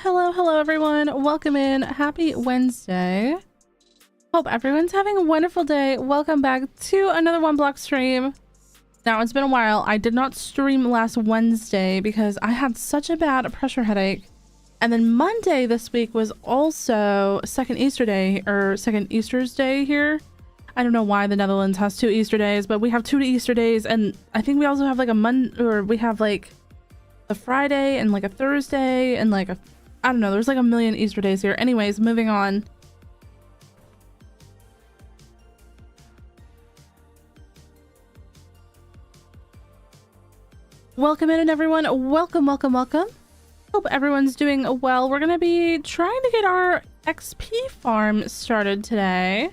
Hello everyone. Welcome in. Happy Wednesday. Hope everyone's having a wonderful day. Welcome back to another OneBlock stream. Now, it's been a while. I did not stream last Wednesday because I had such a bad pressure headache. And then Monday this week was also second Easter day, or second Easter's day here. I don't know why the Netherlands has two Easter days, but we have two Easter days, and I think we also have like a Monday, or we have like a Friday and like a Thursday and like a, I don't know, there's like a million Easter days here. Anyways, moving on. Welcome in everyone. Welcome. Hope everyone's doing well. We're gonna be trying to get our XP farm started today.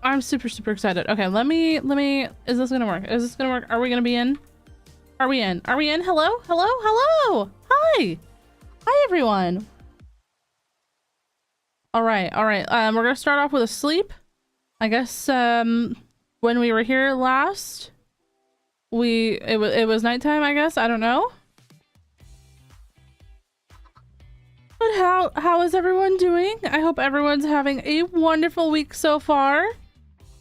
I'm super excited. Okay, let me, is this gonna work? Is this gonna work? Are we gonna be in? Are we in? Hello? Hi everyone. All right. We're gonna start off with a sleep. I guess, when we were here last, it was nighttime, I guess. I don't know. But how is everyone doing? I hope everyone's having a wonderful week so far.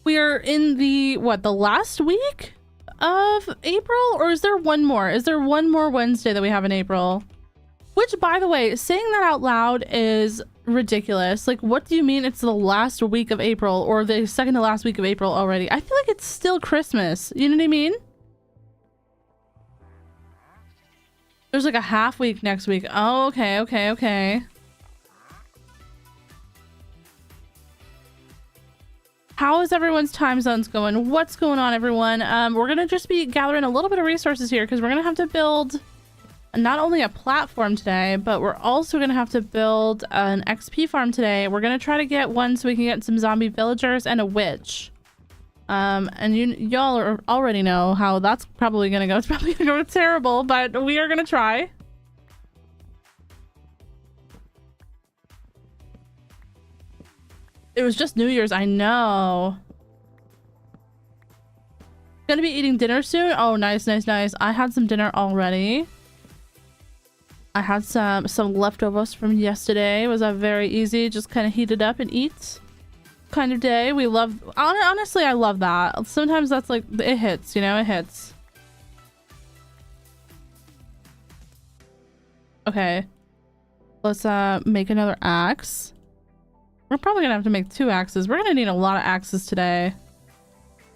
We are in the, what, the last week of April? Or is there one more? Is there one more Wednesday that we have in April? Which, by the way, saying that out loud is ridiculous. Like, what do you mean it's the last week of April or the second to last week of April already? I feel like it's still Christmas. You know what I mean? There's like a half week next week. Oh, okay. How is everyone's time zones going? What's going on, everyone? We're gonna just be gathering a little bit of resources here because we're gonna have to build not only a platform today, but we're also gonna have to build an XP farm today. We're gonna try to get one so we can get some zombie villagers and a witch. And y'all already know how that's probably gonna go. It's probably gonna go terrible, but we are gonna try. It was just New Year's, I know. Gonna be eating dinner soon. Oh, nice. I had some dinner already. I had some leftovers from yesterday. It was a very easy, just kind of heat it up and eat kind of day. We love, honestly, I love that. Sometimes that's like, it hits, you know, it hits. Okay. Let's make another axe. We're probably gonna have to make two axes. We're gonna need a lot of axes today.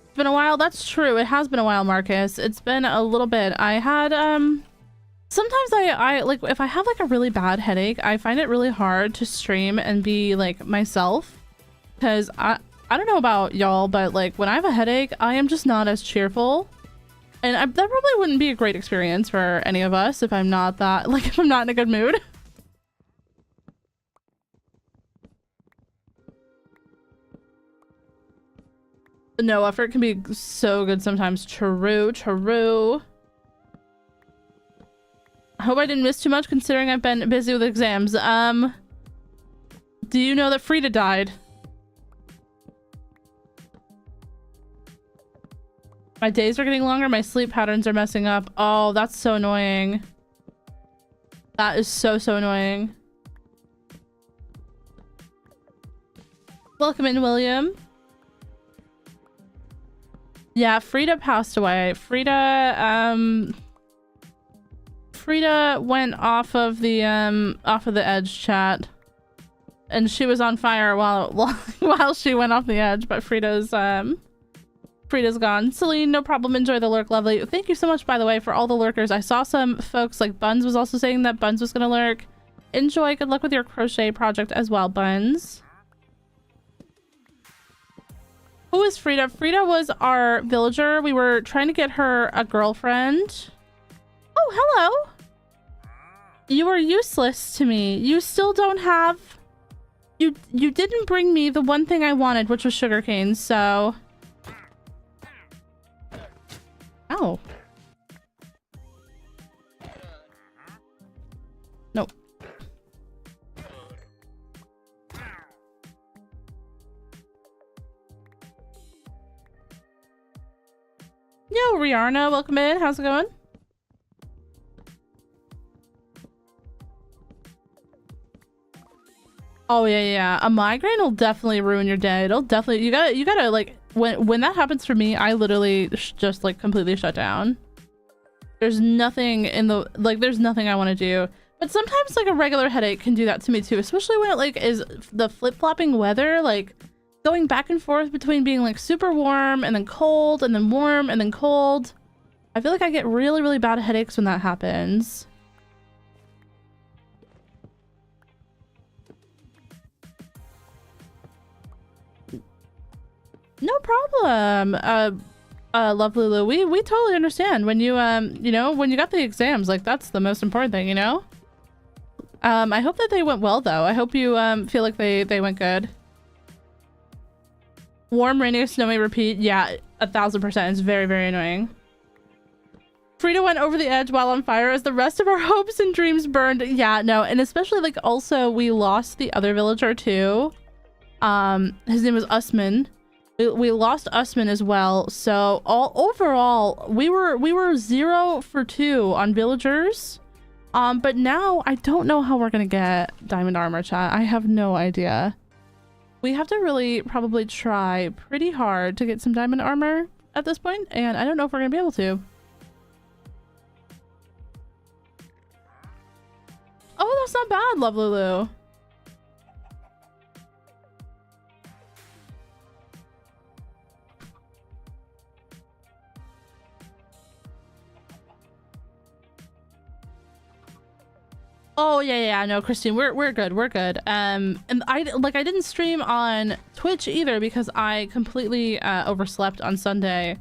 It's been a while. That's true. It has been a while, Marcus. It's been a little bit. I had, sometimes I like, if I have like a really bad headache, I find it really hard to stream and be like myself. Because I don't know about y'all, but like when I have a headache, I am just not as cheerful. And that probably wouldn't be a great experience for any of us if I'm not that, like if I'm not in a good mood. No effort can be so good sometimes. True. I hope I didn't miss too much considering I've been busy with exams. Do you know that Frida died? My days are getting longer. My sleep patterns are messing up. Oh, that's so annoying. That is so annoying. Welcome in, William. Yeah, Frida passed away. Frida went off of the edge, chat. And she was on fire while she went off the edge, but Frida's gone. Celine, no problem. Enjoy the lurk, lovely. Thank you so much, by the way, for all the lurkers. I saw some folks, like Buns was also saying that Buns was gonna lurk. Enjoy. Good luck with your crochet project as well, Buns. Who is Frida? Frida was our villager. We were trying to get her a girlfriend. Oh, hello. You are useless to me. You still don't have... You didn't bring me the one thing I wanted, which was sugarcane, so... Ow. Nope. Yo, Rihanna, welcome in. How's it going? Oh yeah. A migraine will definitely ruin your day. It'll definitely, you gotta like, when that happens for me, I literally just like completely shut down. There's nothing in the, like, there's nothing I want to do. But sometimes like a regular headache can do that to me too, especially when it like is the flip-flopping weather, like going back and forth between being like super warm and then cold and then warm and then cold. I feel like I get really, really bad headaches when that happens. No problem. Lovely Lou, we totally understand when you you know, when you got the exams, like that's the most important thing, you know? I hope that they went well though. I hope you feel like they went good. Warm, rainy, snowy, repeat. Yeah, 1000%. It's very, very annoying. Frida went over the edge while on fire as the rest of our hopes and dreams burned. Yeah, no, and especially like also we lost the other villager too. His name was Usman. We lost Usman as well, so overall we were 0 for 2 on villagers, but now I don't know how we're gonna get diamond armor, chat. I have no idea. We have to really probably try pretty hard to get some diamond armor at this point, and I don't know if we're gonna be able to. Oh, that's not bad, Love Lulu. Oh yeah, no, Christine, we're good. And I didn't stream on Twitch either because I completely overslept on Sunday.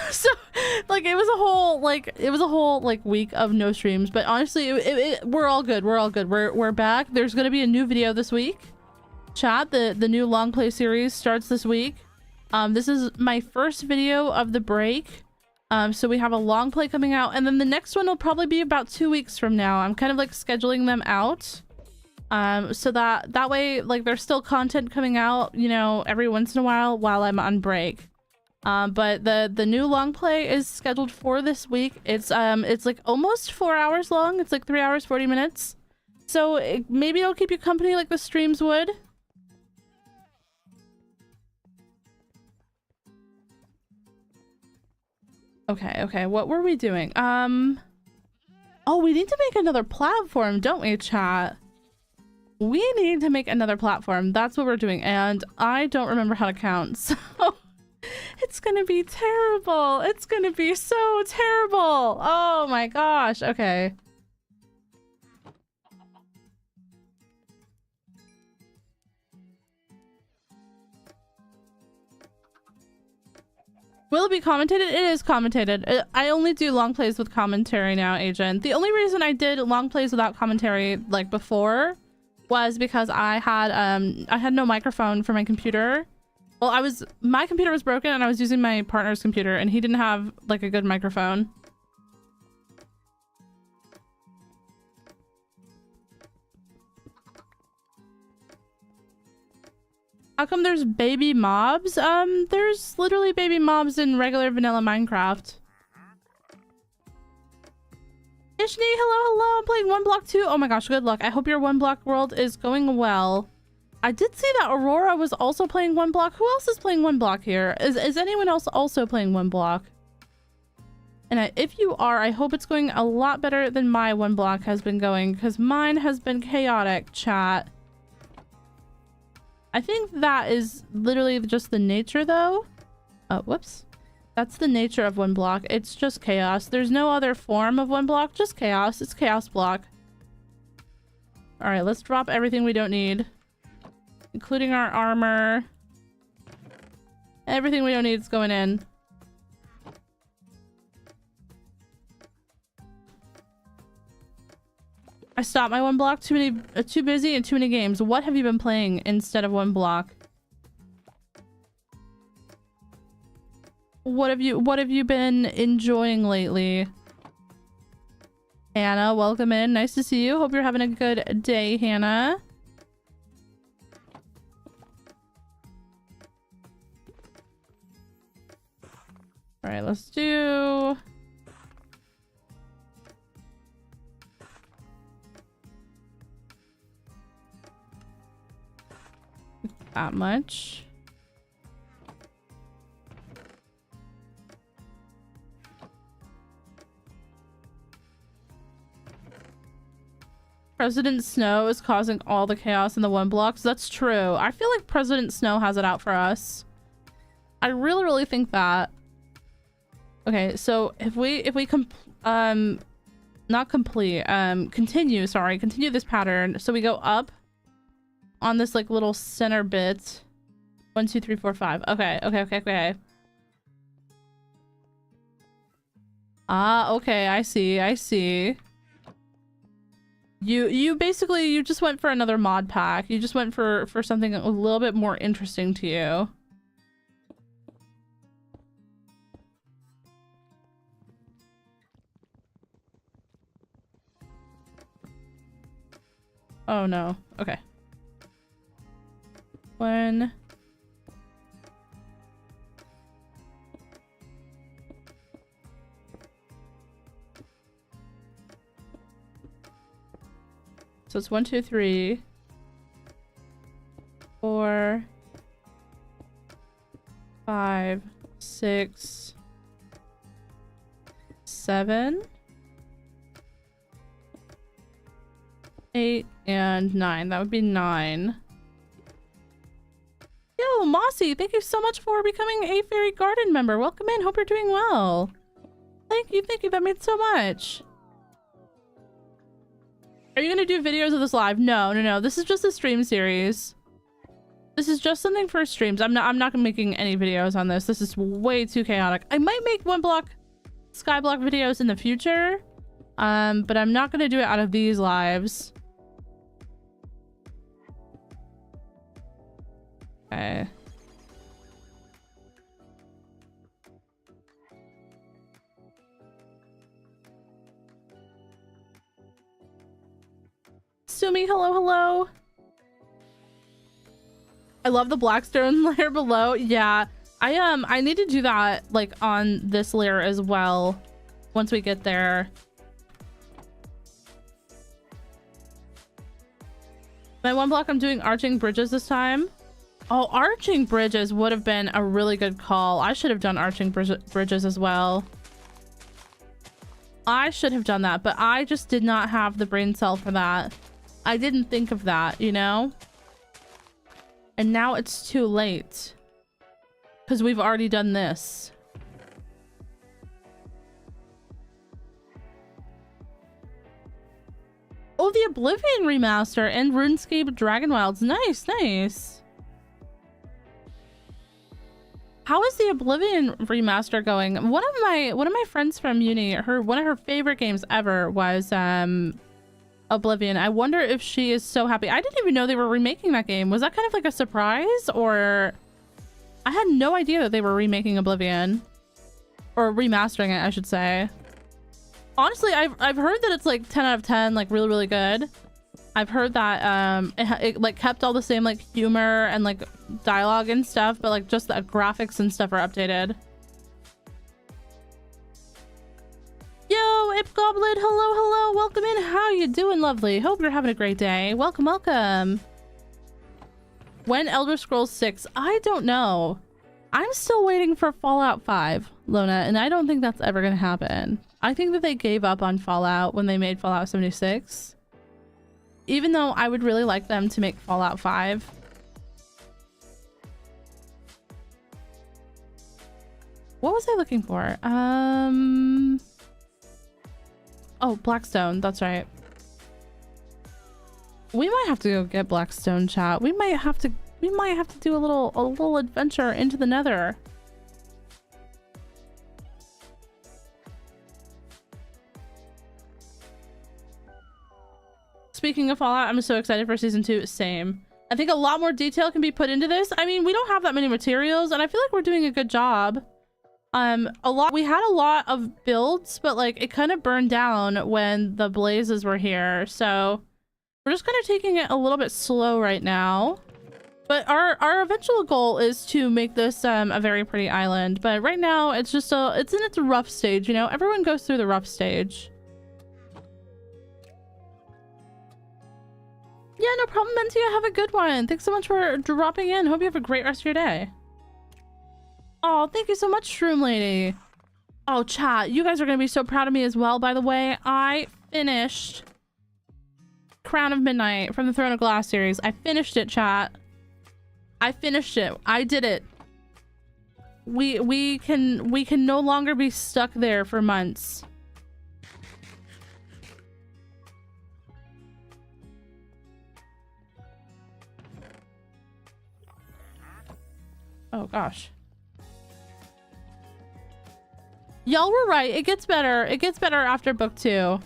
So like it was a whole week of no streams, but honestly we're all good. We're back. There's gonna be a new video this week. Chat, the new long play series starts this week. This is my first video of the break. So we have a long play coming out, and then the next one will probably be about 2 weeks from now. I'm kind of like scheduling them out, so that way like there's still content coming out, you know, every once in a while I'm on break. But the new long play is scheduled for this week. It's like almost 4 hours long. It's like 3 hours 40 minutes. So maybe it'll keep you company like the streams would. Okay, what were we doing? Oh, we need to make another platform, don't we, chat? We need to make another platform. That's what we're doing, and I don't remember how to count, so it's gonna be terrible. It's gonna be so terrible. Oh my gosh. Okay. Will it be commentated? It is commentated. I only do long plays with commentary now, Agent. The only reason I did long plays without commentary like before was because I had no microphone for my computer. Well, my computer was broken and I was using my partner's computer and he didn't have like a good microphone. How come there's baby mobs? There's literally baby mobs in regular vanilla Minecraft. Ishni, hello, I'm playing OneBlock too. Oh my gosh, good luck. I hope your OneBlock world is going well. I did see that Aurora was also playing OneBlock. Who else is playing OneBlock here? Is anyone else also playing OneBlock? And if you are, I hope it's going a lot better than my OneBlock has been going, because mine has been chaotic, chat. I think that is literally just the nature though. Whoops. That's the nature of OneBlock. It's just chaos. There's no other form of OneBlock, just chaos. It's chaos block. Alright, let's drop everything we don't need. Including our armor. Everything we don't need is going in. I stopped my OneBlock. Too busy and too many games. What have you been playing instead of OneBlock? What have you been enjoying lately? Hannah, welcome in. Nice to see you. Hope you're having a good day, Hannah. All right, let's do... that much. President Snow is causing all the chaos in the OneBlocks. That's true. I feel like President Snow has it out for us. I really, really think that. Okay, so if we not complete, continue this pattern. So we go up on this like little center bit. 1, 2, 3, 4, 5. Okay. Ah, okay, I see. You basically, you just went for another mod pack. You just went for something a little bit more interesting to you. Oh no. Okay. 1. So it's 1, 2, 3, 4, 5, 6, 7, 8, and 9. That would be 9. Yo, Mossy, thank you so much for becoming a Fairy Garden member. Welcome in. Hope you're doing well. Thank you. That means so much. Are you gonna do videos of this live? No. This is just a stream series. This is just something for streams. I'm not making any videos on this. This is way too chaotic. I might make OneBlock, Skyblock videos in the future, but I'm not gonna do it out of these lives. Okay. Sumi, hello. I love the blackstone layer below. Yeah, I need to do that like on this layer as well once we get there. My OneBlock, I'm doing arching bridges this time. Oh, arching bridges would have been a really good call. I should have done arching bridges as well. I should have done that, but I just did not have the brain cell for that. I didn't think of that, you know? And now it's too late. Because we've already done this. Oh, the Oblivion remaster and RuneScape Dragon Wilds. Nice. How is the Oblivion remaster going? One of my friends from uni, one of her favorite games ever was Oblivion. I wonder if she is so happy. I didn't even know they were remaking that game. Was that kind of like a surprise, or I had no idea that they were remaking Oblivion or remastering it, I should say. Honestly, I've heard that it's like 10 out of 10, like really good. I've heard that it like kept all the same like humor and like dialogue and stuff, but like just the graphics and stuff are updated. Yo, Ip Goblin, hello, welcome in. How you doing, lovely? Hope you're having a great day. Welcome. When Elder Scrolls 6? I don't know. I'm still waiting for Fallout 5, Lona, and I don't think that's ever gonna happen. I think that they gave up on Fallout when they made Fallout 76. Even though I would really like them to make Fallout 5. What was I looking for? Oh, Blackstone. That's right. We might have to go get Blackstone, chat. We might have to do a little adventure into the Nether. Speaking of Fallout, I'm so excited for season 2. Same. I think a lot more detail can be put into this. I mean, we don't have that many materials, and I feel like we're doing a good job. We had a lot of builds, but like it kind of burned down when the blazes were here, so we're just kind of taking it a little bit slow right now. But our eventual goal is to make this a very pretty island. But right now it's just it's in its rough stage, you know? Everyone goes through the rough stage. Yeah, no problem, Mentia. Have a good one. Thanks so much for dropping in. Hope you have a great rest of your day. Oh, thank you so much, Shroom Lady. Oh, chat, you guys are going to be so proud of me as well, by the way. I finished Crown of Midnight from the Throne of Glass series. I finished it, chat. I finished it. I did it. We can no longer be stuck there for months. Oh gosh. Y'all were right. It gets better. It gets better after book 2.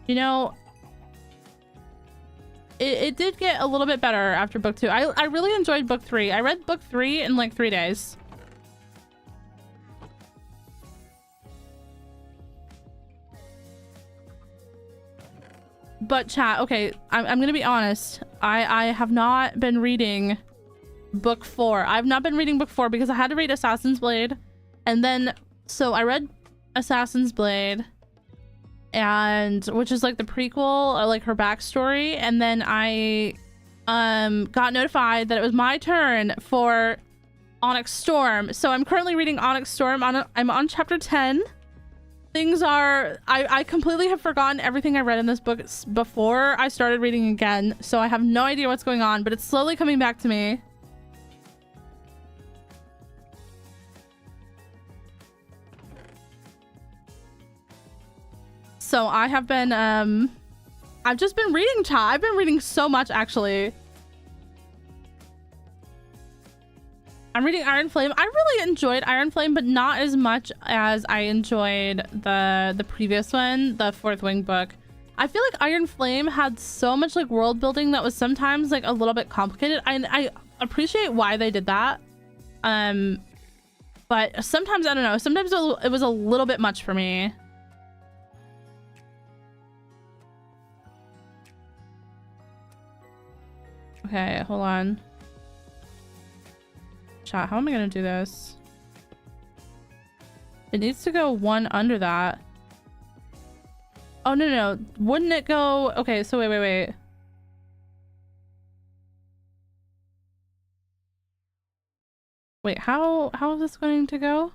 You know, it did get a little bit better after book 2. I really enjoyed book 3. I read book 3 in like 3 days. But chat, okay, I'm gonna be honest. I have not been reading book 4. I've not been reading book 4 because I had to read Assassin's Blade. And then, so I read Assassin's Blade, and which is like the prequel, or like her backstory. And then I got notified that it was my turn for Onyx Storm. So I'm currently reading Onyx Storm. I'm on chapter 10. Things are, I completely have forgotten everything I read in this book before I started reading again. So I have no idea what's going on, but it's slowly coming back to me. So I have been, I've just been reading, chat. I've been reading so much, actually. I'm reading Iron Flame. I really enjoyed Iron Flame, but not as much as I enjoyed the previous one, the Fourth Wing book. I feel like Iron Flame had so much like world building that was sometimes like a little bit complicated. I appreciate why they did that. But sometimes, I don't know, sometimes it was a little bit much for me. Okay, hold on. Chat, how am I gonna do this? It needs to go one under that. Oh, no. Wouldn't it go... Okay, so wait. Wait, how is this going to go?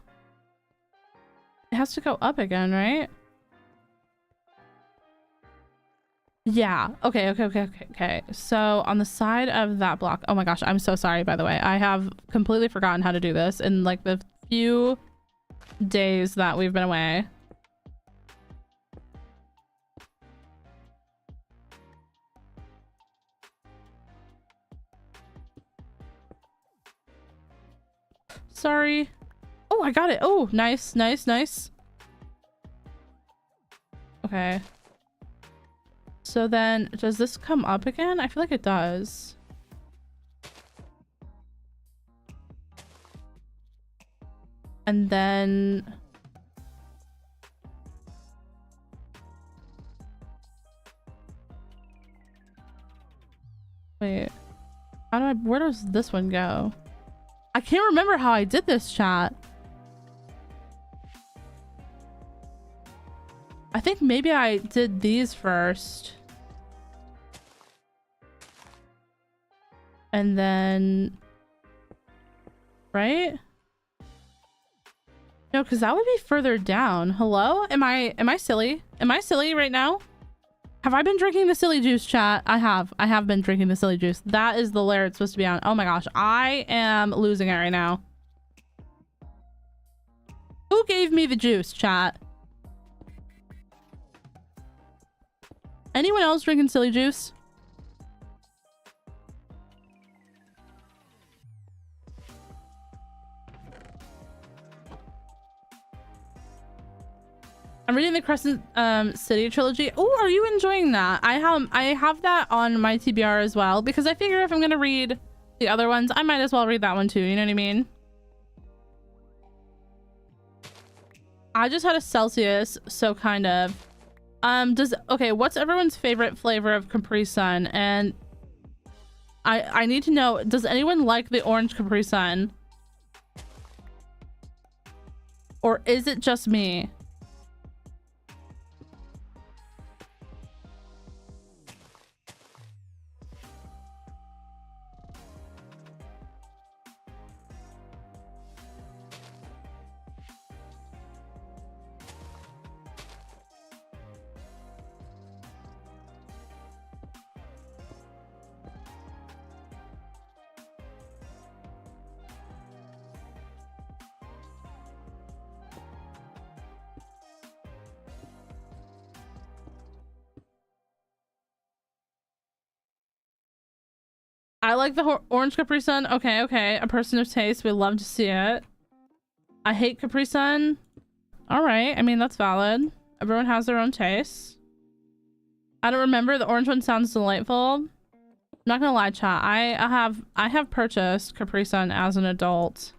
It has to go up again, right? Yeah. Okay. So on the side of that block. Oh my gosh, I'm so sorry, by the way. I have completely forgotten how to do this in like the few days that we've been away. Sorry. Oh, I got it. Oh, nice. Okay. So then, does this come up again? I feel like it does. And then... Wait. Where does this one go? I can't remember how I did this, chat. I think maybe I did these first. And then... Right? No, because that would be further down. Hello? Am I silly? Am I silly right now? Have I been drinking the silly juice, chat? I have been drinking the silly juice. That is the layer it's supposed to be on. Oh my gosh, I am losing it right now. Who gave me the juice, chat? Anyone else drinking silly juice? I'm reading the Crescent City trilogy. Oh, are you enjoying that? I have that on my TBR as well, because I figure if I'm gonna read the other ones, I might as well read that one too, you know what I mean? I just had a Celsius, so kind of. Okay, what's everyone's favorite flavor of Capri Sun? And I need to know, does anyone like the orange Capri Sun? Or is it just me? I like the orange Capri Sun. Okay, okay. A person of taste. We love to see it. I hate Capri Sun. All right. I mean, that's valid. Everyone has their own tastes. I don't remember. The orange one sounds delightful. I'm not gonna lie, chat. I have purchased Capri Sun as an adult.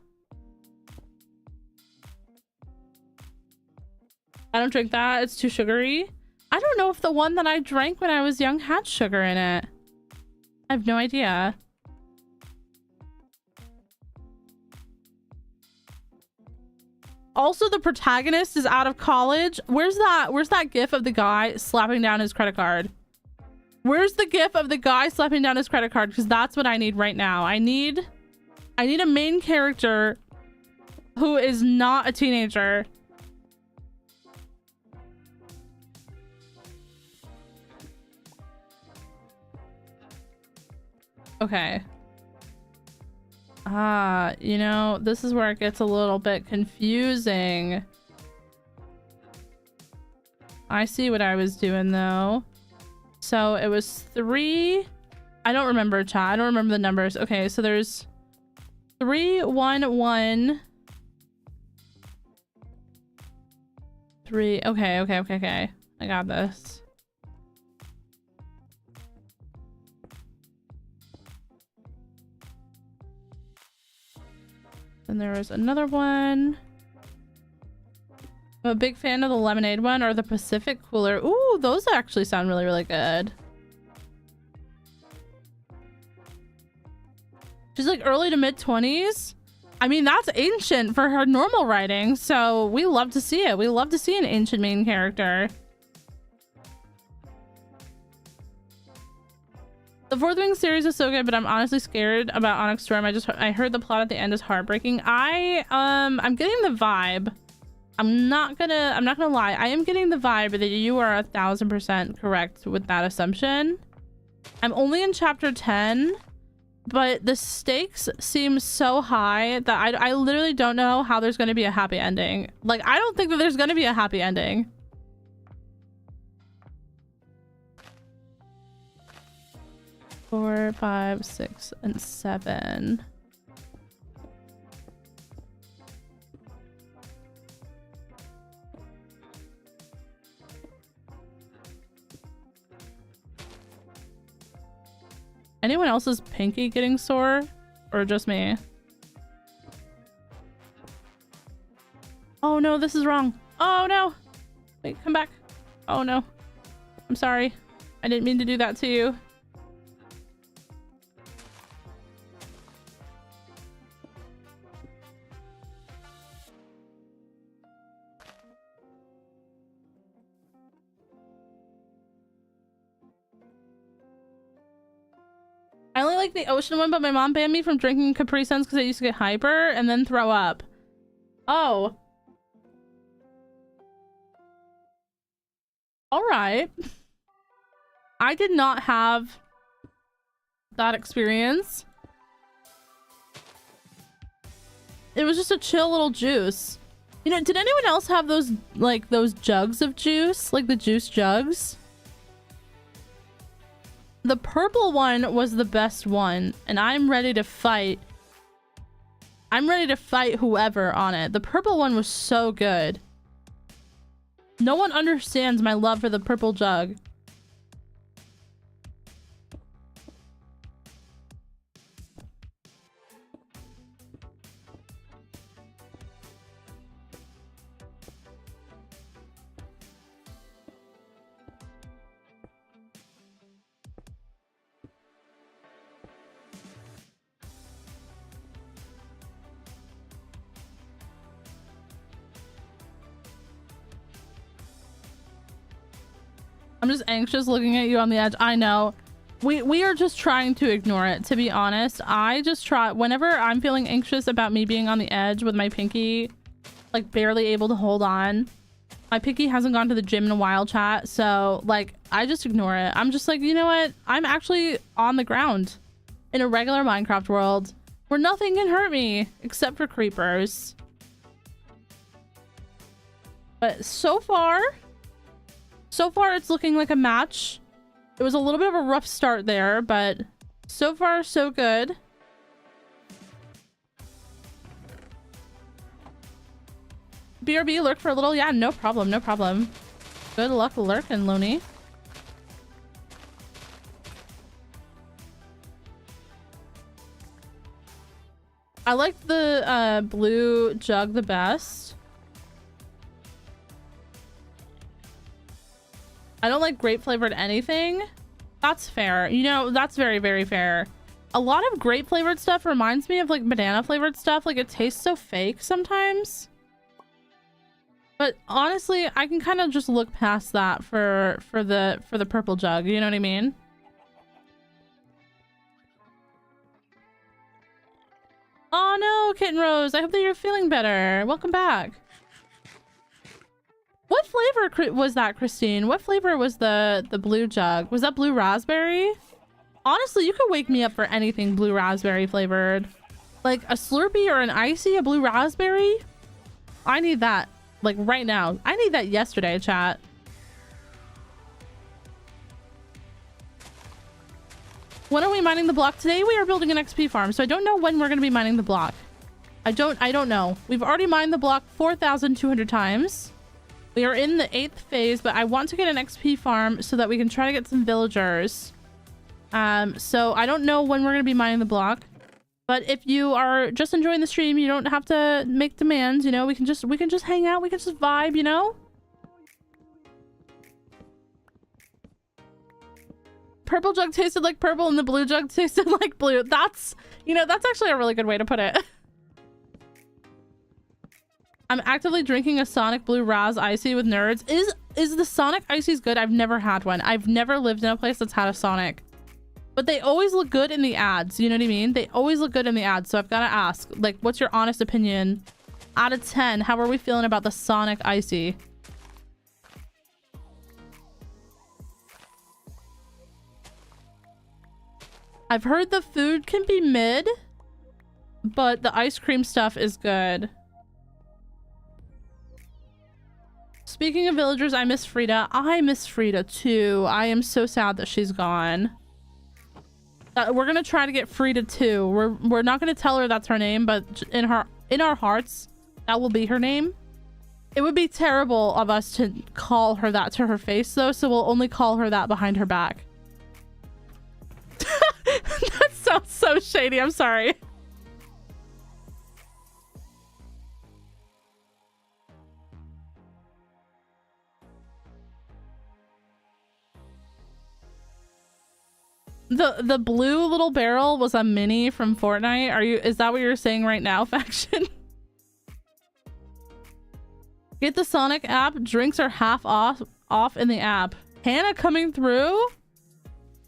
I don't drink that. It's too sugary. I don't know if the one that I drank when I was young had sugar in it. I have no idea. Also, the protagonist is out of college. Where's that gif of the guy slapping down his credit card? Where's the gif of the guy slapping down his credit card? Because that's what I need right now. I need a main character who is not a teenager. Okay. You know, this is where it gets a little bit confusing. I see what I was doing though. So it was 3. I don't remember, chat. I don't remember the numbers. Okay, so there's 3, 1, 1. 3. Okay. I got this. Then there was another one. I'm a big fan of the lemonade one or the Pacific cooler. Ooh, those actually sound really, really good. She's like early to mid 20s. I mean, that's ancient for her normal writing, so we love to see it. We love to see an ancient main character. The Fourth Wing series is so good, but I'm honestly scared about Onyx Storm. I heard the plot at the end is heartbreaking. I'm getting the vibe. I'm not gonna lie. I am getting the vibe that you are 1000% correct with that assumption. I'm only in chapter 10, but the stakes seem so high that I literally don't know how there's gonna be a happy ending. Like, I don't think that there's gonna be a happy ending. Four, 5, 6, and 7. Anyone else's pinky getting sore? Or just me? Oh no, this is wrong. Oh no! Wait, come back. Oh no. I'm sorry. I didn't mean to do that to you. I only like the ocean one, but my mom banned me from drinking Capri Suns because I used to get hyper and then throw up. Oh. Alright. I did not have that experience. It was just a chill little juice. You know, did anyone else have those, like, those jugs of juice? Like the juice jugs? The purple one was the best one, and I'm ready to fight. I'm ready to fight whoever on it. The purple one was so good. No one understands my love for the purple jug. I'm just anxious looking at you on the edge. I know. We are just trying to ignore it, to be honest. I just try whenever I'm feeling anxious about me being on the edge with my pinky like barely able to hold on. My pinky hasn't gone to the gym in a while, chat, so like I just ignore it. I'm just like, you know what? I'm actually on the ground in a regular Minecraft world where nothing can hurt me except for creepers. But so far it's looking like a match. It was a little bit of a rough start there, but so far so good. BRB, lurk for a little. Yeah, no problem, no problem. Good luck lurking, Looney. I like the blue jug the best. I don't like grape flavored anything. That's fair. You know, that's very, very fair. A lot of grape flavored stuff reminds me of like banana flavored stuff. Like it tastes so fake sometimes. But honestly, I can kind of just look past that for the purple jug. You know what I mean? Oh no, Kitten Rose. I hope that you're feeling better. Welcome back. What flavor was that, Christine? What flavor was the blue jug? Was that blue raspberry? Honestly, you could wake me up for anything blue raspberry flavored. Like a Slurpee or an Icy, a blue raspberry? I need that. Like right now. I need that yesterday, chat. When are we mining the block? Today we are building an XP farm, so I don't know when we're going to be mining the block. I don't know. We've already mined the block 4,200 times. We are in the 8th phase, but I want to get an XP farm so that we can try to get some villagers. So I don't know when we're going to be mining the block. But if you are just enjoying the stream, you don't have to make demands, you know? We can just hang out, we can just vibe, you know? Purple jug tasted like purple and the blue jug tasted like blue. That's, you know, that's actually a really good way to put it. I'm actively drinking a Sonic Blue Raz Icy with nerds. Is the Sonic Icy's good? I've never had one. I've never lived in a place that's had a Sonic. But they always look good in the ads. You know what I mean? They always look good in the ads. So I've got to ask, like, what's your honest opinion? Out of 10, how are we feeling about the Sonic Icy? I've heard the food can be mid, but the ice cream stuff is good. Speaking of villagers, I miss Frida. I miss Frida too. I am so sad that she's gone. We're gonna try to get Frida too. We're not gonna tell her that's her name, but in our hearts, that will be her name. It would be terrible of us to call her that to her face though, so we'll only call her that behind her back. That sounds so shady. I'm sorry. The blue little barrel was a mini from Fortnite. Is that what you're saying right now, Faction? Get the Sonic app. Drinks are half off in the app. Hannah coming through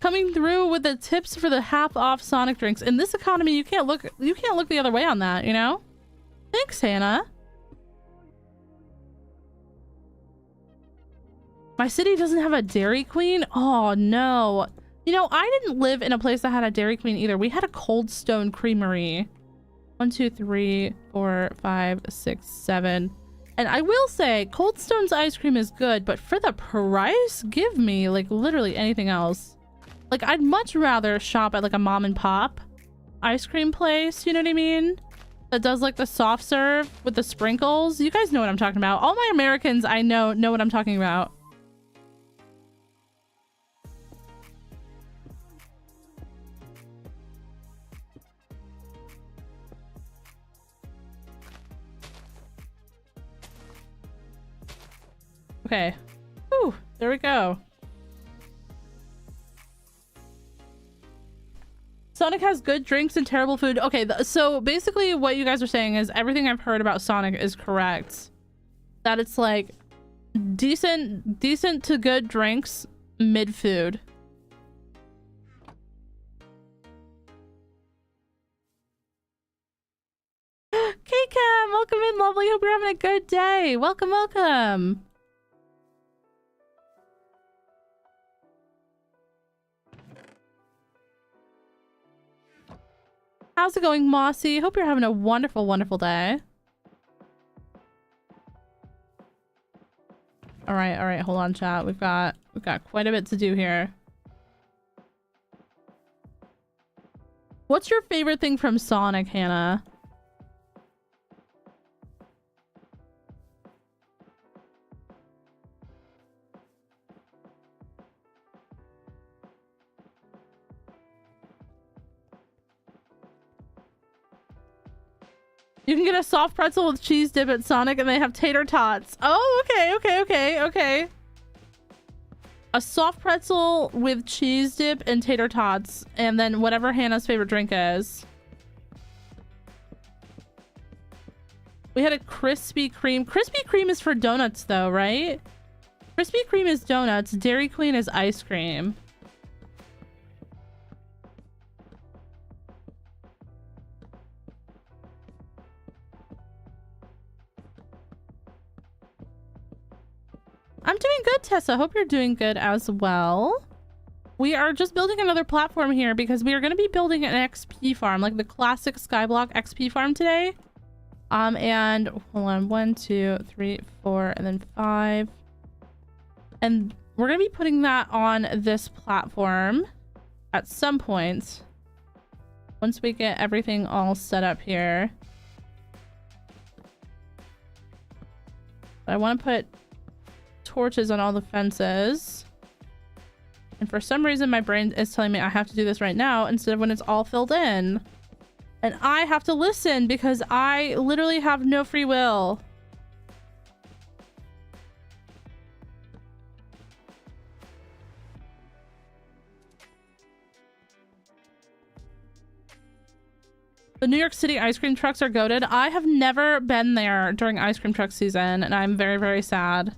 with the tips for the half off Sonic drinks. In this economy, you can't look the other way on that, you know? Thanks, Hannah. My city doesn't have a Dairy Queen? Oh no. You know, I didn't live in a place that had a Dairy Queen either. We had a Cold Stone Creamery. 1, 2, 3, 4, 5, 6, 7. And I will say, Cold Stone's ice cream is good, but for the price, give me like literally anything else. Like, I'd much rather shop at like a mom and pop ice cream place, you know what I mean? That does like the soft serve with the sprinkles. You guys know what I'm talking about. All my Americans I know what I'm talking about. Okay. Whew, there we go. Sonic has good drinks and terrible food. Okay, so basically what you guys are saying is everything I've heard about Sonic is correct. That it's like decent to good drinks mid-food. K-Cam, welcome in, lovely. Hope you're having a good day. Welcome, welcome. How's it going, Mossy? Hope you're having a wonderful, wonderful day. All right, hold on, chat. We've got quite a bit to do here. What's your favorite thing from Sonic, Hannah? You can get a soft pretzel with cheese dip at Sonic and they have tater tots. Oh, okay. A soft pretzel with cheese dip and tater tots. And then whatever Hannah's favorite drink is. We had a Krispy Kreme. Krispy Kreme is for donuts though, right? Krispy Kreme is donuts. Dairy Queen is ice cream. I'm doing good, Tessa. Hope you're doing good as well. We are just building another platform here because we are going to be building an XP farm, like the classic Skyblock XP farm today. And hold on, 1, 2, 3, 4, and then 5. And we're going to be putting that on this platform at some point once we get everything all set up here. But I want to put torches on all the fences, and for some reason my brain is telling me I have to do this right now instead of when it's all filled in, and I have to listen because I literally have no free will. The New York City ice cream trucks are goated. I have never been there during ice cream truck season, and I'm very, very sad.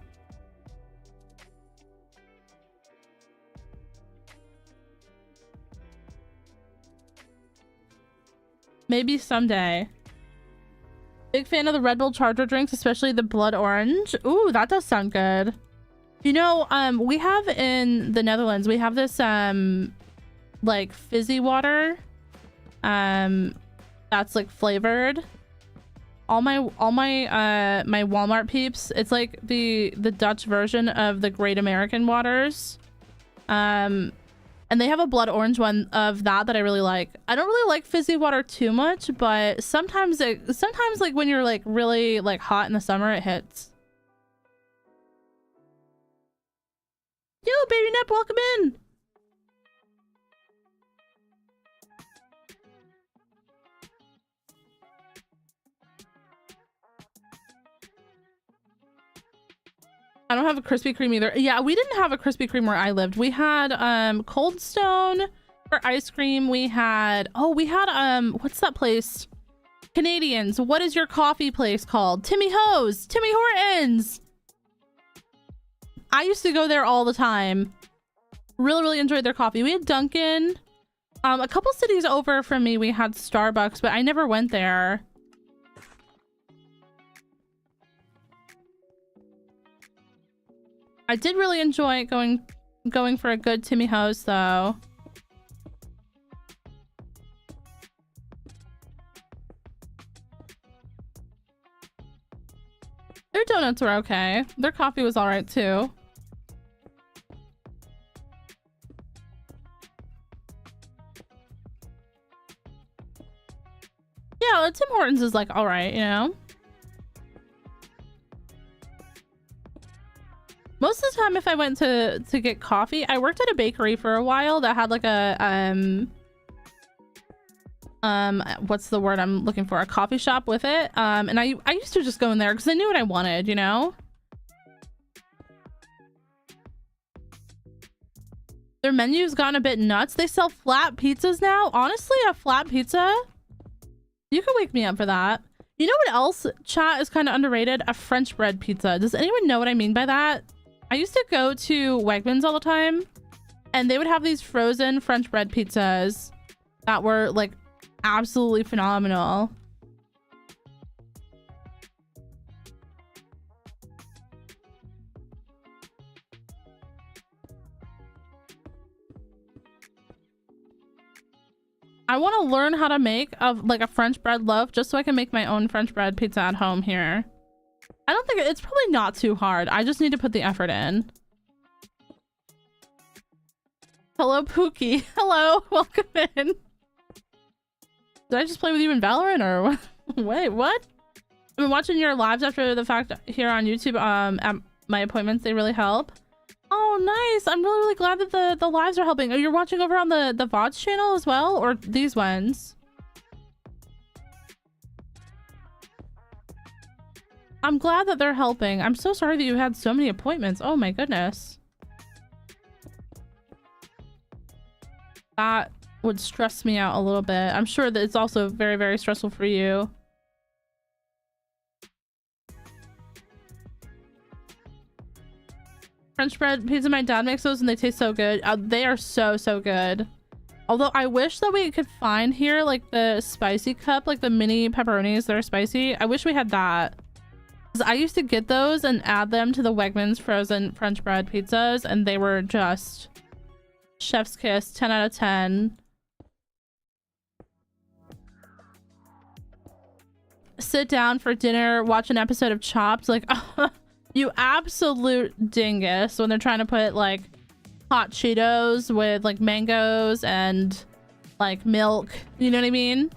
Maybe someday. Big fan of the Red Bull Charger drinks, especially the blood orange. Ooh, that does sound good. You know, we have in the Netherlands, we have this like fizzy water that's like flavored. All my my Walmart peeps, it's like the Dutch version of the Great American Waters. And they have a blood orange one of that I really like. I don't really like fizzy water too much, but sometimes like when you're like really like hot in the summer, it hits. Yo, baby Nep, welcome in. I don't have a Krispy Kreme either. Yeah, we didn't have a Krispy Kreme where I lived. We had Cold Stone for ice cream. We had what's that place? Canadians. What is your coffee place called? Timmy Ho's. Timmy Hortons. I used to go there all the time. Really, really enjoyed their coffee. We had Dunkin'. A couple cities over from me, we had Starbucks, but I never went there. I did really enjoy going for a good Timmy Ho's though. Their donuts were okay. Their coffee was all right too. Yeah, Tim Hortons is like all right, you know. Most of the time, if I went to get coffee, I worked at a bakery for a while that had like a what's the word I'm looking for? A coffee shop with it. And I used to just go in there because I knew what I wanted, you know. Their menu's gotten a bit nuts. They sell flat pizzas now. Honestly, a flat pizza, you can wake me up for that. You know what else, chat, is kind of underrated? A French bread pizza. Does anyone know what I mean by that? I used to go to Wegmans all the time And they would have these frozen French bread pizzas that were like absolutely phenomenal. I want to learn how to make like a French bread loaf just so I can make my own French bread pizza at home here. I don't think it's probably not too hard. I just need to put the effort in. Hello, Pookie. Hello, welcome in. Did I just play with you in Valorant or wait, what? I've been watching your lives after the fact here on YouTube. At my appointments, they really help. Oh, nice. I'm really, really glad that the lives are helping. Oh, you're watching over on the VODs channel as well, or these ones? I'm glad that they're helping. I'm so sorry that you had so many appointments. Oh my goodness. That would stress me out a little bit. I'm sure that it's also very, very stressful for you. French bread pizza, my dad makes those and they taste so good. They are so, so good. Although I wish that we could find here like the spicy cup, like the mini pepperonis that are spicy. I wish we had that. Because I used to get those and add them to the Wegmans frozen French bread pizzas and they were just chef's kiss, 10 out of 10. Sit down for dinner, watch an episode of Chopped, like you absolute dingus when they're trying to put like hot Cheetos with like mangoes and like milk, you know what I mean?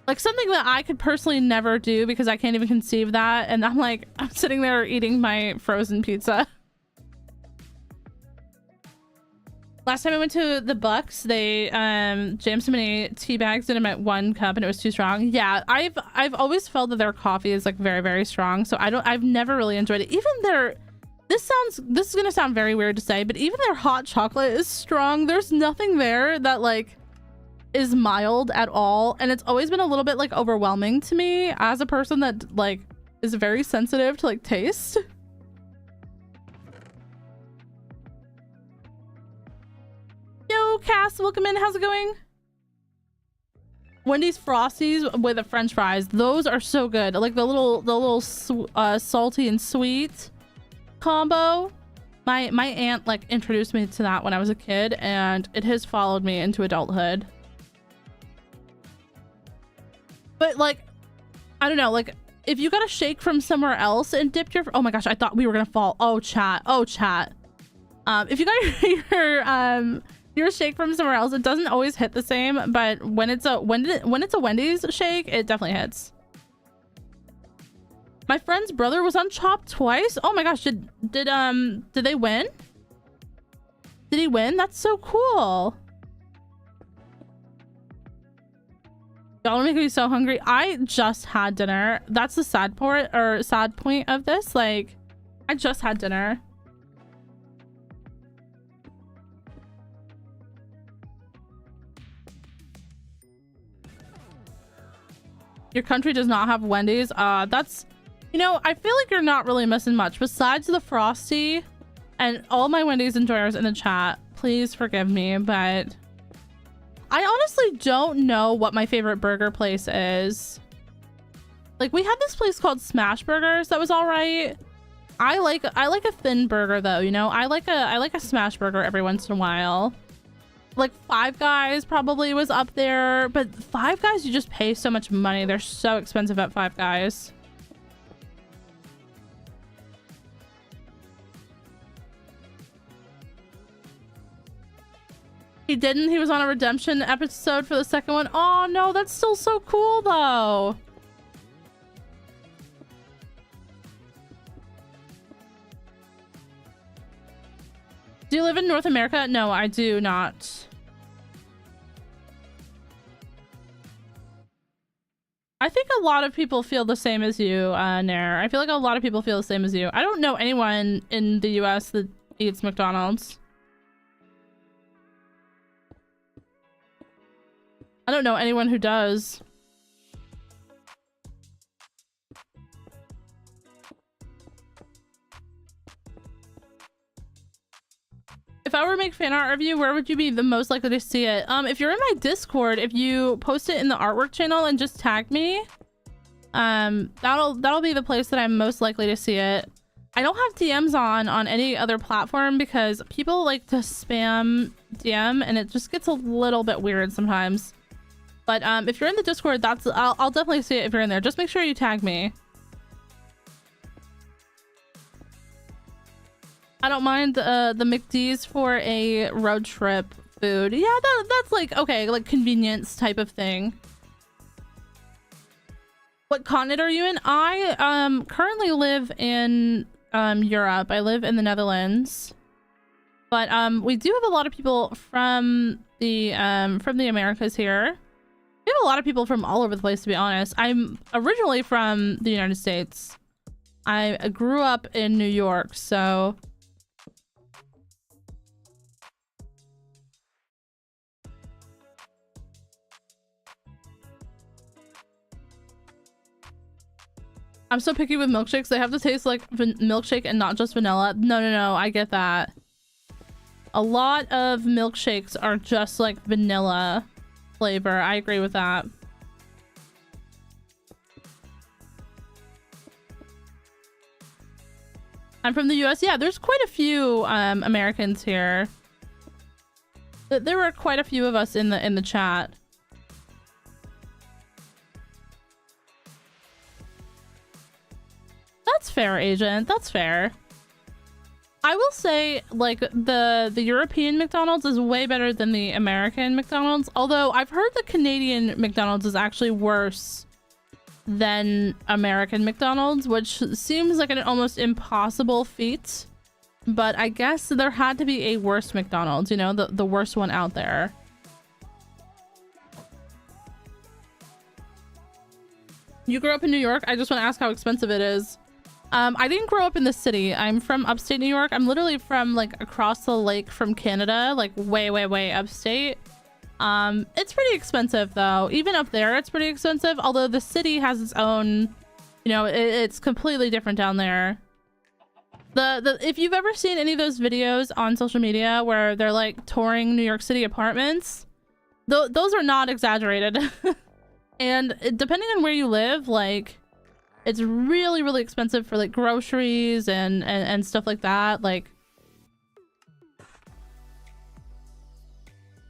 Like something that I could personally never do because I can't even conceive that, and I'm like, I'm sitting there eating my frozen pizza. Last time I went to the Bucks, they jammed so many tea bags in them 1 cup and it was too strong. Yeah, I've always felt that their coffee is like very, very strong, so I've never really enjoyed it. Even their this is gonna sound very weird to say, but even their hot chocolate is strong. There's nothing there that like is mild at all, and it's always been a little bit like overwhelming to me as a person that like is very sensitive to like taste. Yo, Cass, welcome in. How's it going? Wendy's Frosties with the French fries. Those are so good. Like the little salty and sweet combo. My aunt like introduced me to that when I was a kid, and it has followed me into adulthood. But like, I don't know, like if you got a shake from somewhere else and dipped your, oh my gosh, I thought we were gonna fall. Oh chat. If you got your shake from somewhere else, it doesn't always hit the same, but when it's a Wendy's shake, it definitely hits. My friend's brother was on Chopped twice. Oh my gosh, did they win? Did he win? That's so cool. Y'all are making me so hungry. I just had dinner. That's the sad point of this. Like, I just had dinner. Your country does not have Wendy's. That's, you know, I feel like you're not really missing much besides the Frosty, and all my Wendy's enjoyers in the chat, please forgive me, but I honestly don't know what my favorite burger place is. Like, we had this place called Smash Burgers that was all right. I like a thin burger though, you know. I like a smash burger every once in a while. Like Five Guys probably was up there, but Five Guys, you just pay so much money. They're so expensive at Five Guys. He didn't. He was on a redemption episode for the second one. Oh no, that's still so cool though. Do you live in North America? No, I do not. I think a lot of people feel the same as you, Nair. I feel like a lot of people feel the same as you. I don't know anyone in the US that eats McDonald's. I don't know anyone who does. If I were to make fan art of you, where would you be the most likely to see it? If you're in my Discord, if you post it in the artwork channel and just tag me, that'll be the place that I'm most likely to see it. I don't have DMs on any other platform because people like to spam DM and it just gets a little bit weird sometimes. But if you're in the Discord, I'll definitely see it if you're in there. Just make sure you tag me. I don't mind the McD's for a road trip food. Yeah, that's like, okay, like convenience type of thing. What continent are you in? I currently live in Europe. I live in the Netherlands. But we do have a lot of people from the Americas here. We have a lot of people from all over the place, to be honest. I'm originally from the United States. I grew up in New York, so I'm so picky with milkshakes. They have to taste like milkshake and not just vanilla. No, I get that. A lot of milkshakes are just like vanilla flavor. I agree with that. I'm from the US. Yeah, there's quite a few Americans here. There were quite a few of us in the chat. That's fair, Agent. That's fair. I will say, like, the European McDonald's is way better than the American McDonald's. Although I've heard the Canadian McDonald's is actually worse than American McDonald's, which seems like an almost impossible feat. But I guess there had to be a worse McDonald's, you know, the worst one out there. You grew up in New York? I just want to ask how expensive it is. I didn't grow up in the city. I'm from upstate New York. I'm literally from like across the lake from Canada, like way upstate. It's pretty expensive though. Even up there, it's pretty expensive. Although the city has its own, you know, it's completely different down there. If you've ever seen any of those videos on social media where they're like touring New York City apartments, those are not exaggerated. And depending on where you live, like, it's really expensive for like groceries and stuff like that. Like,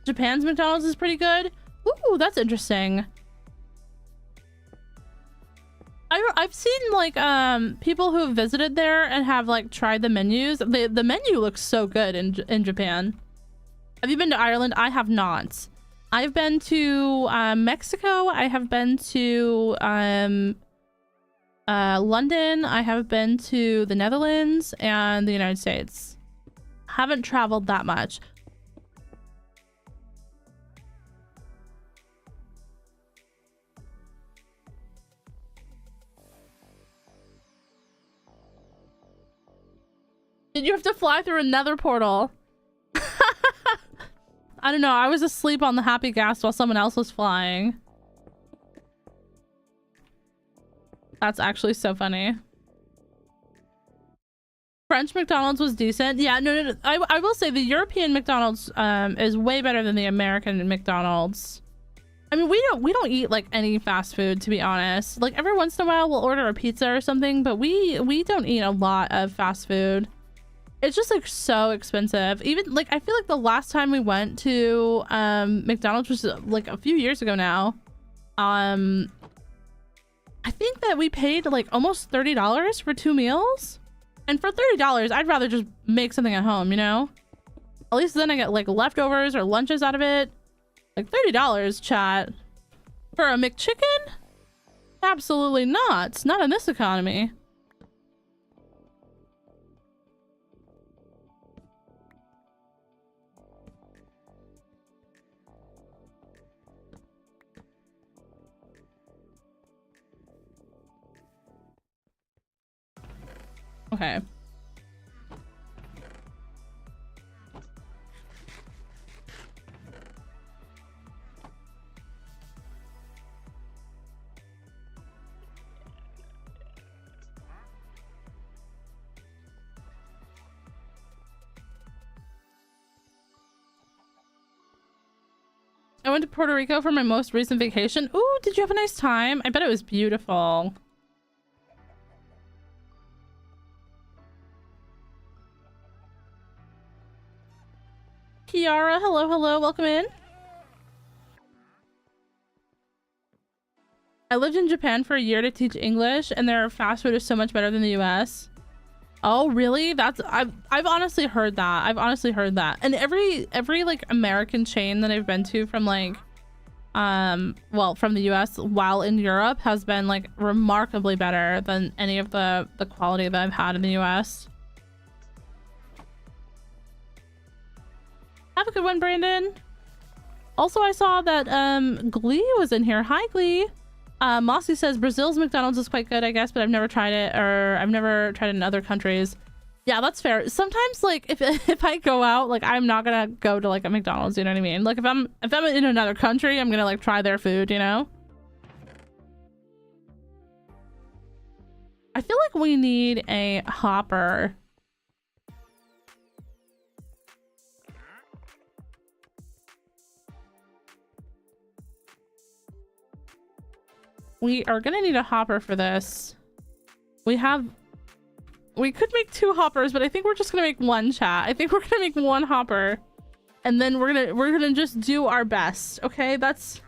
Japan's McDonald's is pretty good. Ooh, that's interesting. I've seen like people who have visited there and have like tried the menus. The menu looks so good in Japan. Have you been to Ireland? I have not. I've been to Mexico. I have been to London. I have been to the Netherlands and the United States. Haven't traveled that much. Did you have to fly through another portal? I don't know. I was asleep on the happy gas while someone else was flying. That's actually so funny. French McDonald's was decent. Yeah, no. I will say the European McDonald's is way better than the American McDonald's. I mean, we don't eat like any fast food, to be honest. Like every once in a while we'll order a pizza or something, but we don't eat a lot of fast food. It's just like so expensive. Even like I feel like the last time we went to McDonald's was like a few years ago now. I think that we paid like almost $30 for 2 meals. And for $30, I'd rather just make something at home, you know? At least then I get like leftovers or lunches out of it. Like $30, chat. For a McChicken? Absolutely not. Not in this economy. Okay. I went to Puerto Rico for my most recent vacation. Ooh, did you have a nice time? I bet it was beautiful. Kiara, hello, hello, welcome in. I lived in Japan for a year to teach English, and their fast food is so much better than the US. Oh, really? I've honestly heard that. I've honestly heard that. And every like American chain that I've been to from like well, from the US while in Europe has been like remarkably better than any of the quality that I've had in the US. Have a good one, Brandon. Also, I saw that Glee was in here. Hi, Glee. Mossy says Brazil's McDonald's is quite good, I guess, but I've never tried it, or I've never tried it in other countries. Yeah, that's fair. Sometimes, like, if I go out, like, I'm not gonna go to like a McDonald's, you know what I mean? Like, if I'm in another country, I'm gonna like try their food, you know? I feel like we need a hopper. We are gonna need a hopper for this. We could make 2 hoppers, but I think we're just gonna make 1, chat. I think we're gonna make 1 hopper, and then we're gonna just do our best. Okay, that's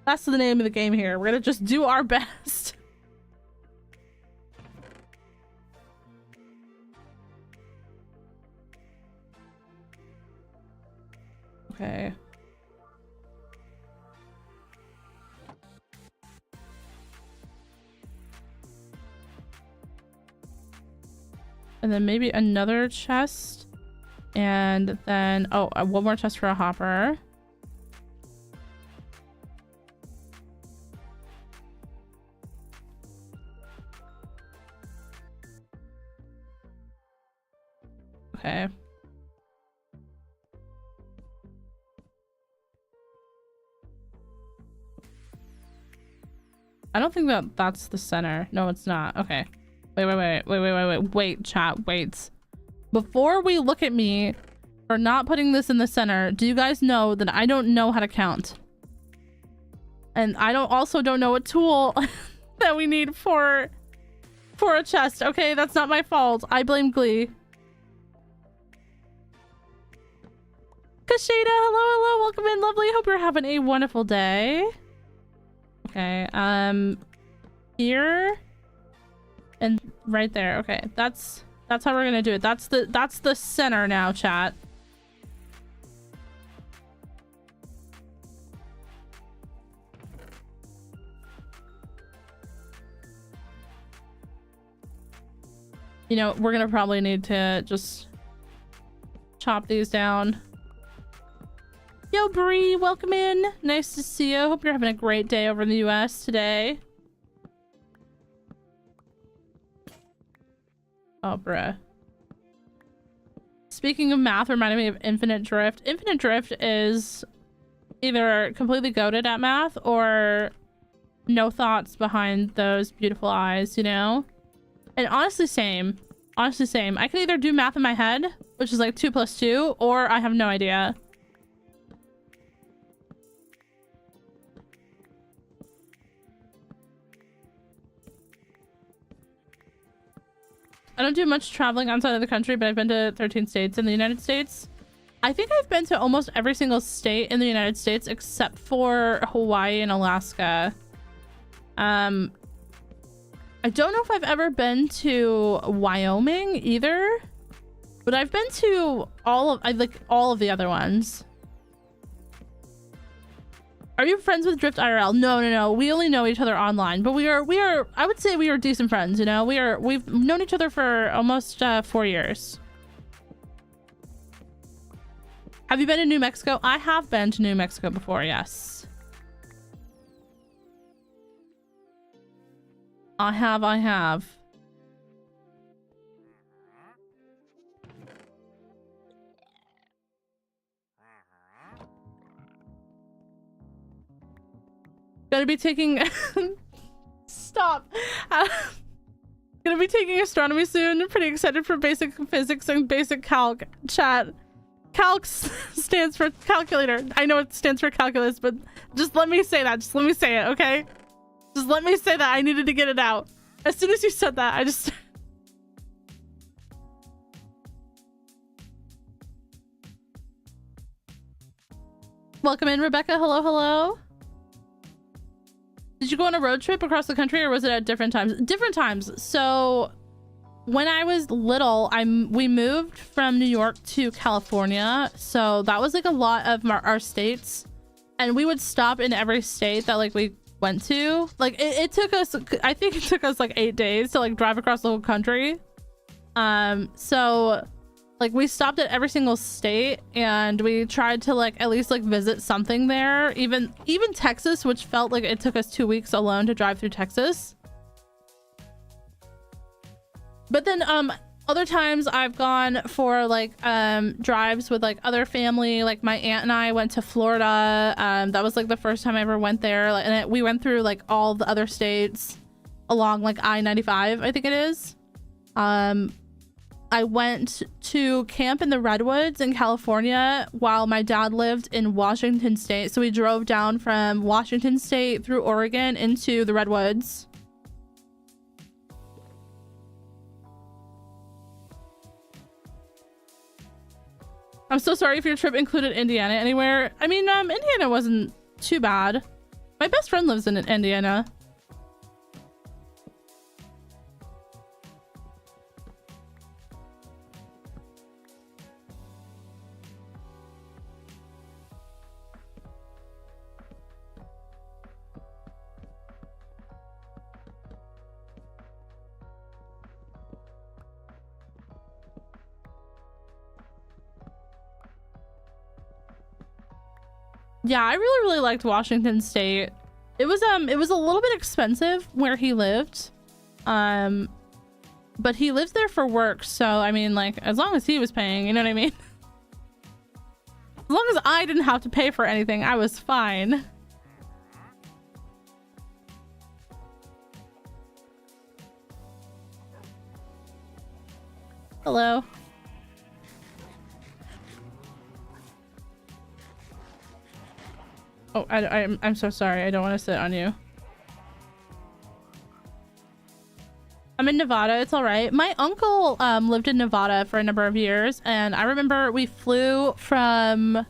the name of the game here. We're gonna just do our best. Okay. And then maybe another chest, and then one more chest for a hopper. Okay. I don't think that's the center. No, it's not. Okay. Wait, chat, wait. Before we look at me for not putting this in the center, do you guys know that I don't know how to count? And I also don't know what tool that we need for a chest. Okay, that's not my fault. I blame Glee. Kashada, hello, welcome in, lovely. Hope you're having a wonderful day. Okay, here and right there. Okay, that's how we're gonna do it. That's the center now, chat. You know, we're gonna probably need to just chop these down. Yo, Bree, welcome in. Nice to see you. Hope you're having a great day over in the US today. Oh, bruh. Speaking of math, reminded me of Infinite Drift. Infinite Drift is either completely goated at math or no thoughts behind those beautiful eyes, you know? And honestly, same. Honestly, same. I can either do math in my head, which is like 2 + 2, or I have no idea. I don't do much traveling outside of the country, but I've been to 13 states in the United States. I think I've been to almost every single state in the United States except for Hawaii and Alaska. I don't know if I've ever been to Wyoming either, but I've been to all of the other ones. Are you friends with Drift IRL? No. We only know each other online, but we are I would say we are decent friends, you know? We've known each other for almost 4 years. Have you been to New Mexico? I have been to New Mexico before, yes. I have. Gonna be taking stop. Gonna be taking astronomy soon. Pretty excited for basic physics and basic calc, chat. calc stands for calculator. I know it stands for calculus, but just let me say that. Just let me say it, okay? Just let me say that. I needed to get it out. As soon as you said that, I just... Welcome in, Rebecca. Hello, hello. Did you go on a road trip across the country, or was it at different times? Different times. So when I was little, we moved from New York to California. So that was like a lot of our states, and we would stop in every state that like we went to. Like it took us, I think it took us like 8 days to like drive across the whole country. So like we stopped at every single state, and we tried to like at least like visit something there. Even Texas, which felt like it took us 2 weeks alone to drive through Texas. But then other times I've gone for like drives with like other family. Like my aunt and I went to Florida. That was like the first time I ever went there. Like, and we went through like all the other states along like I-95, I think it is. I went to camp in the Redwoods in California while my dad lived in Washington State. So we drove down from Washington State through Oregon into the Redwoods. I'm so sorry if your trip included Indiana anywhere. I mean, Indiana wasn't too bad. My best friend lives in Indiana. Yeah, I really liked Washington State. It was a little bit expensive where he lived. But he lived there for work, so I mean, like, as long as he was paying, you know what I mean? As long as I didn't have to pay for anything, I was fine. Hello. Oh, I'm so sorry. I don't want to sit on you. I'm in Nevada. It's all right. My uncle lived in Nevada for a number of years, and I remember we flew from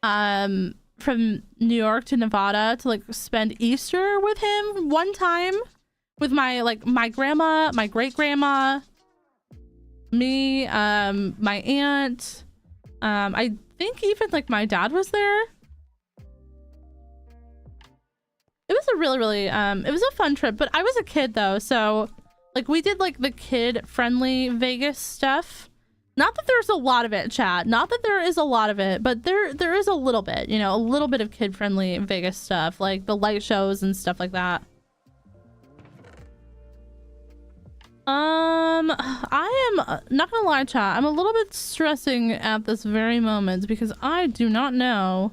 New York to Nevada to like spend Easter with him one time with my grandma, my great grandma, me, my aunt. I think even like my dad was there. It was a really it was a fun trip, but I was a kid though, so like we did like the kid friendly Vegas stuff. Not that there's a lot of it, chat. Not that there is a lot of it, but there is a little bit, you know, a little bit of kid friendly Vegas stuff, like the light shows and stuff like that. I am not gonna lie, chat. I'm a little bit stressing at this very moment because I do not know.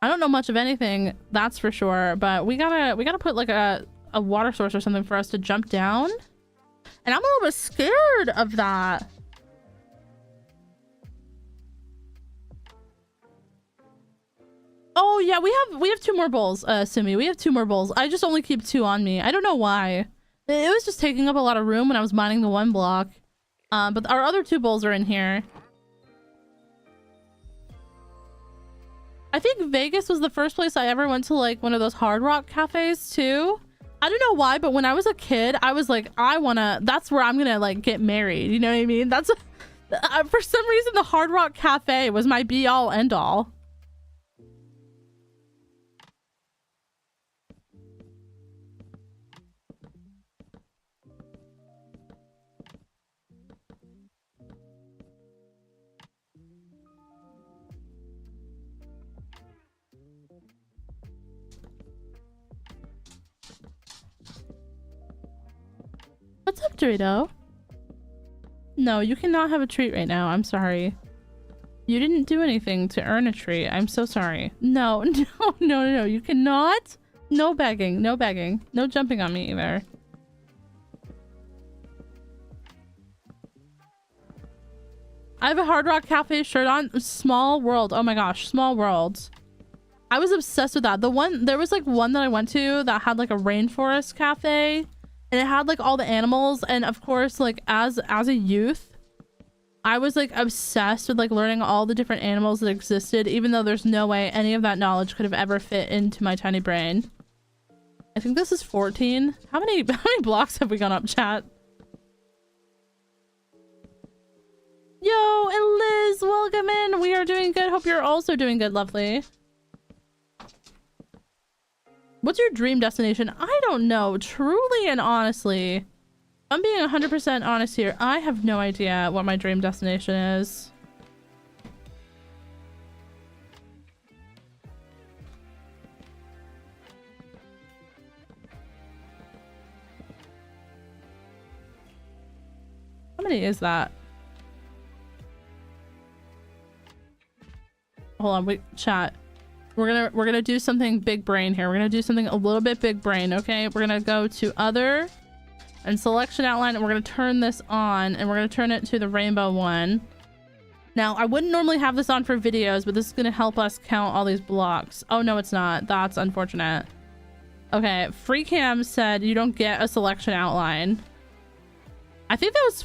I don't know much of anything, that's for sure, but we gotta put like a water source or something for us to jump down. And I'm a little bit scared of that. Oh yeah, we have 2 more bowls, Sumi. We have 2 more bowls. I just only keep 2 on me. I don't know why. It was just taking up a lot of room when I was mining the OneBlock. But our other 2 bowls are in here. I think Vegas was the first place I ever went to, like one of those Hard Rock cafes too. I don't know why, but when I was a kid, I was like, that's where I'm gonna like get married. You know what I mean? That's for some reason the Hard Rock Cafe was my be all end all. What's up, Dorito? No, you cannot have a treat right now. I'm sorry. You didn't do anything to earn a treat. I'm so sorry. No. You cannot. No begging. No begging. No jumping on me either. I have a Hard Rock Cafe shirt on. Small World. Oh my gosh, Small World. I was obsessed with that. There was like one that I went to that had like a rainforest cafe, and it had like all the animals. And of course, like as a youth, I was like obsessed with like learning all the different animals that existed, even though there's no way any of that knowledge could have ever fit into my tiny brain. I think this is 14. How many blocks have we gone up, chat? Yo, and Liz, welcome in. We are doing good. Hope you're also doing good, lovely. What's your dream destination? I don't know. Truly and honestly, I'm being 100% honest here. I have no idea what my dream destination is. How many is that? Hold on, wait, chat. We're gonna do something big brain here. We're gonna do something a little bit big brain, okay? We're gonna go to other and selection outline, and we're gonna turn this on, and we're gonna turn it to the rainbow one. Now, I wouldn't normally have this on for videos, but this is gonna help us count all these blocks. Oh no, it's not. That's unfortunate. Okay, FreeCam said you don't get a selection outline. I think that was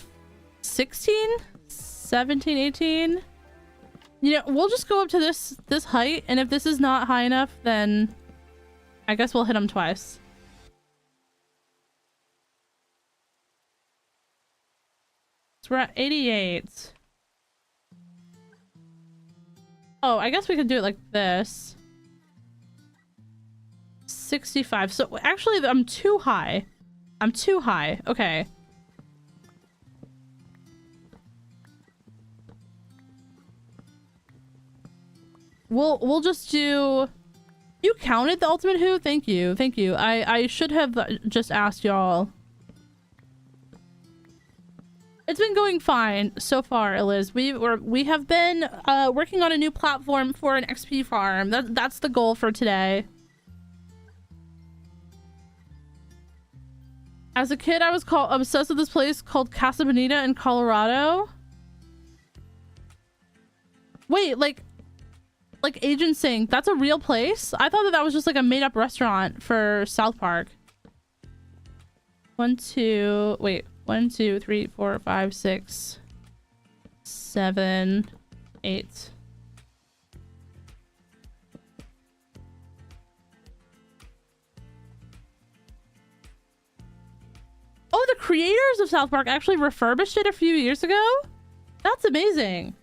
16, 17, 18. You know, we'll just go up to this height, and if this is not high enough, then I guess we'll hit them twice. So we're at 88. Oh, I guess we could do it like this. 65. So actually, I'm too high. I'm too high. Okay. We'll just do... You counted the ultimate who? Thank you. Thank you. I should have just asked y'all. It's been going fine so far, Eliz. We have been working on a new platform for an XP farm. That's the goal for today. As a kid, I was obsessed with this place called Casa Bonita in Colorado. Wait, like Agent saying, that's a real place? I thought that was just like a made-up restaurant for South Park. 1, 2, 3, 4, 5, 6, 7, 8. Oh, the creators of South Park actually refurbished it a few years ago? That's amazing.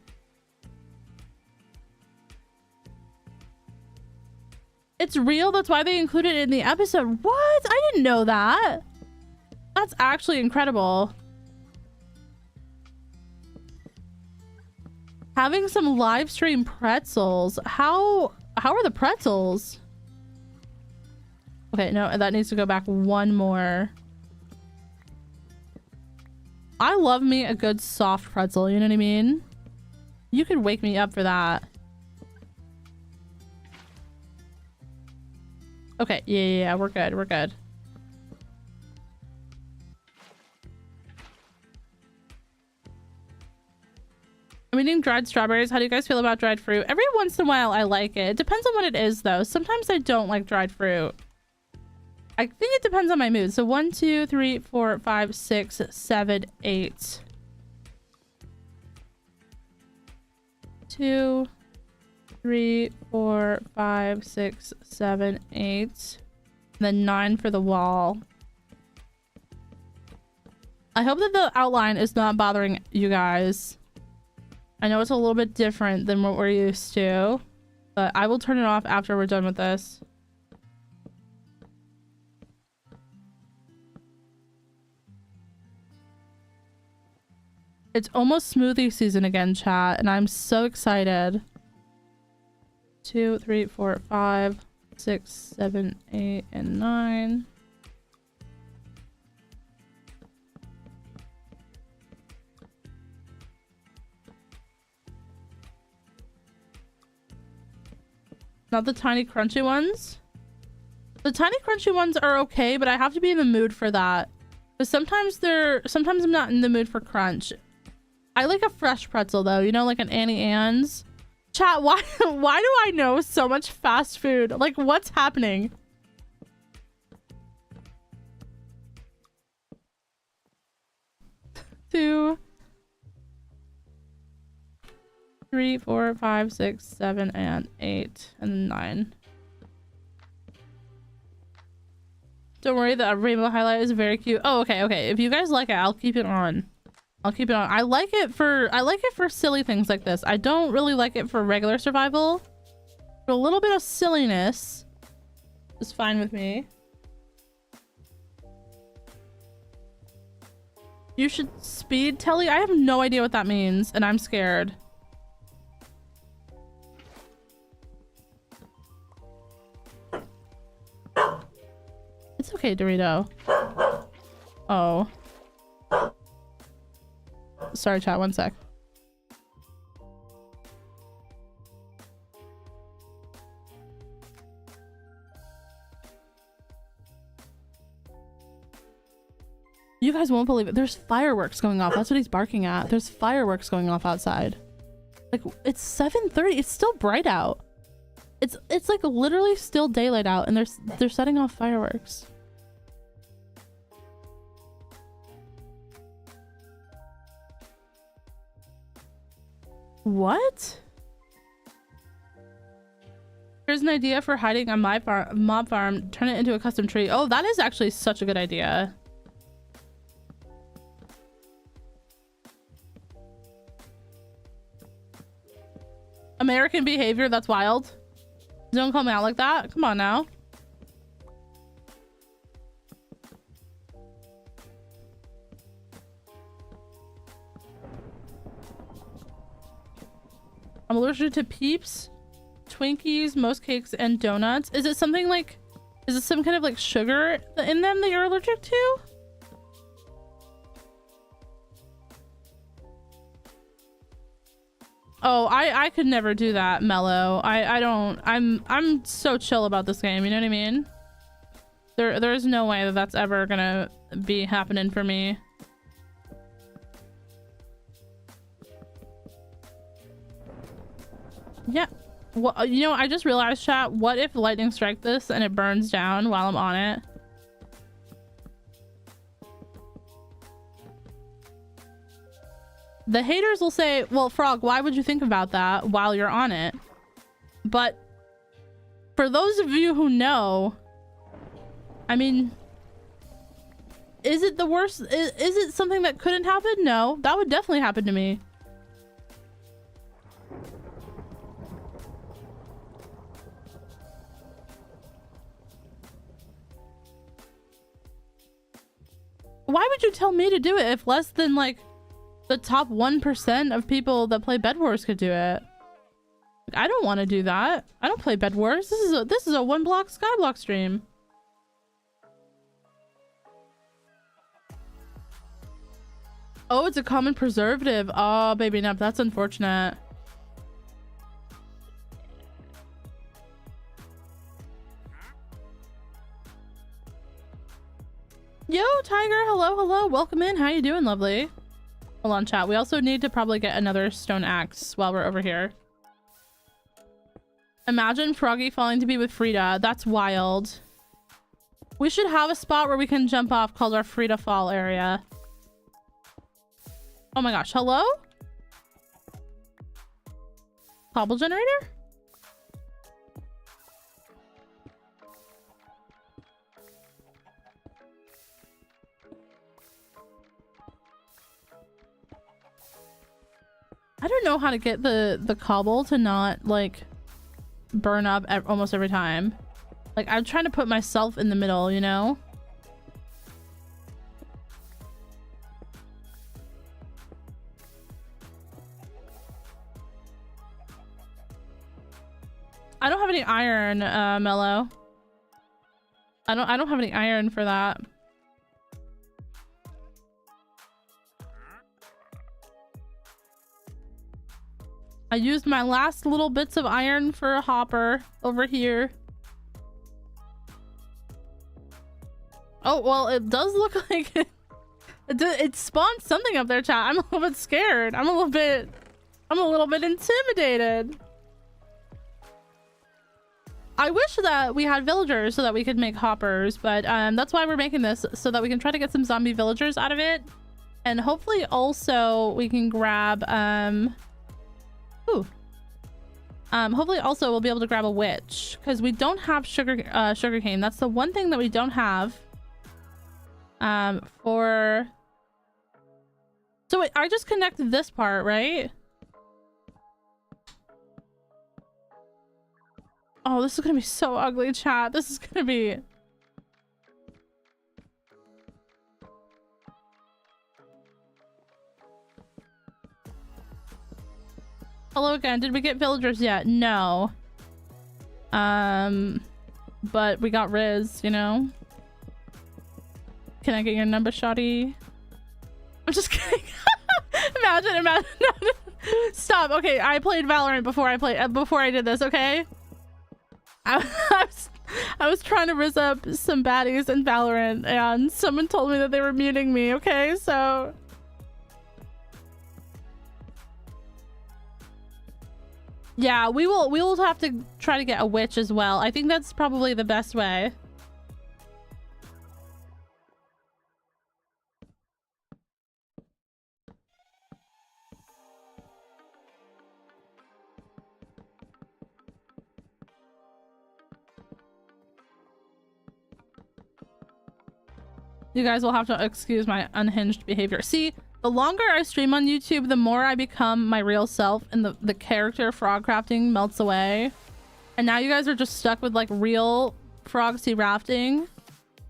It's real? That's why they included it in the episode. What? I didn't know that. That's actually incredible. Having some live stream pretzels. How are the pretzels? Okay, no, that needs to go back one more. I love me a good soft pretzel, you know what I mean? You could wake me up for that. Okay, yeah, we're good, we're good. I'm eating dried strawberries. How do you guys feel about dried fruit? Every once in a while, I like it. It depends on what it is, though. Sometimes I don't like dried fruit. I think it depends on my mood. So 1, 2, 3, 4, 5, 6, 7, 8. 2, 3, 4, 5, 6, 7, 8. And then 9 for the wall. I hope that the outline is not bothering you guys. I know it's a little bit different than what we're used to, but I will turn it off after we're done with this. It's almost smoothie season again, chat, and I'm so excited. 2, 3, 4, 5, 6, 7, 8, and 9. Not the tiny crunchy ones. The tiny crunchy ones are okay, but I have to be in the mood for that. But sometimes I'm not in the mood for crunch. I like a fresh pretzel though, you know, like an Annie Ann's. Chat, why do I know so much fast food? Like, what's happening? Two, 3, 4, 5, 6, 7, and 8, and 9. Don't worry, the rainbow highlight is very cute. Oh, okay, okay. If you guys like it, I'll keep it on. I'll keep it on. I like it for silly things like this. I don't really like it for regular survival. But a little bit of silliness is fine with me. You should speed telly. I have no idea what that means, and I'm scared. It's okay, Dorito. Oh. Sorry, chat. One sec. You guys won't believe it. There's fireworks going off. That's what he's barking at. There's fireworks going off outside. Like, it's 7:30. It's still bright out. It's like literally still daylight out, and they're setting off fireworks. What? Here's an idea for hiding on my mob farm. Turn it into a custom tree. Oh, that is actually such a good idea. American behavior, that's wild. Don't call me out like that. Come on now. I'm allergic to Peeps, Twinkies, most cakes, and donuts. Is it something like, is it some kind of like sugar in them that you're allergic to? Oh, I could never do that, Mellow. I don't. I'm so chill about this game. You know what I mean? There's no way that that's ever gonna be happening for me. Yeah. Well, you know, I just realized, chat, what if lightning strike this and it burns down while I'm on it? The haters will say, well, Frog, why would you think about that while you're on it? But for those of you who know, I mean, is it the worst? Is it something that couldn't happen? No, that would definitely happen to me. Why would you tell me to do it if less than like the top 1% of people that play Bed Wars could do it? I don't want to do that. I don't play Bed Wars. This is a OneBlock Skyblock stream. Oh, it's a common preservative. Oh, baby nap, that's unfortunate. Yo, Tiger, hello, welcome in. How you doing, lovely? Hold on, chat. We also need to probably get another stone axe while we're over here. Imagine Froggy falling to be with Frida. That's wild. We should have a spot where we can jump off called our Frida Fall area. Oh my gosh, hello? Cobble generator? I don't know how to get the cobble to not like burn up almost every time. Like, I'm trying to put myself in the middle, you know? I don't have any iron, Mellow. I don't have any iron for that. I used my last little bits of iron for a hopper over here. Oh, well, it does look like It spawned something up there, chat. I'm a little bit scared. I'm a little bit intimidated. I wish that we had villagers so that we could make hoppers, but that's why we're making this, so that we can try to get some zombie villagers out of it. And hopefully also we can grab hopefully also we'll be able to grab a witch, because we don't have sugarcane. That's the one thing that we don't have. So wait, I just connected this part, right? Oh, this is gonna be so ugly, chat. This is gonna be... Hello again. Did we get villagers yet? No. But we got Riz, you know? Can I get your number, shawty? I'm just kidding. imagine. Stop. Okay, I played Valorant before I did this, okay? I was trying to Riz up some baddies in Valorant, and someone told me that they were muting me, okay? So... yeah, we will have to try to get a witch as well. I think that's probably the best way. You guys will have to excuse my unhinged behavior. See, the longer I stream on YouTube, the more I become my real self, and the character Frogcrafting melts away. And now you guys are just stuck with like real frog sea rafting.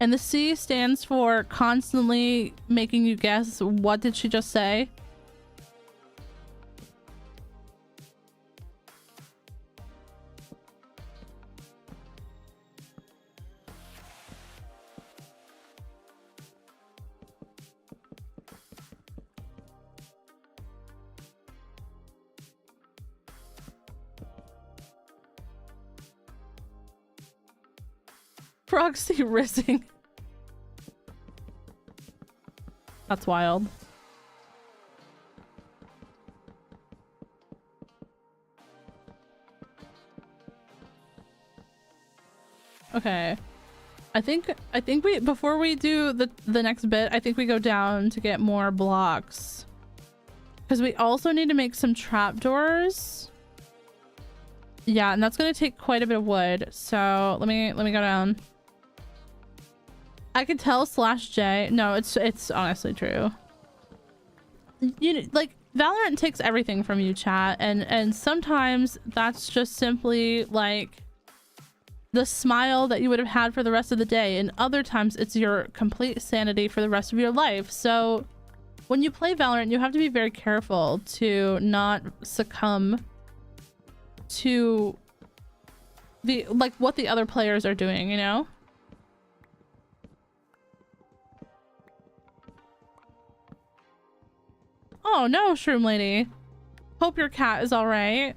And the C stands for constantly making you guess, what did she just say? Proxy rizzing. That's wild. Okay. I think we, before we do the next bit, I think we go down to get more blocks. Because we also need to make some trapdoors. Yeah, and that's gonna take quite a bit of wood. So let me go down. I could tell /J. No, it's honestly true. You know, like, Valorant takes everything from you, chat, and sometimes that's just simply like the smile that you would have had for the rest of the day, and other times it's your complete sanity for the rest of your life. So when you play Valorant, you have to be very careful to not succumb to the what the other players are doing, you know? Oh no, Shroom Lady. Hope your cat is all right.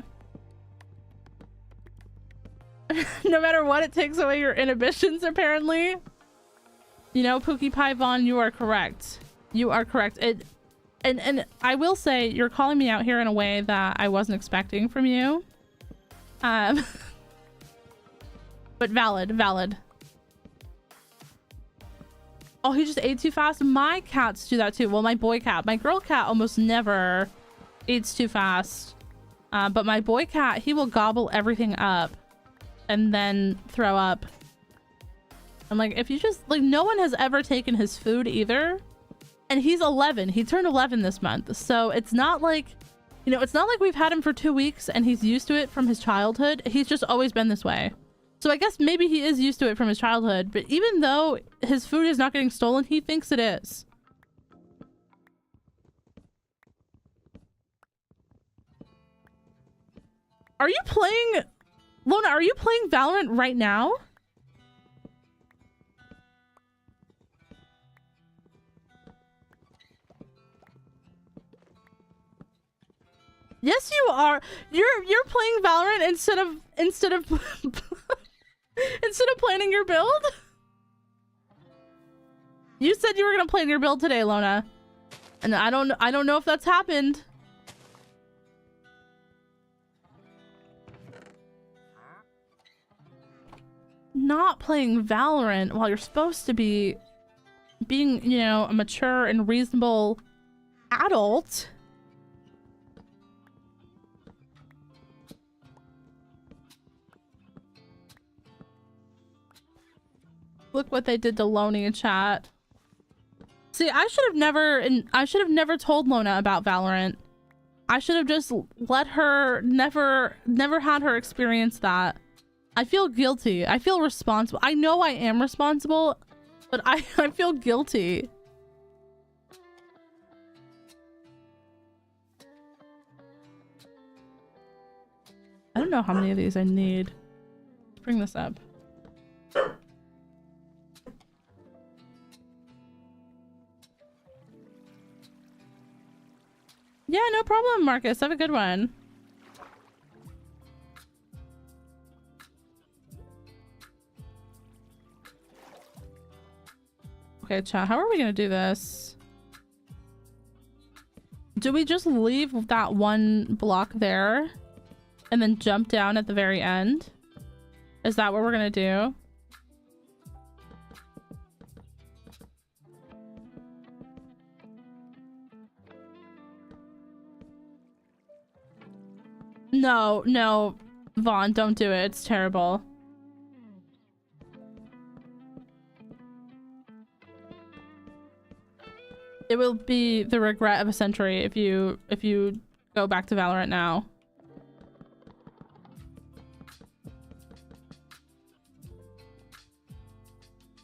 No matter what, it takes away your inhibitions, apparently. You know, Pookie Pie Vaughn, you are correct. You are correct. And I will say, you're calling me out here in a way that I wasn't expecting from you. But valid. Oh, he just ate too fast. My cats do that too. Well, my boy cat. My girl cat almost never eats too fast. But my boy cat, he will gobble everything up and then throw up. I'm like, if you just, like, no one has ever taken his food either. And he's 11. He turned 11 this month. So it's not like, you know, it's not like we've had him for 2 weeks and he's used to it from his childhood. He's just always been this way. So I guess maybe he is used to it from his childhood, but even though his food is not getting stolen, he thinks it is. Are you playing... Lona, are you playing Valorant right now? Yes, you are. You're playing Valorant instead of instead of planning your build. You said you were gonna plan your build today, Lona. And I don't know if that's happened. Not playing Valorant while you're supposed to be being, you know, a mature and reasonable adult. Look what they did to Loney in chat. See, I should have never told Lona about Valorant. I should have just let her never had her experience that. I feel guilty. I feel responsible. I know I am responsible, but I feel guilty. I don't know how many of these I need. Let's bring this up. Yeah, no problem, Marcus. Have a good one. Okay, chat, how are we gonna do this? Do we just leave that one block there and then jump down at the very end? Is that what we're gonna do? No, no, Vaughn, don't do it. It's terrible. It will be the regret of a century if you go back to Valorant now.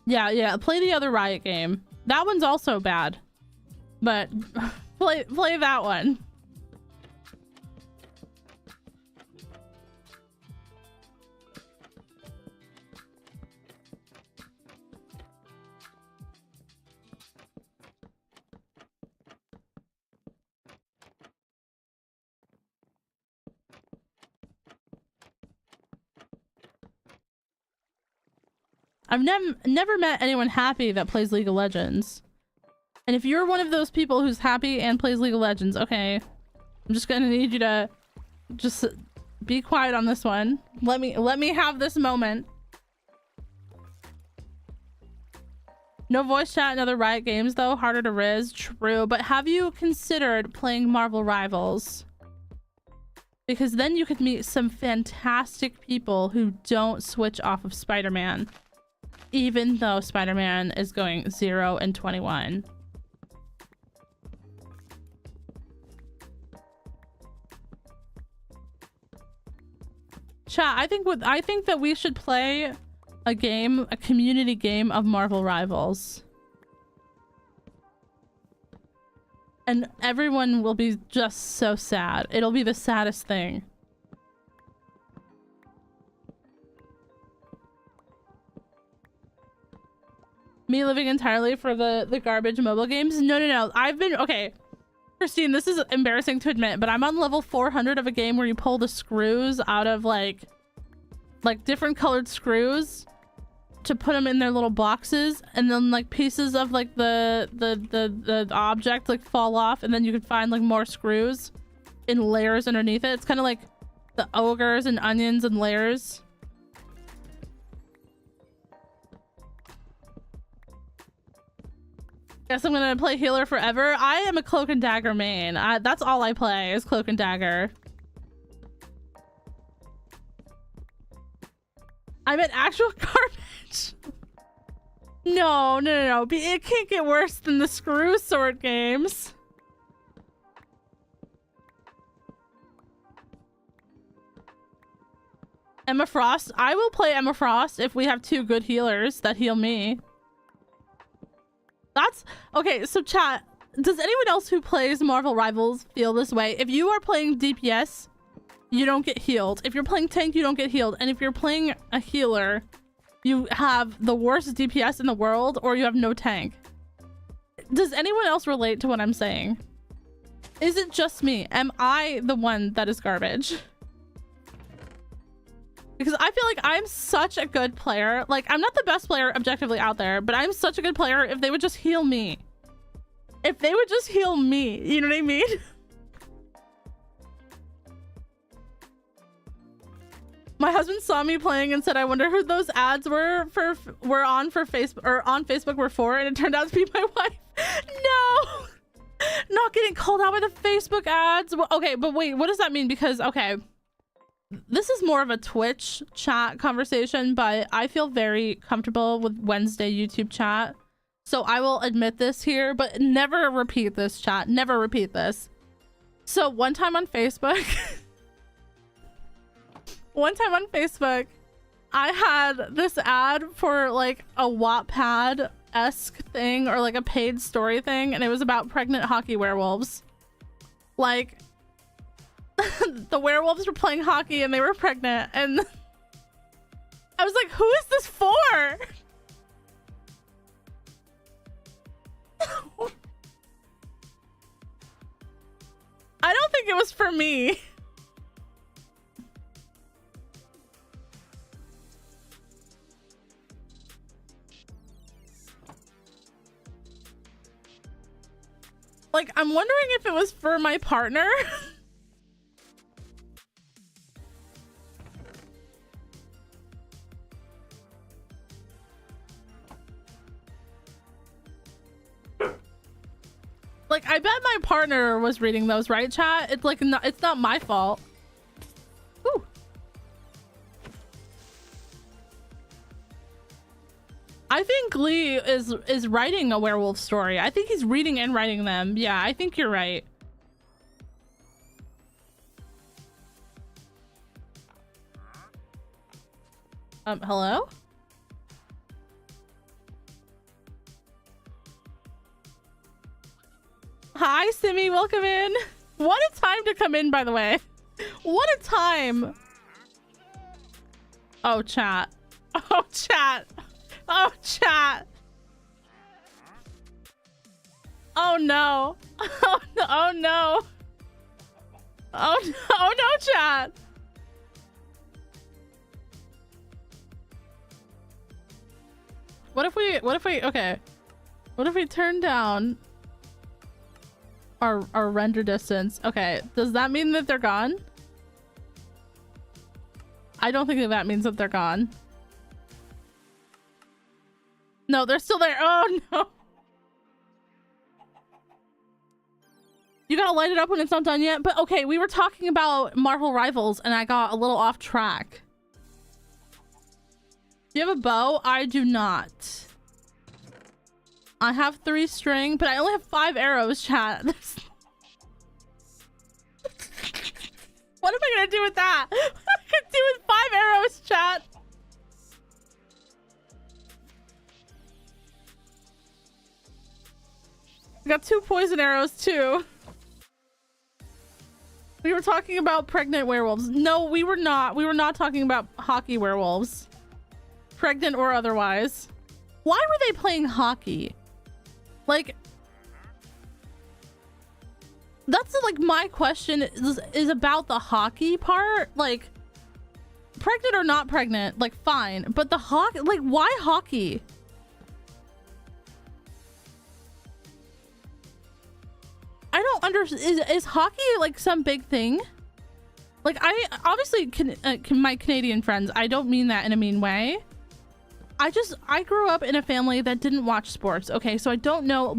Yeah, play the other Riot game. That one's also bad. But play that one. I've never met anyone happy that plays League of Legends. And if you're one of those people who's happy and plays League of Legends, okay, I'm just gonna need you to just be quiet on this one. Let me have this moment. No voice chat in other Riot games though, harder to riz. True, but have you considered playing Marvel Rivals? Because then you could meet some fantastic people who don't switch off of Spider-Man. Even though Spider-Man is going 0 and 21. Chat, I think that we should play a community game of Marvel Rivals. And everyone will be just so sad. It'll be the saddest thing. Me living entirely for the garbage mobile games? No. Okay. Christine, this is embarrassing to admit, but I'm on level 400 of a game where you pull the screws out of like different colored screws to put them in their little boxes, and then like pieces of like the object like fall off, and then you can find like more screws in layers underneath it. It's kind of like the ogres and onions and layers. Guess I'm gonna play healer forever. I am a cloak and dagger main. That's all I play is cloak and dagger. I'm an actual garbage. No. It can't get worse than the screw sword games. Emma Frost. I will play Emma Frost if we have two good healers that heal me. That's okay. So chat, does anyone else who plays Marvel Rivals feel this way? If you are playing DPS, you don't get healed. If you're playing tank, you don't get healed. And if you're playing a healer, you have the worst DPS in the world, or you have no tank. Does anyone else relate to what I'm saying? Is it just me? Am I the one that is garbage? Because I feel like I'm such a good player. Like, I'm not the best player objectively out there, but I'm such a good player if they would just heal me. If they would just heal me, you know what I mean? My husband saw me playing and said, I wonder who those ads were on for Facebook or on Facebook were for, and it turned out to be my wife. No! Not getting called out by the Facebook ads. Okay, but wait, what does that mean? Because, okay, this is more of a Twitch chat conversation, but I feel very comfortable with Wednesday YouTube chat. So I will admit this here, but never repeat this, chat. Never repeat this. So one time on Facebook, I had this ad for like a Wattpad-esque thing or like a paid story thing, and it was about pregnant hockey werewolves. Like, the werewolves were playing hockey and they were pregnant, and I was like, who is this for? I don't think it was for me. Like, I'm wondering if it was for my partner. Like, I bet my partner was reading those, right, chat? It's like, it's not my fault. Ooh. I think Glee is writing a werewolf story. I think he's reading and writing them. Yeah, I think you're right. Hello? Hi, Simi, welcome in. What a time to come in, by the way. What a time. Oh, chat. Oh, chat. Oh, chat. Oh, no. Oh, no. Oh, no. Oh, no. Oh, no, chat. What if we, okay. What if we turn down our render distance? Okay, does that mean that they're gone? I don't think that means that they're gone. No, they're still there. Oh no. You gotta light it up when it's not done yet. But okay, we were talking about Marvel Rivals and I got a little off track. Do you have a bow? I do not. I have 3 string, but I only have 5 arrows, chat. What am I gonna do with that? What am I gonna do with 5 arrows, chat? I got 2 poison arrows too. We were talking about pregnant werewolves. No, we were not. We were not talking about hockey werewolves. Pregnant or otherwise. Why were they playing hockey? Like, that's like my question is about the hockey part. Like, pregnant or not pregnant, like fine, but the hockey, like, why hockey? I don't understand. Is hockey like some big thing? Like, I obviously can my Canadian friends, I don't mean that in a mean way. I grew up in a family that didn't watch sports. Okay, so I don't know,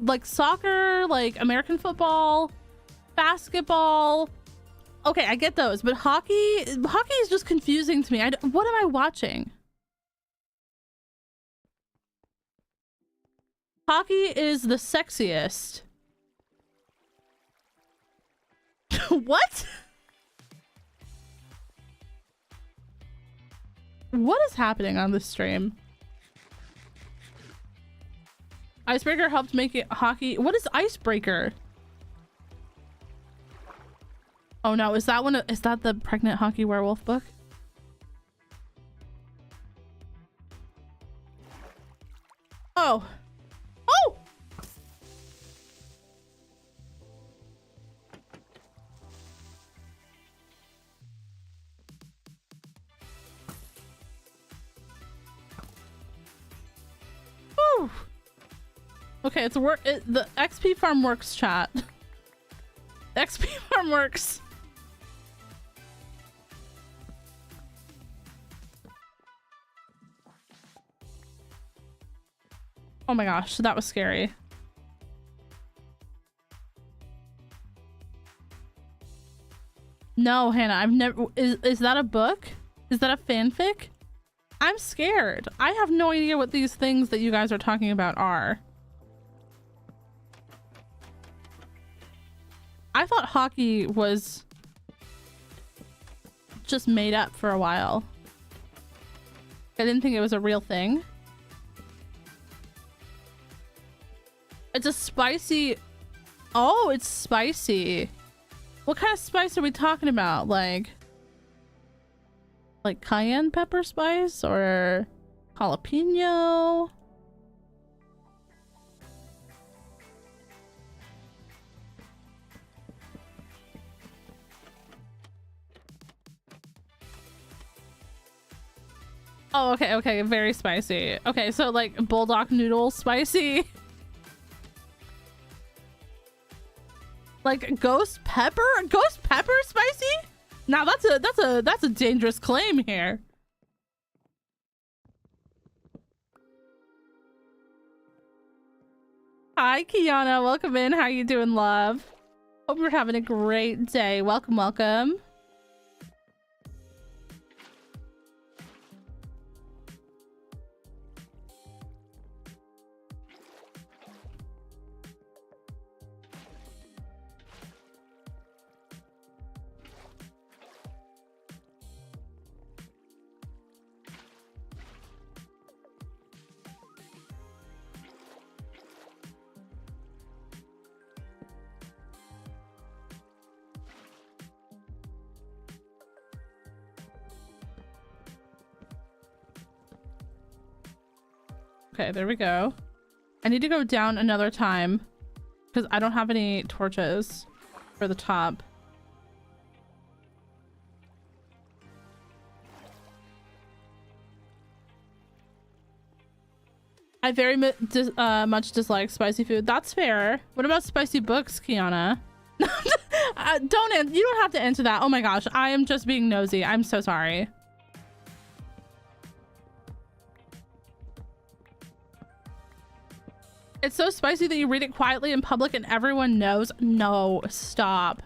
like soccer, like American football, basketball. Okay, I get those, but hockey is just confusing to me. What am I watching? Hockey is the sexiest. What? What is happening on this stream? Icebreaker helped make it hockey. What is Icebreaker? Oh no, is that the pregnant hockey werewolf book? Oh. Oh! Okay, it's the XP farm works, chat. XP farm works. Oh my gosh, that was scary. No, Hannah, I've never... Is that a book? Is that a fanfic? I'm scared. I have no idea what these things that you guys are talking about are. I thought hockey was just made up for a while. I didn't think it was a real thing. It's a spicy... Oh, it's spicy. What kind of spice are we talking about? Like cayenne pepper spice or jalapeno? Oh, okay, okay, very spicy. Okay, so like bulldog noodle spicy. Like ghost pepper? Ghost pepper spicy? Now that's a dangerous claim here. Hi Kiana, welcome in. How you doing, love? Hope you're having a great day. Welcome, welcome. Okay, there we go. I need to go down another time because I don't have any torches for the top. I very much dislike spicy food. That's fair. What about spicy books, Kiana? You don't have to answer that. Oh my gosh, I am just being nosy. I'm so sorry. It's so spicy that you read it quietly in public and everyone knows. No, stop.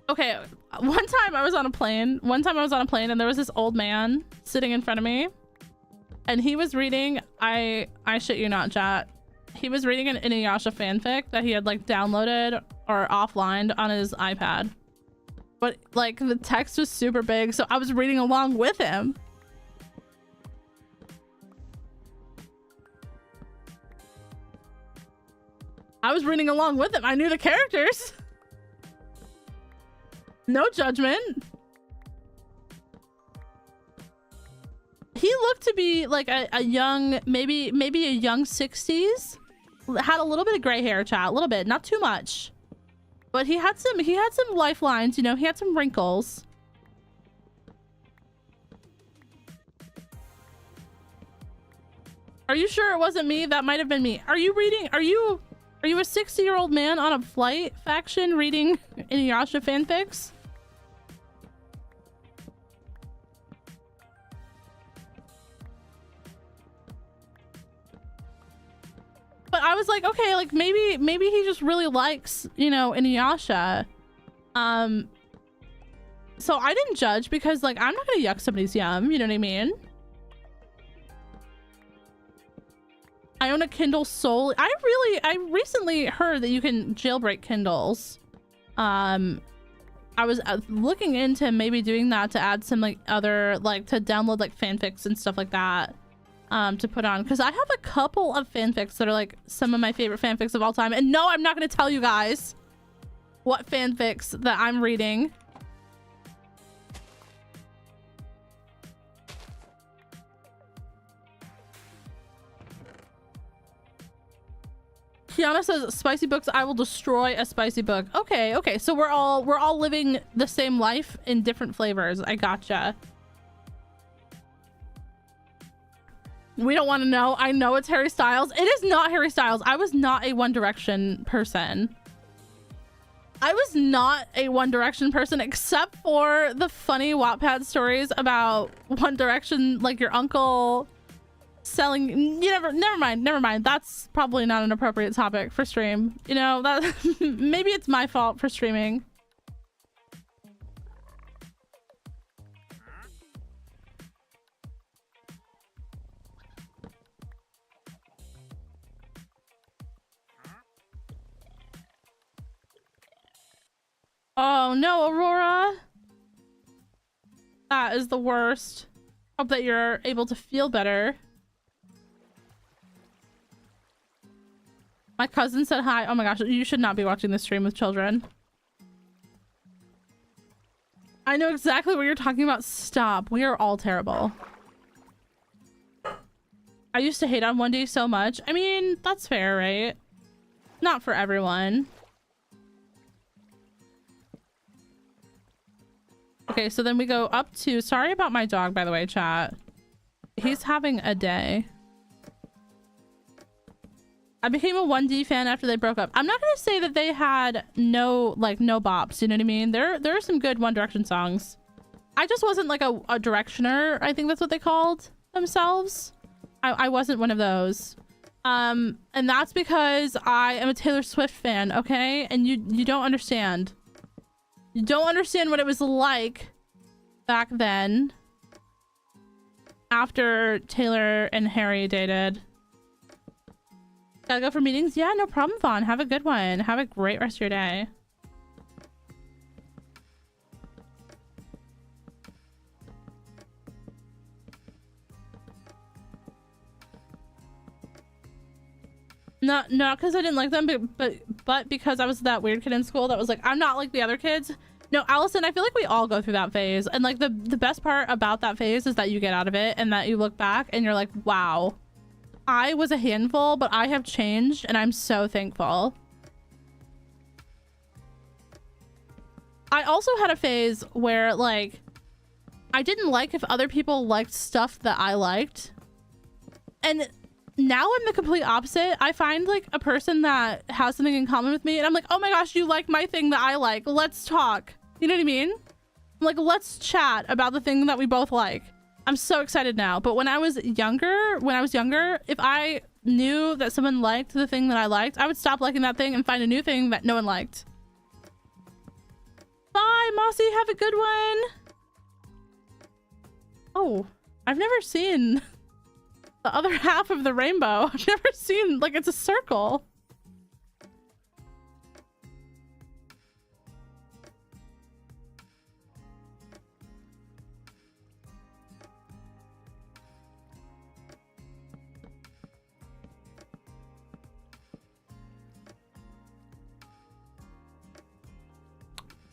Okay, one time I was on a plane and there was this old man sitting in front of me and he was reading, I shit you not, chat. He was reading an Inuyasha fanfic that he had like downloaded or offlined on his iPad. But like the text was super big, so I was reading along with him. I was reading along with him. I knew the characters. No judgment. He looked to be like a young, maybe a young 60s. Had a little bit of gray hair, chat, a little bit, not too much. But he had some lifelines, you know, he had some wrinkles. Are you sure it wasn't me? That might have been me. Are you a 60-year-old man on a flight faction reading Inuyasha fanfics? But I was like, okay, like maybe he just really likes, you know, Inuyasha. So I didn't judge because like I'm not gonna yuck somebody's yum, you know what I mean? I own a Kindle solely. I recently heard that you can jailbreak Kindles. I was looking into maybe doing that to add some like other, like to download like fanfics and stuff like that, to put on. Cause I have a couple of fanfics that are like some of my favorite fanfics of all time. And no, I'm not gonna tell you guys what fanfics that I'm reading. Kiana says spicy books, I will destroy a spicy book. Okay, okay, so we're all living the same life in different flavors. I gotcha. We don't want to know. I know it's Harry Styles. It is not Harry Styles. I was not a One Direction person. I was not a One Direction person except for the funny Wattpad stories about One Direction, like your uncle selling. You never mind. That's probably not an appropriate topic for stream. You know, that maybe it's my fault for streaming. Oh no, Aurora. That is the worst. Hope that you're able to feel better. My cousin said hi. Oh my gosh, you should not be watching this stream with children. I know exactly what you're talking about. Stop. We are all terrible. I used to hate on 1D so much. I mean, that's fair, right? Not for everyone. Okay, so then we go up to... Sorry about my dog, by the way, chat. He's having a day. I became a 1D fan after they broke up. I'm not gonna say that they had no bops, you know what I mean? There are some good One Direction songs. I just wasn't like a directioner. I think that's what they called themselves. I wasn't one of those. And that's because I am a Taylor Swift fan, okay? And you don't understand. You don't understand what it was like back then after Taylor and Harry dated. Gotta go for meetings? Yeah, no problem, Vaughn. Have a good one. Have a great rest of your day. Not because I didn't like them, but because I was that weird kid in school that was like, I'm not like the other kids. No, Allison, I feel like we all go through that phase. And like the best part about that phase is that you get out of it and that you look back and you're like, wow, I was a handful, but I have changed and I'm so thankful. I also had a phase where like, I didn't like if other people liked stuff that I liked. And now I'm the complete opposite. I find like a person that has something in common with me and I'm like, oh my gosh, you like my thing that I like. Let's talk. You know what I mean? I'm like, let's chat about the thing that we both like. I'm so excited now. But when I was younger, if I knew that someone liked the thing that I liked, I would stop liking that thing and find a new thing that no one liked. Bye, Mossy. Have a good one. Oh, I've never seen the other half of the rainbow. I've never seen, like, it's a circle.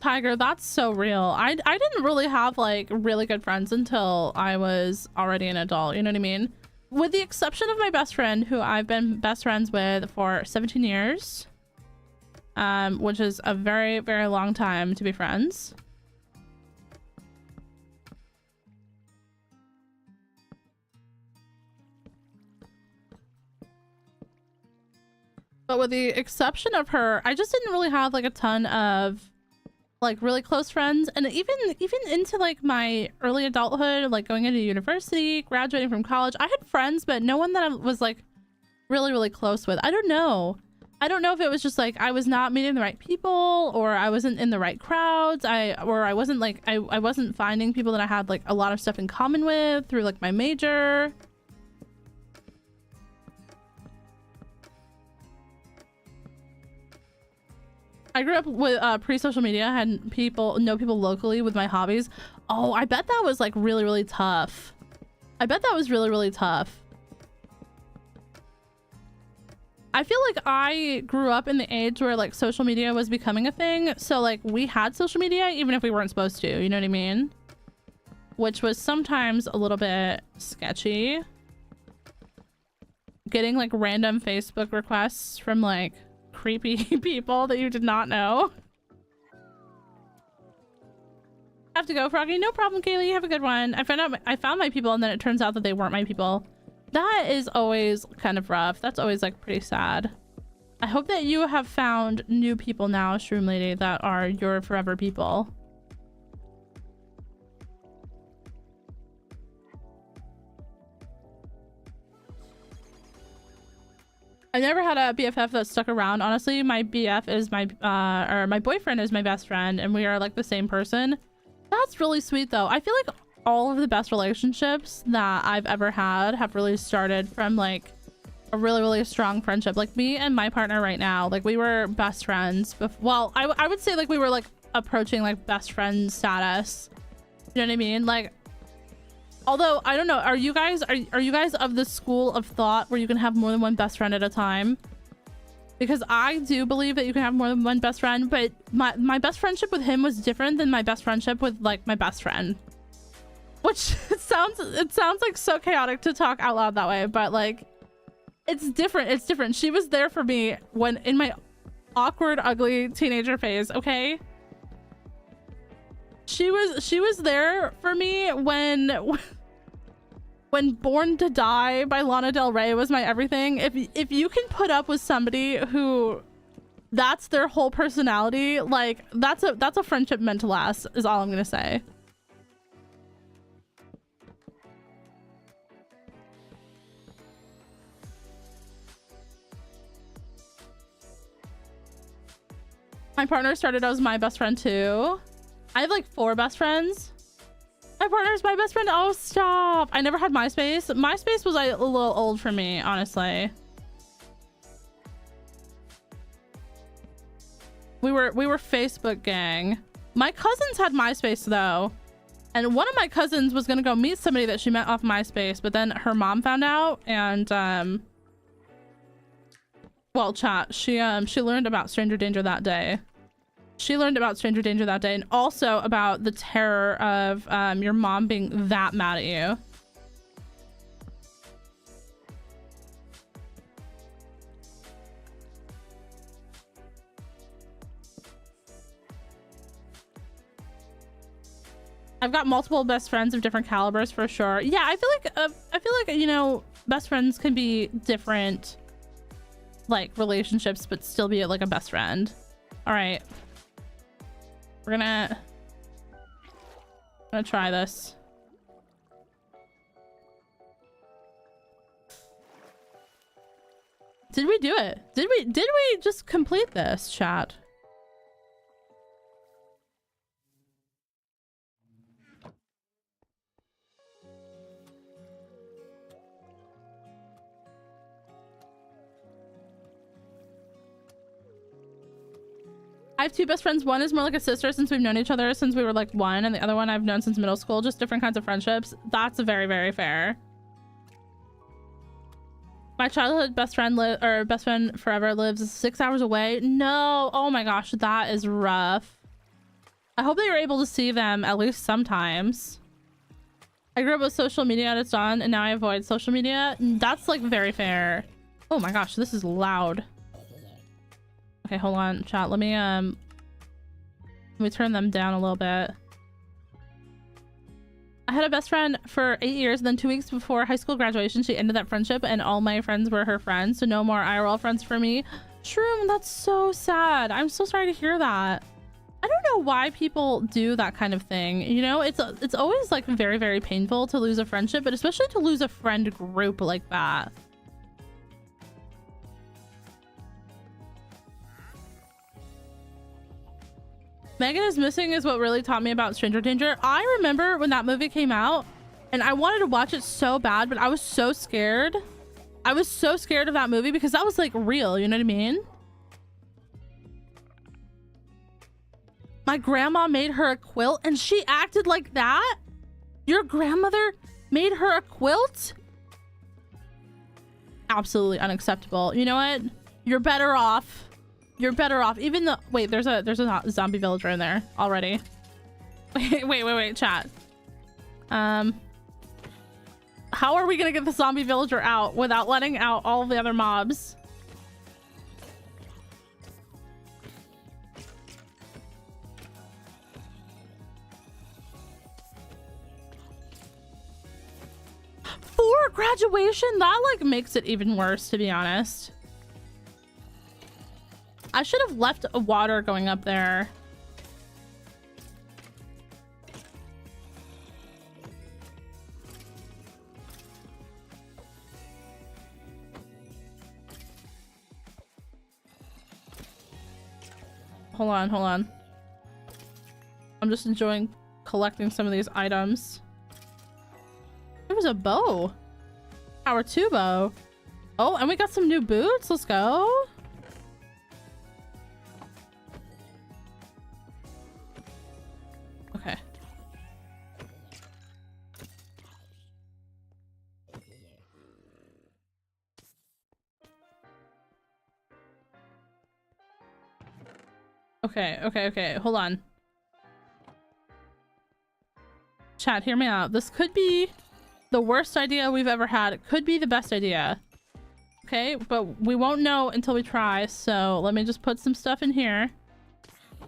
Tiger, that's so real. I didn't really have like really good friends until I was already an adult, you know what I mean? With the exception of my best friend, who I've been best friends with for 17 years, which is a very, very long time to be friends. But with the exception of her, I just didn't really have like a ton of like really close friends. And even into like my early adulthood, like going into university, graduating from college, I had friends, but no one that I was like really, really close with. I don't know if it was just like I was not meeting the right people, or I wasn't in the right crowds, I wasn't finding people that I had like a lot of stuff in common with through like my major. I grew up with pre-social media. I had know people locally with my hobbies. Oh, I bet that was like really, really tough. I bet that was really, really tough. I feel like I grew up in the age where like social media was becoming a thing. So like we had social media even if we weren't supposed to, you know what I mean? Which was sometimes a little bit sketchy. Getting like random Facebook requests from like creepy people that you did not know. Have to go, Froggy. No problem, Kaylee. Have a good one. I found my people and then it turns out that they weren't my people. That is always kind of rough. That's always like pretty sad. I hope that you have found new people now, Shroom Lady, that are your forever people. I've never had a BFF that stuck around. Honestly, my BF is my boyfriend is my best friend, and we are like the same person. That's really sweet though. I feel like all of the best relationships that I've ever had have really started from like a really strong friendship. Like me and my partner right now, like we were best friends well, I would say like we were like approaching like best friend status. You know what I mean? Like, although I don't know, are you guys of the school of thought where you can have more than one best friend at a time? Because I do believe that you can have more than one best friend, but my best friendship with him was different than my best friendship with like my best friend. Which it sounds like so chaotic to talk out loud that way, but like it's different. It's different. She was there for me when in my awkward, ugly teenager phase, okay? She was there for me when Born to Die by Lana Del Rey was my everything. If you can put up with somebody who that's their whole personality, like that's a friendship meant to last, is all I'm gonna say. My partner started as my best friend too. I have like 4 best friends. My partner's my best friend. Oh, stop. I never had MySpace. MySpace was like a little old for me, honestly. We were Facebook gang. My cousins had MySpace though. And one of my cousins was gonna go meet somebody that she met off MySpace, but then her mom found out and well, chat, she learned about stranger danger that day. She learned about stranger danger that day, and also about the terror of your mom being that mad at you. I've got multiple best friends of different calibers for sure. Yeah, I feel like you know, best friends can be different like relationships, but still be like a best friend. All right. We're gonna try this. Did we do it? Did we just complete this, chat? I have 2 best friends. One is more like a sister since we've known each other since we were like 1, and the other one I've known since middle school. Just different kinds of friendships. That's very, very fair. My childhood best friend best friend forever lives 6 hours away. No. Oh my gosh, that is rough. I hope that you're able to see them at least sometimes. I grew up with social media at its dawn, and now I avoid social media. That's like very fair. Oh my gosh, this is loud. Okay, hold on, chat. Let me turn them down a little bit. I had a best friend for 8 years, then 2 weeks before high school graduation, she ended that friendship, and all my friends were her friends, so no more IRL friends for me. Shroom, that's so sad. I'm so sorry to hear that. I don't know why people do that kind of thing. You know, it's always like very, very painful to lose a friendship, but especially to lose a friend group like that. Megan is Missing is what really taught me about Stranger Danger. I remember when that movie came out and I wanted to watch it so bad, but I was so scared. I was so scared of that movie because that was like real, you know what I mean? My grandma made her a quilt and she acted like that? Your grandmother made her a quilt? Absolutely unacceptable. You know what? You're better off. You're better off. Even though, wait, there's a zombie villager in there already. Wait, chat. How are we gonna get the zombie villager out without letting out all of the other mobs? for graduation? That like makes it even worse, to be honest. I should have left a water going up there. Hold on, hold on. I'm just enjoying collecting some of these items. There was a bow. Power 2 bow. Oh, and we got some new boots. Let's go. Okay. Okay. Hold on. Chat, hear me out. This could be the worst idea we've ever had. It could be the best idea. Okay, but we won't know until we try. So let me just put some stuff in here.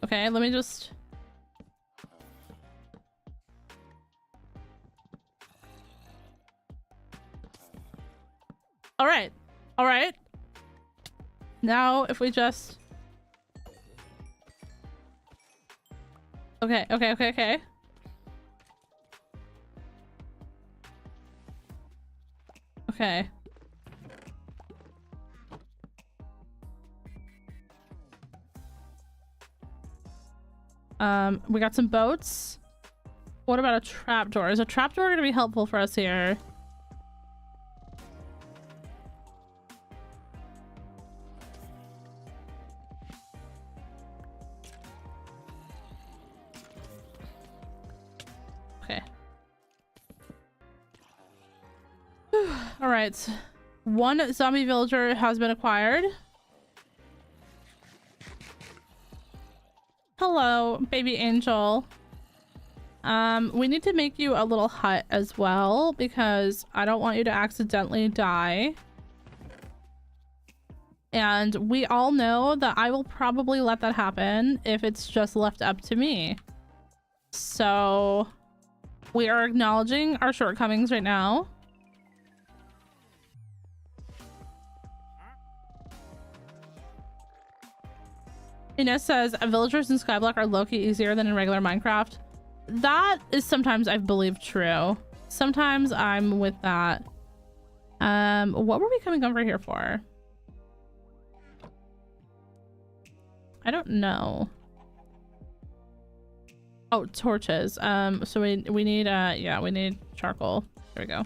Okay, let me just... All right. Now if we just... Okay. Okay. We got some boats. What about a trapdoor? Is a trapdoor gonna be helpful for us here? Okay. All right. One zombie villager has been acquired. Hello, baby angel. We need to make you a little hut as well because I don't want you to accidentally die. And we all know that I will probably let that happen if it's just left up to me. So we are acknowledging our shortcomings right now. Ines says villagers in Skyblock are low-key easier than in regular Minecraft. That is sometimes I believe true. Sometimes I'm with that. What were we coming over here for? I don't know. Oh, torches. So we need yeah, we need charcoal. There we go.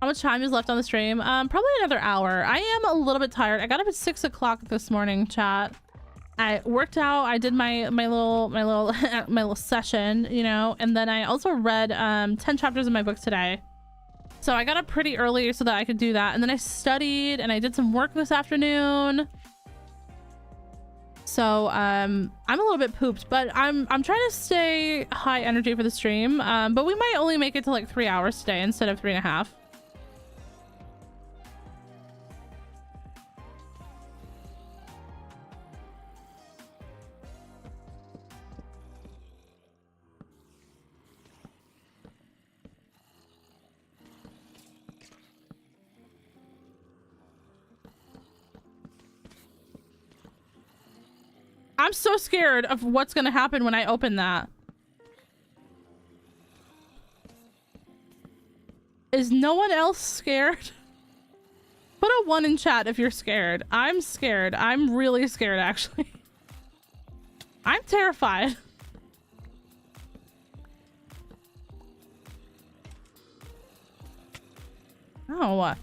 How much time is left on the stream? Probably another hour. I am a little bit tired. I got up at 6 o'clock this morning, chat. I worked out. I did my little session, you know, and then I also read 10 chapters of my book today. So I got up pretty early so that I could do that, and then I studied and I did some work this afternoon. So I'm a little bit pooped, but I'm trying to stay high energy for the stream. But we might only make it to like 3 hours today instead of 3.5. I'm so scared of what's gonna happen when I open that. Is no one else scared? Put a 1 in chat if you're scared. I'm scared. I'm really scared, actually. I'm terrified. Oh.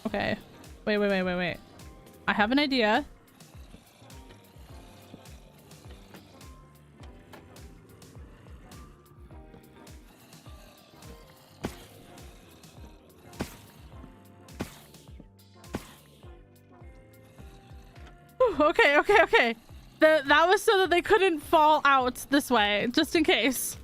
Okay. Wait. I have an idea. Okay. That was so that they couldn't fall out this way, just in case.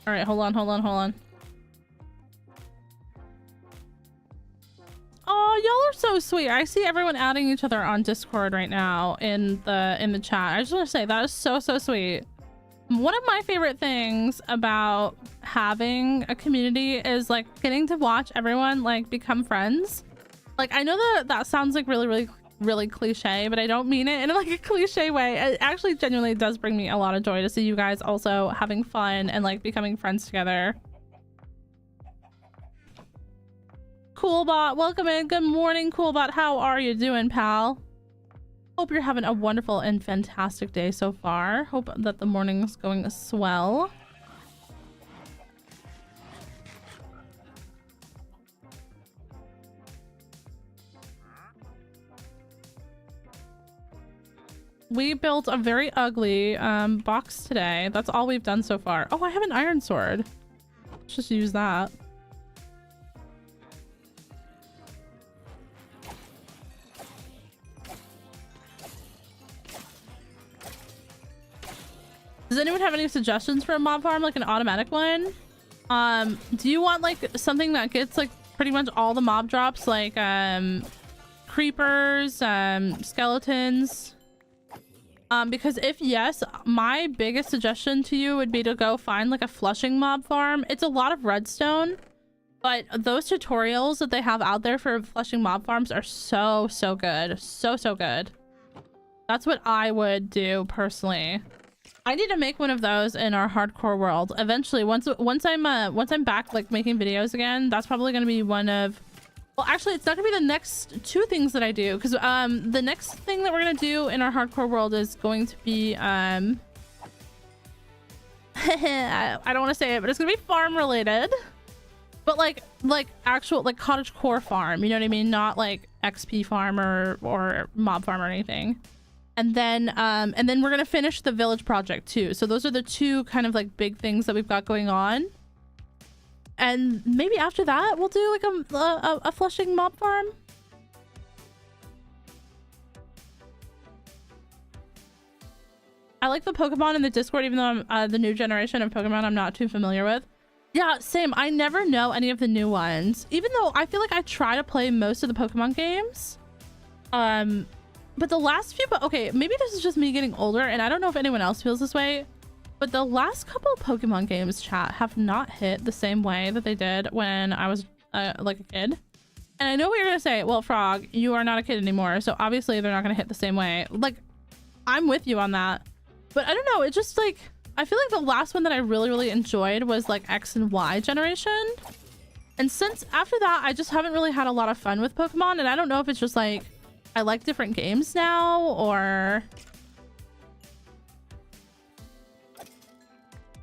All right, hold on. Oh, y'all are so sweet. I see everyone adding each other on Discord right now in the chat. I just want to say that is so sweet. One of my favorite things about having a community is like getting to watch everyone like become friends. Like, I know that sounds like really cliche, but I don't mean it in like a cliche way. It actually genuinely does bring me a lot of joy to see you guys also having fun and like becoming friends together. Coolbot, welcome in. Good morning, Coolbot. How are you doing, pal? Hope you're having a wonderful and fantastic day so far. Hope that the morning's going swell. We built a very ugly box today. That's all we've done so far. Oh, I have an iron sword. Let's just use that. Does anyone have any suggestions for a mob farm, like an automatic one? Do you want like something that gets like pretty much all the mob drops, like creepers, skeletons? Because if yes, my biggest suggestion to you would be to go find like a flushing mob farm. It's a lot of redstone, but those tutorials that they have out there for flushing mob farms are so good. So good. That's what I would do personally. I need to make one of those in our hardcore world eventually. Once I'm back like making videos again, that's probably going to be one of, well, actually it's not gonna be the next two things that I do, because the next thing that we're gonna do in our hardcore world is going to be I don't want to say it, but it's gonna be farm related, but like actual like cottagecore farm, you know what I mean, not like XP farm or mob farm or anything. And then we're gonna finish the village project too. So those are the two kind of like big things that we've got going on. And maybe after that we'll do like a flushing mob farm. I like the Pokemon in the Discord, even though I'm the new generation of Pokemon I'm not too familiar with. Yeah, same. I never know any of the new ones, even though I feel like I try to play most of the Pokemon games. But the last few, okay, maybe this is just me getting older, and I don't know if anyone else feels this way, but the last couple of Pokemon games, chat, have not hit the same way that they did when I was like a kid. And I know what you're gonna say, well, Frog, you are not a kid anymore, so obviously they're not gonna hit the same way. Like, I'm with you on that. But I don't know, it just like, I feel like the last one that I really enjoyed was like X and Y generation. And since after that, I just haven't really had a lot of fun with Pokemon, and I don't know if it's just like, I like different games now, or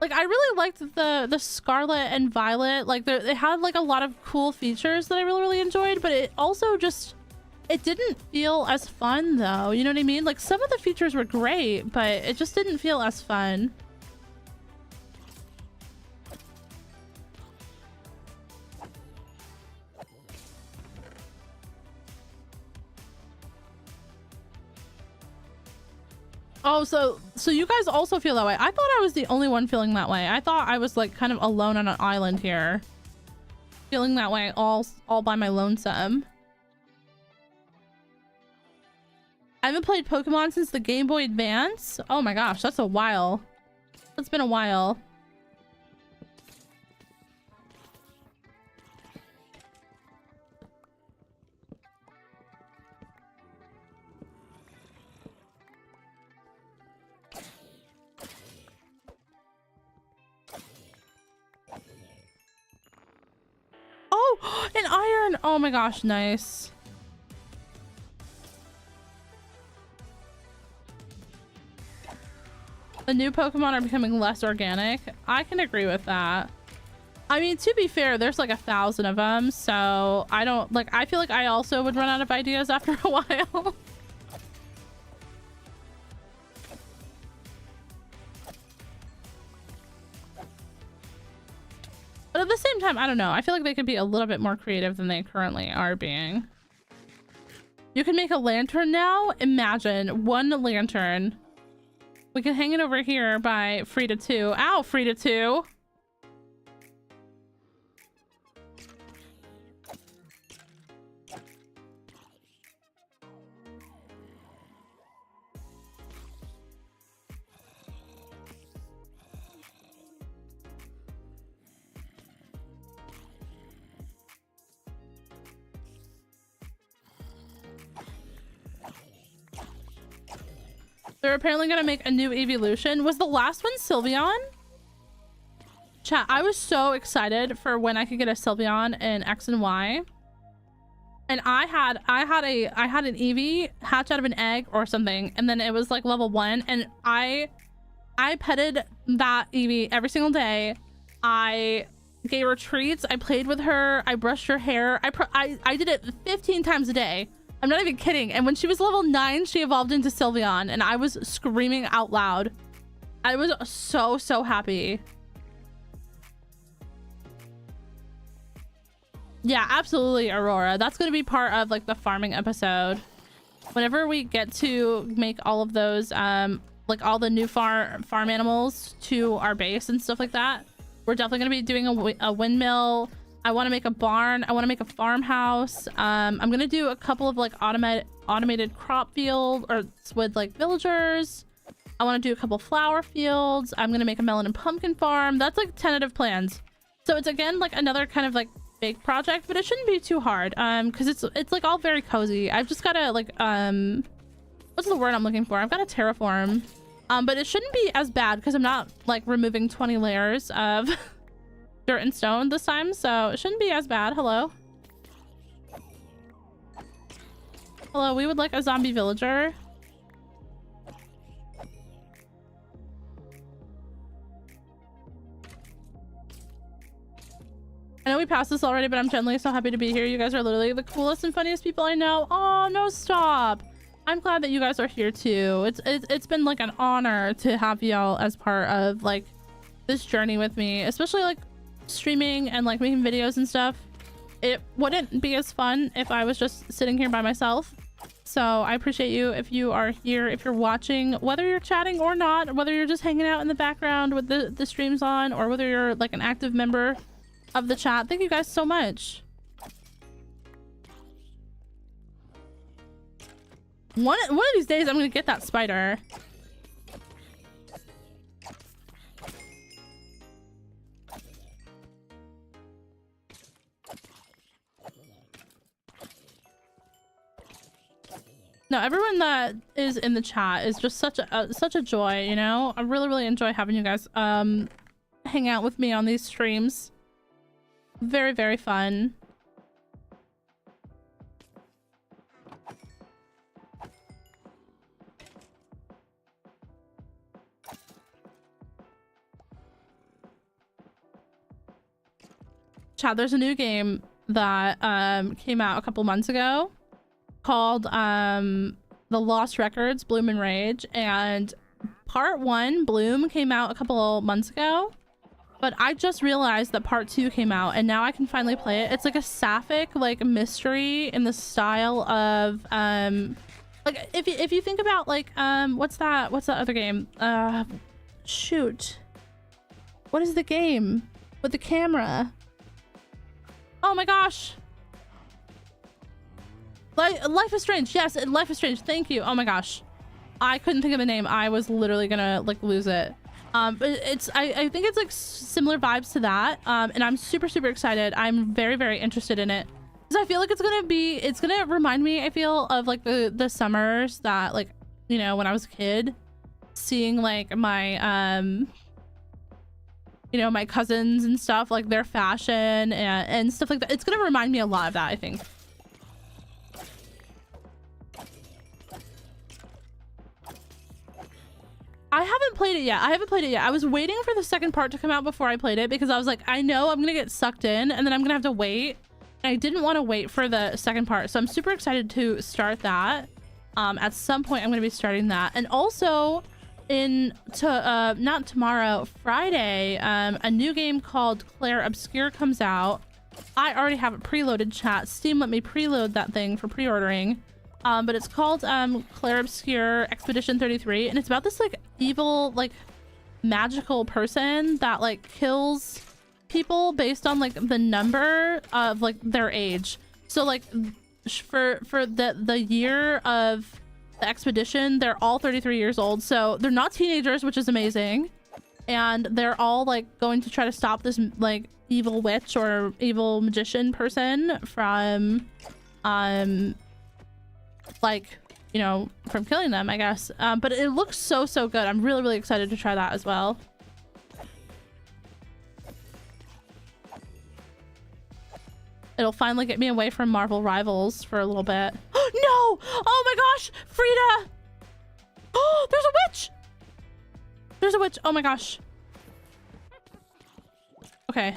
like I really liked the Scarlet and Violet. Like they had like a lot of cool features that I really enjoyed, but it also just, it didn't feel as fun though, you know what I mean? Like some of the features were great, but it just didn't feel as fun. Oh, so you guys also feel that way. I thought I was the only one feeling that way. I thought I was like kind of alone on an island here, feeling that way all by my lonesome. I haven't played Pokemon since the Game Boy Advance. Oh my gosh, that's a while. It's been a while. Oh, an iron! Oh my gosh, nice. The new Pokemon are becoming less organic. I can agree with that. I mean, to be fair, there's like 1,000 of them, so I don't like, I feel like I also would run out of ideas after a while. But at the same time, I don't know. I feel like they could be a little bit more creative than they currently are being. You can make a lantern now. Imagine one lantern. We can hang it over here by Frida 2. Ow, Frida 2. They're apparently gonna make a new evolution. Was the last one Sylveon? Chat, I was so excited for when I could get a Sylveon in X and Y. And I had an Eevee hatch out of an egg or something, and then it was like level 1, and I petted that Eevee every single day. I gave her treats, I played with her, I brushed her hair. I did it 15 times a day. I'm not even kidding. And when she was level 9, she evolved into Sylveon, and I was screaming out loud. I was so happy. Yeah, absolutely, Aurora. That's going to be part of like the farming episode. Whenever we get to make all of those, like all the new farm animals to our base and stuff like that, we're definitely going to be doing a windmill. I want to make a barn. I want to make a farmhouse. I'm going to do a couple of like automated crop field or with like villagers. I want to do a couple flower fields. I'm going to make a melon and pumpkin farm. That's like tentative plans. So it's again like another kind of like big project, but it shouldn't be too hard because it's like all very cozy. I've just got to like what's the word I'm looking for? I've got to terraform, but it shouldn't be as bad because I'm not like removing 20 layers of dirt and stone this time, so it shouldn't be as bad. Hello, we would like a zombie villager. I know we passed this already, but I'm genuinely so happy to be here. You guys are literally the coolest and funniest people I know. Oh no, stop. I'm glad that you guys are here too. It's been like an honor to have y'all as part of like this journey with me, especially like streaming and like making videos and stuff. It wouldn't be as fun if I was just sitting here by myself. So I appreciate you if you are here, if you're watching, whether you're chatting or not, whether you're just hanging out in the background with the streams on, or whether you're like an active member of the chat. Thank you guys so much. One of these days I'm gonna get that spider. No, everyone that is in the chat is just such a joy, you know? I really enjoy having you guys hang out with me on these streams. Very fun. Chat, there's a new game that came out a couple months ago called The Lost Records Bloom and Rage, and part 1 Bloom came out a couple months ago, but I just realized that part 2 came out and now I can finally play it. It's like a sapphic like mystery in the style of like if you think about like what's that other game, shoot, what is the game with the camera? Oh my gosh, Life is Strange. Yes, Life is Strange. Thank you. Oh my gosh, I couldn't think of the name. I was literally gonna like lose it. But it's I think it's like similar vibes to that, and I'm super excited. I'm very interested in it because I feel like it's gonna remind me, I feel, of like the summers that, like, you know, when I was a kid, seeing like my you know, my cousins and stuff, like their fashion and stuff like that. It's gonna remind me a lot of that, I think. I haven't played it yet. I haven't played it yet. I was waiting for the second part to come out before I played it because I was like, I know I'm gonna get sucked in and then I'm gonna have to wait. And I didn't want to wait for the second part. So I'm super excited to start that. At some point I'm gonna be starting that. And also not tomorrow, Friday, a new game called Claire Obscure comes out. I already have it preloaded, chat. Steam let me preload that thing for pre-ordering. But it's called Claire Obscure Expedition 33, and it's about this like evil like magical person that like kills people based on like the number of like their age. So like for the year of the expedition, they're all 33 years old, so they're not teenagers, which is amazing, and they're all like going to try to stop this like evil witch or evil magician person from like, you know, from killing them, I guess. But it looks so good. I'm really excited to try that as well. It'll finally get me away from Marvel Rivals for a little bit. No! Oh my gosh! Frida! Oh, there's a witch! There's a witch. Oh my gosh. Okay.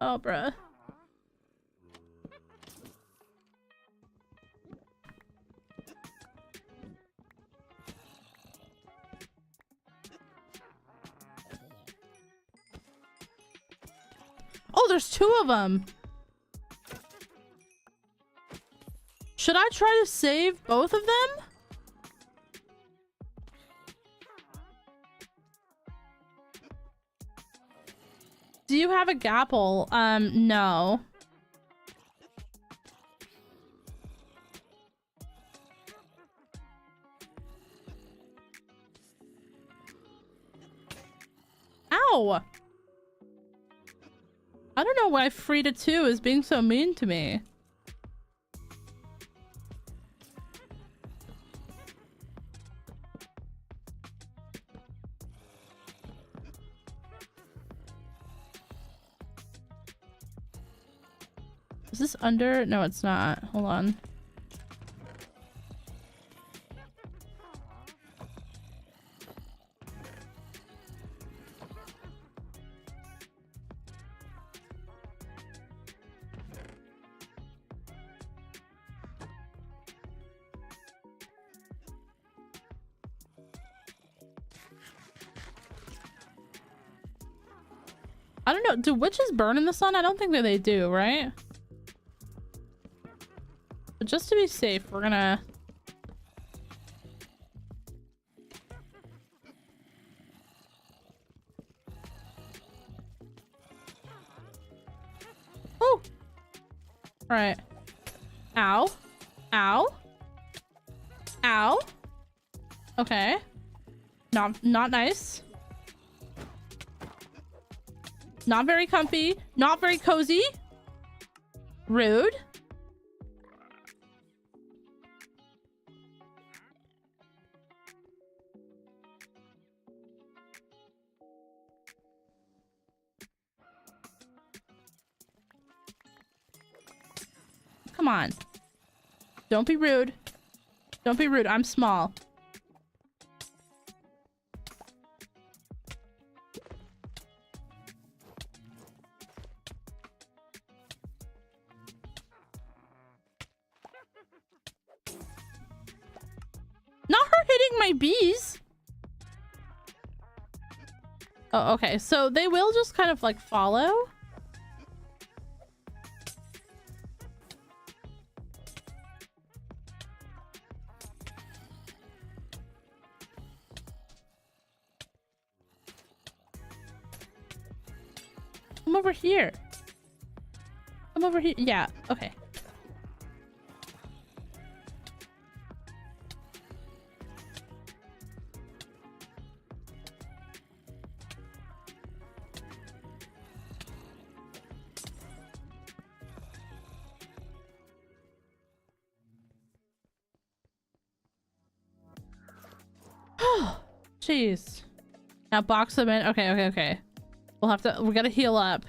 Oh, bruh. Oh, there's two of them. Should I try to save both of them? Do you have a gapple? No. Ow! I don't know why Frida 2 is being so mean to me. Is this under? No, it's not. Hold on. I don't know. Do witches burn in the sun? I don't think that they do, right? But just to be safe, we're gonna... Oh! Alright. Ow. Ow. Ow. Okay. Not nice. Not very comfy. Not very cozy. Rude. Come on. Don't be rude. Don't be rude. I'm small. Not her hitting my bees. Oh, okay. So they will just kind of like follow. Come over here. Come over here. Yeah, okay. Jeez. Now box them in. Okay. We gotta heal up.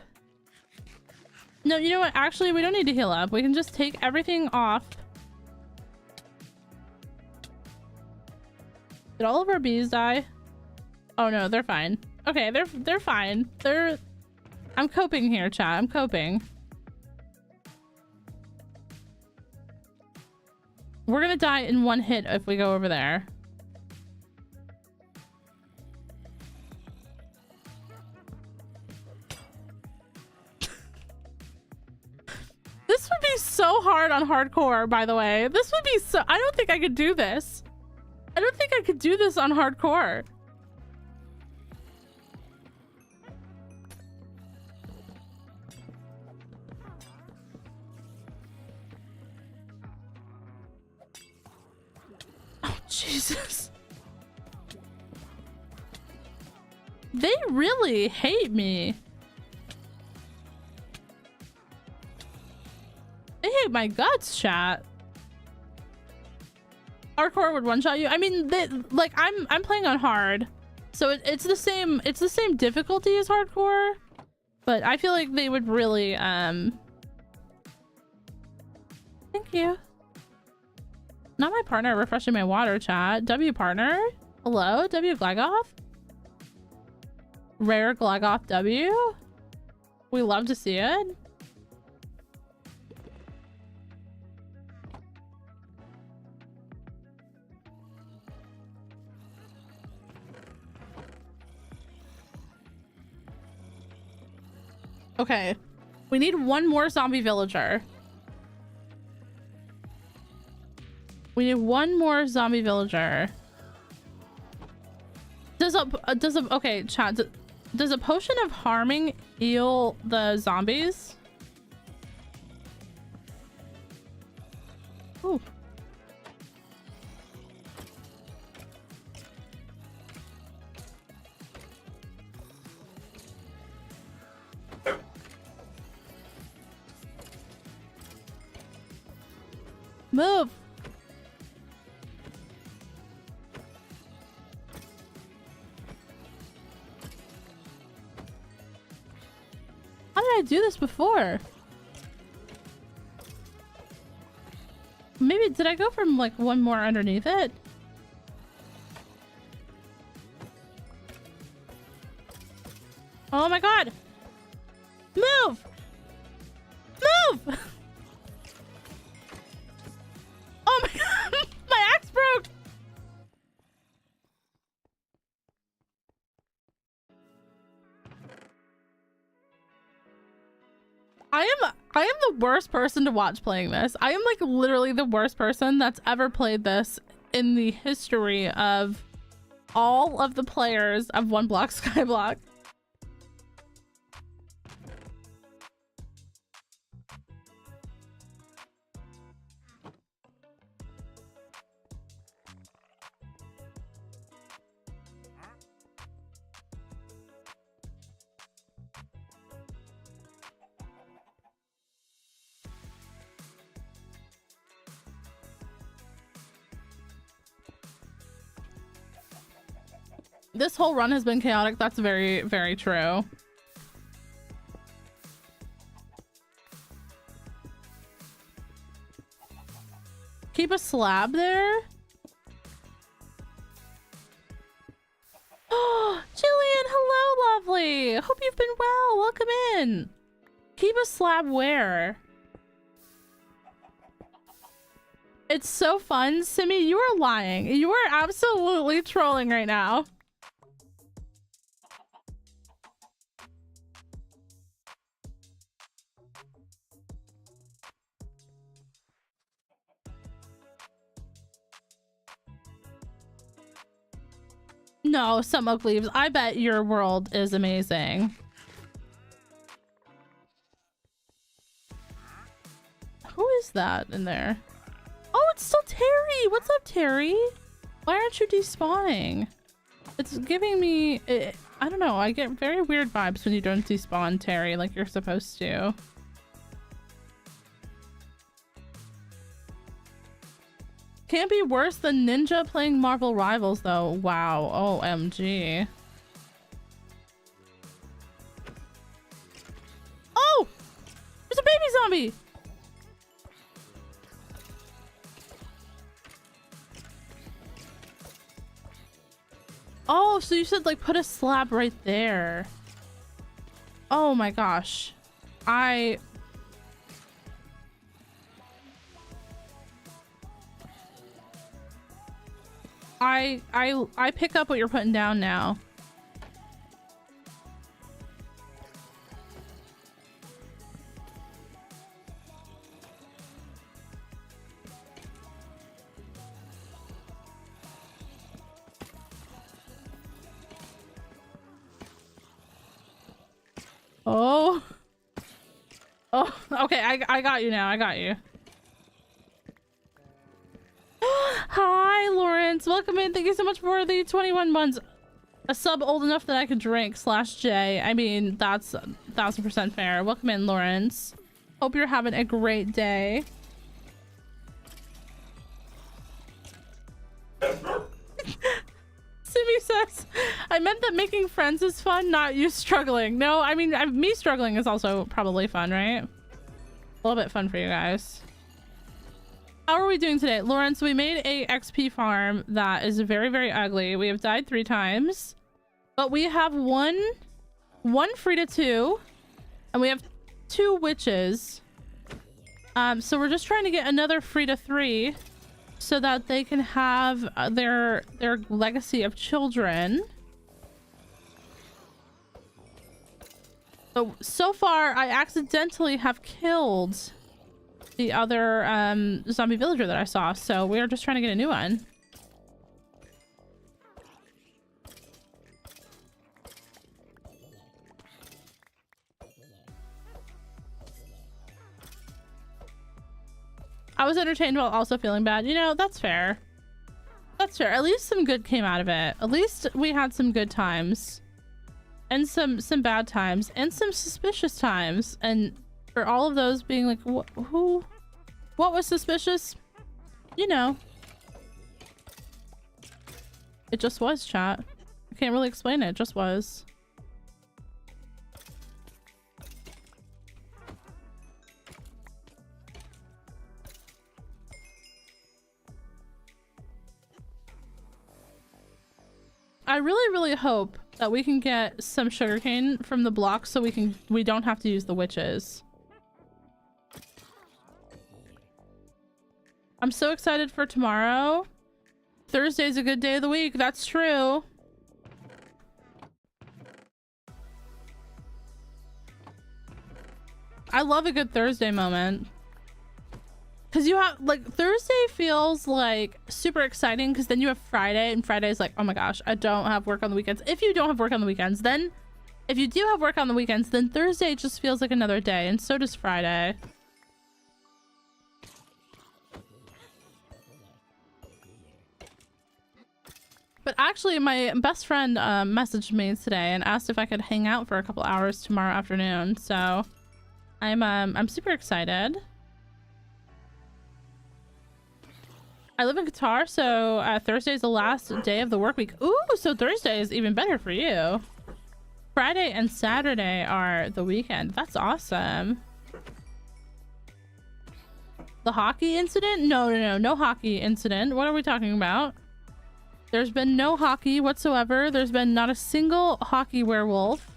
No, you know what? Actually, we don't need to heal up. We can just take everything off. Did all of our bees die? Oh no, they're fine. Okay, they're fine. I'm coping here, chat. I'm coping. We're gonna die in one hit if we go over there. This would be so hard on hardcore, by the way. This would be so... I don't think I could do this. I don't think I could do this on hardcore. Oh, Jesus. They really hate me. They hate my guts, chat. Hardcore would one-shot you. I mean, like I'm playing on hard, so it's the same difficulty as hardcore, but I feel like they would really thank you. Not my partner refreshing my water, chat. W partner. Hello, W Glagoth. Rare Glagoth W. We love to see it. Okay, we need one more zombie villager. We need one more zombie villager. Okay, chat, does a potion of harming heal the zombies? Ooh. Move. How did I do this before? Maybe did I go from like one more underneath it? Oh my god. Move. Move. Oh my god, my axe broke. I am the worst person to watch playing this. I am like literally the worst person that's ever played this in the history of all of the players of OneBlock Skyblock. This whole run has been chaotic. That's very, very true. Keep a slab there. Oh, Jillian, hello, lovely. Hope you've been well. Welcome in. Keep a slab where? It's so fun. Simi, you are lying. You are absolutely trolling right now. No, some oak leaves. I bet your world is amazing. Who is that in there? Oh, it's still Terry. What's up, Terry? Why aren't you despawning? It's giving me... I don't know. I get very weird vibes when you don't despawn, Terry, like you're supposed to. Can't be worse than Ninja playing Marvel Rivals, though. Wow. OMG. Oh! There's a zombie. Oh, so you said like put a slab right there. Oh my gosh. I pick up what you're putting down now. Oh. Oh, okay, I got you now. I got you. Hi, Lawrence. Welcome in. Thank you so much for the 21 months. A sub old enough that I could drink /J. I mean, that's 1000% fair. Welcome in, Lawrence. Hope you're having a great day. Simi says, I meant that making friends is fun, not you struggling. No, I mean, me struggling is also probably fun, right? A little bit fun for you guys. How are we doing today? Lawrence, we made a XP farm that is very, very ugly. We have died 3 times, but we have one Frida 2, and we have 2 witches. So we're just trying to get another Frida 3 so that they can have their legacy of children. So far, I accidentally have killed the other zombie villager that I saw, so we're just trying to get a new one. I was entertained while also feeling bad. You know, that's fair. That's fair. At least some good came out of it. At least we had some good times. And some bad times. And some suspicious times. And for all of those being like, what was suspicious? You know. It just was, chat. I can't really explain it. It just was. I really, really hope that we can get some sugarcane from the block so we don't have to use the witches. I'm so excited for tomorrow. Thursday's a good day of the week. That's true. I love a good Thursday moment. Because you have, like, Thursday feels like super exciting because then you have Friday, and Friday is like, oh my gosh, I don't have work on the weekends. If you don't have work on the weekends, then if you do have work on the weekends, then Thursday just feels like another day, and so does Friday. But actually, my best friend messaged me today and asked if I could hang out for a couple hours tomorrow afternoon, so I'm super excited. I live in Qatar, so Thursday is the last day of the work week. Ooh, so Thursday is even better for you. Friday and Saturday are the weekend. That's awesome. The hockey incident? No hockey incident. What are we talking about? There's been no hockey whatsoever. There's been not a single hockey werewolf.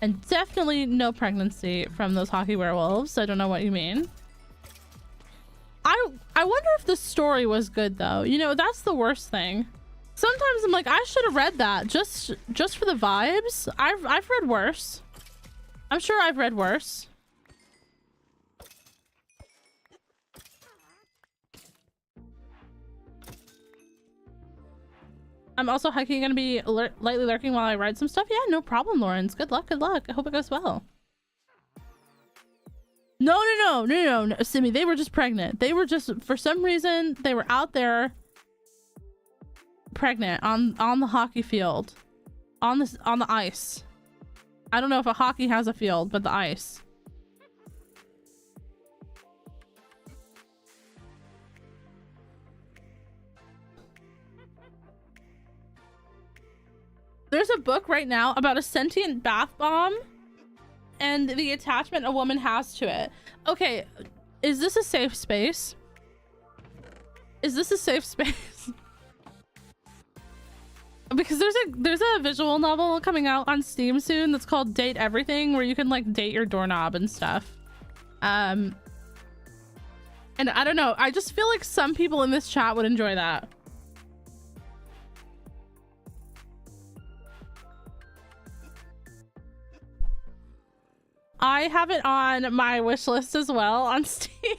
And definitely no pregnancy from those hockey werewolves. I don't know what you mean. I wonder if the story was good though. You know, that's the worst thing. Sometimes I'm like, I should have read that just for the vibes. I've read worse. I'm sure I've read worse. I'm also hiking gonna be lightly lurking while I write some stuff. Yeah, no problem, Lawrence. Good luck, good luck. I hope it goes well. No, Simi, they were just pregnant. They were just, for some reason, they were out there pregnant on the hockey field. On the ice. I don't know if a hockey has a field, but the ice. There's a book right now about a sentient bath bomb. and the attachment a woman has to it. Okay, is this a safe space? Is this a safe space? Because there's a visual novel coming out on Steam soon that's called Date Everything, where you can like date your doorknob and stuff. And I don't know, I just feel like some people in this chat would enjoy that. I have it on my wish list as well on Steam.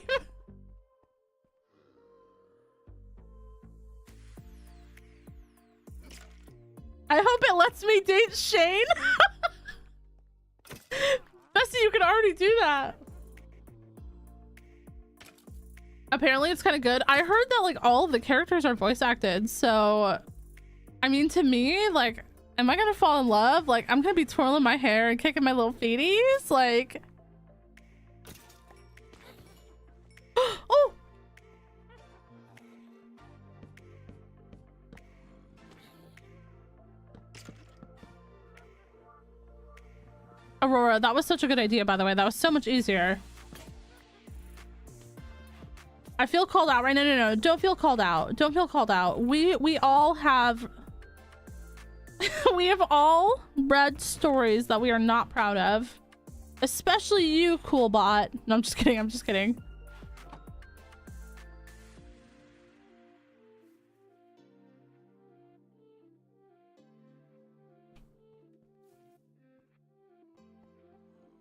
I hope it lets me date Shane. Bessie, you can already do that. Apparently it's kind of good. I heard that like all of the characters are voice acted, so I mean, to me, like, am I gonna fall in love? Like, I'm gonna be twirling my hair and kicking my little feeties, like. Oh, Aurora, that was such a good idea, by the way. That was so much easier. I feel called out, right? No. Don't feel called out. Don't feel called out. We all have we have all read stories that we are not proud of. Especially you, cool bot. No, I'm just kidding. I'm just kidding.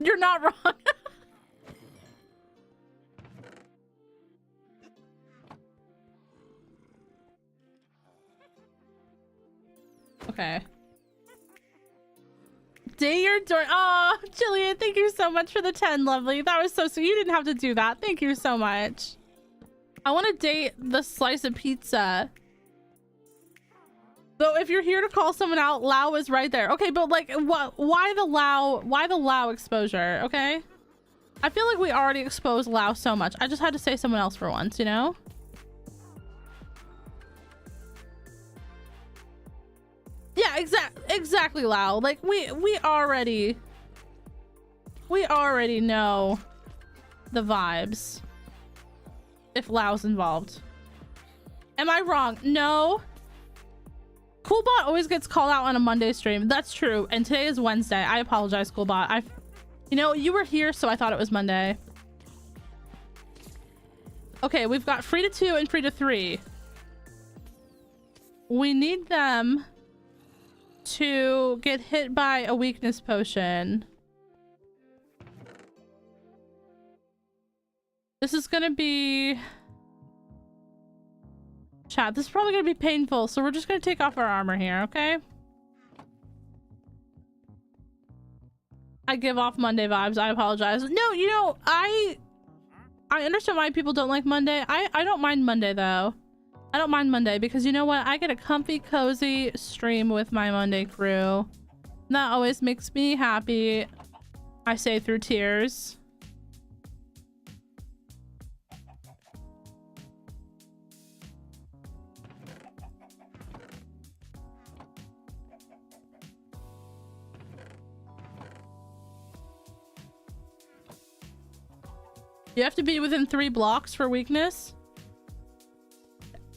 You're not wrong. Okay. Date your door. Oh, Jillian, thank you so much for the 10, lovely. That was so sweet. You didn't have to do that. Thank you so much. I want to date the slice of pizza. Though if you're here to call someone out, Lao is right there. Okay, but like, what? Why the Lao? Why the Lao exposure? Okay, I feel like we already exposed Lao so much. I just had to say someone else for once, you know? Yeah, exactly, Lao. Like we already know the vibes. If Lao's involved. Am I wrong? No. Coolbot always gets called out on a Monday stream. That's true. And today is Wednesday. I apologize, Coolbot. You know, you were here, so I thought it was Monday. Okay, we've got free to 2 and free to 3. We need them to get hit by a weakness potion. This is gonna be... Chat, this is probably gonna be painful, so we're just gonna take off our armor here, okay? I give off Monday vibes. I apologize. No, you know, I understand why people don't like Monday. I don't mind Monday, though. I don't mind Monday because you know what? I get a comfy, cozy stream with my Monday crew. That always makes me happy. I say through tears. You have to be within 3 blocks for weakness.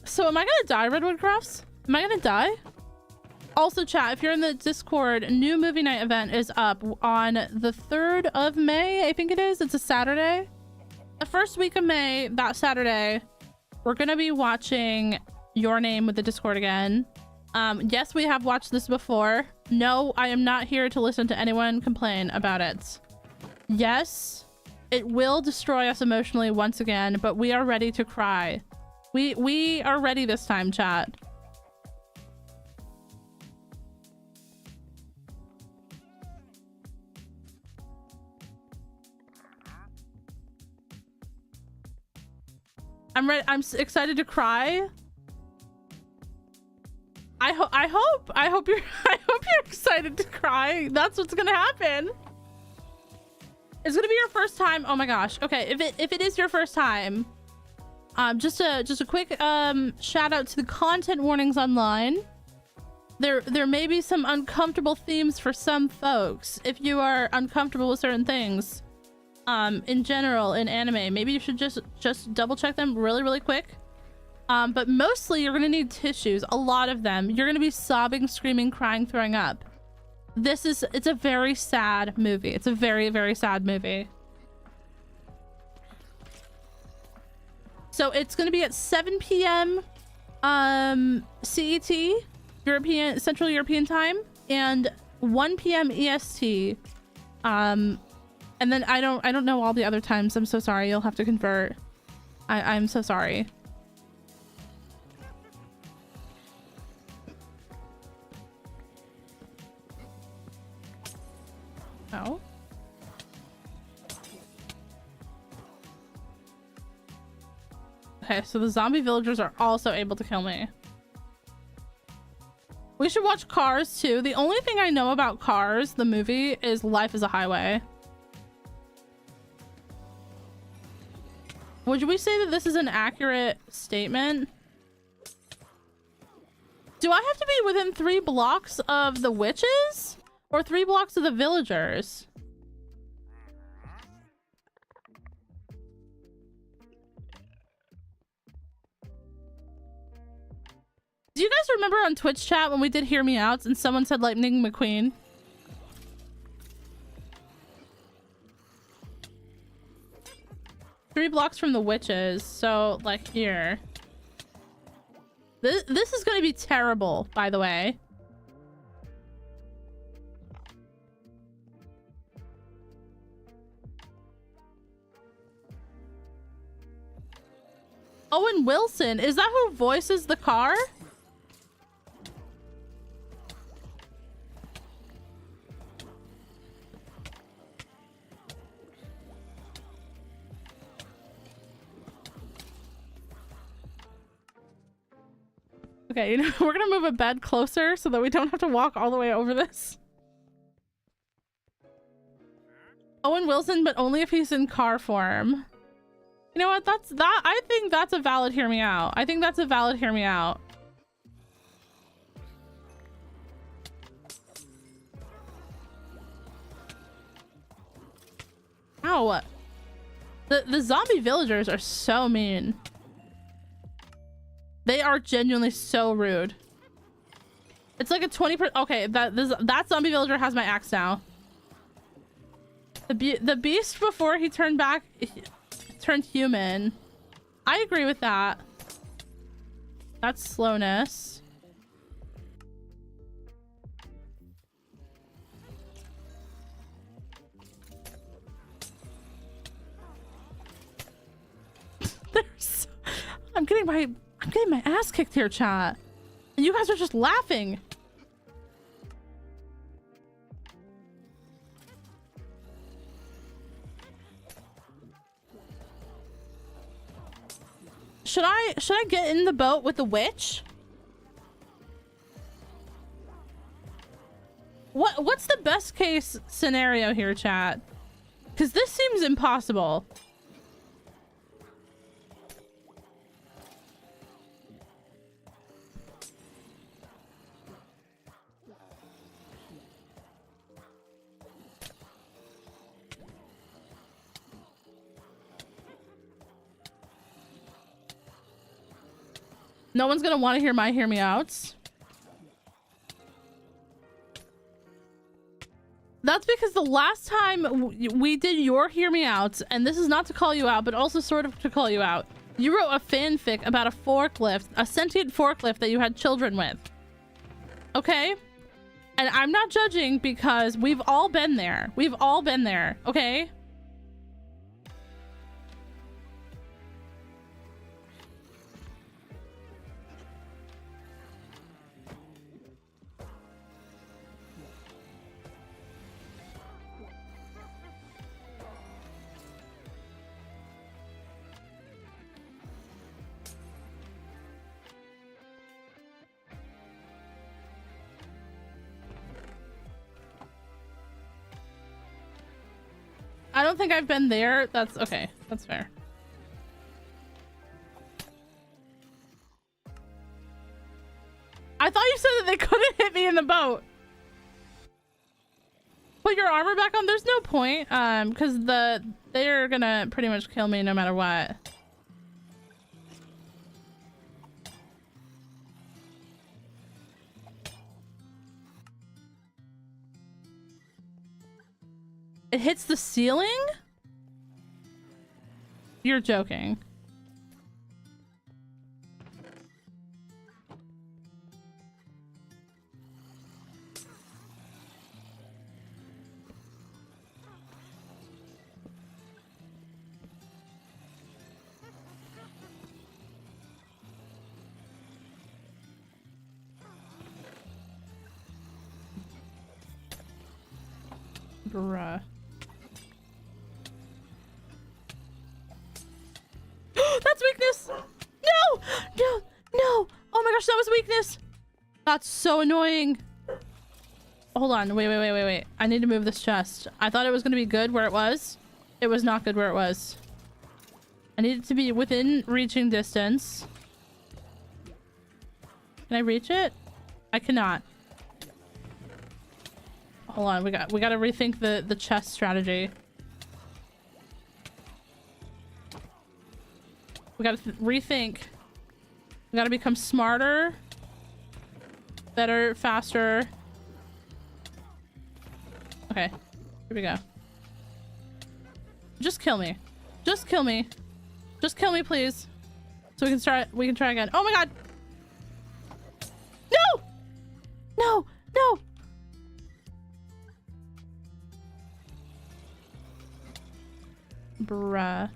So am I gonna die, Redwood Crafts? Am I gonna die? Also, chat, if you're in the Discord, new movie night event is up on the 3rd of May, I think it is. It's a Saturday. The first week of May, that Saturday, we're gonna be watching Your Name with the Discord again. Yes, we have watched this before. No, I am not here to listen to anyone complain about it. Yes, it will destroy us emotionally once again, but we are ready to cry. We are ready this time, chat. I'm ready. I'm excited to cry. I hope you're excited to cry. That's what's gonna happen. It's gonna be your first time. Oh my gosh. Okay, if it is your first time, just a quick shout out to the content warnings online. there may be some uncomfortable themes for some folks. If you are uncomfortable with certain things, in general in anime, maybe you should just double check them really quick. But mostly you're gonna need tissues, a lot of them. You're gonna be sobbing, screaming, crying, throwing up. It's a very sad movie. It's a very sad movie. So it's gonna be at 7 p.m. CET, Central European time, and 1 p.m. EST. And then I don't know all the other times. I'm so sorry. You'll have to convert. I'm so sorry. Oh. Okay, so the zombie villagers are also able to kill me. We should watch Cars too. The only thing I know about Cars, the movie, is Life is a Highway. Would we say that this is an accurate statement? Do I have to be within 3 blocks of the witches? Or 3 blocks of the villagers? Do you guys remember on Twitch chat when we did Hear Me Outs and someone said Lightning McQueen? Three blocks from the witches, so like here. This is gonna be terrible, by the way. Owen Wilson, is that who voices the car? Okay, you know, we're gonna move a bed closer so that we don't have to walk all the way over this. Owen Wilson, but only if he's in car form. You know what? I think that's a valid hear me out. I think that's a valid hear me out. Ow. The zombie villagers are so mean. They are genuinely so rude. It's like a 20%. Okay, that zombie villager has my axe now. The beast before he turned back, turned human. I agree with that. That's slowness. I'm getting my ass kicked here, chat. And you guys are just laughing. Should I get in the boat with the witch? What's the best case scenario here, chat? Because this seems impossible. No one's gonna want to hear my hear me outs. That's because the last time we did your hear me outs, and this is not to call you out, but also sort of to call you out. You wrote a fanfic about a forklift, a sentient forklift that you had children with. Okay? And I'm not judging because we've all been there. We've all been there. Okay? I don't think I've been there. That's okay. That's fair. I thought you said that they couldn't hit me in the boat. Put your armor back on. There's no point, because they're gonna pretty much kill me no matter what. It hits the ceiling? You're joking. Bruh. That's weakness! No! No! No! Oh my gosh, that was weakness! That's so annoying. Hold on. Wait. I need to move this chest. I thought it was going to be good where it was. It was not good where it was. I need it to be within reaching distance. Can I reach it? I cannot. Hold on. We got to rethink the chest strategy. We gotta rethink. We gotta become smarter, better, faster. Okay, here we go. Just kill me. Just kill me. Just kill me, please. So we can start. We can try again. Oh my god! No! No! No! Bruh.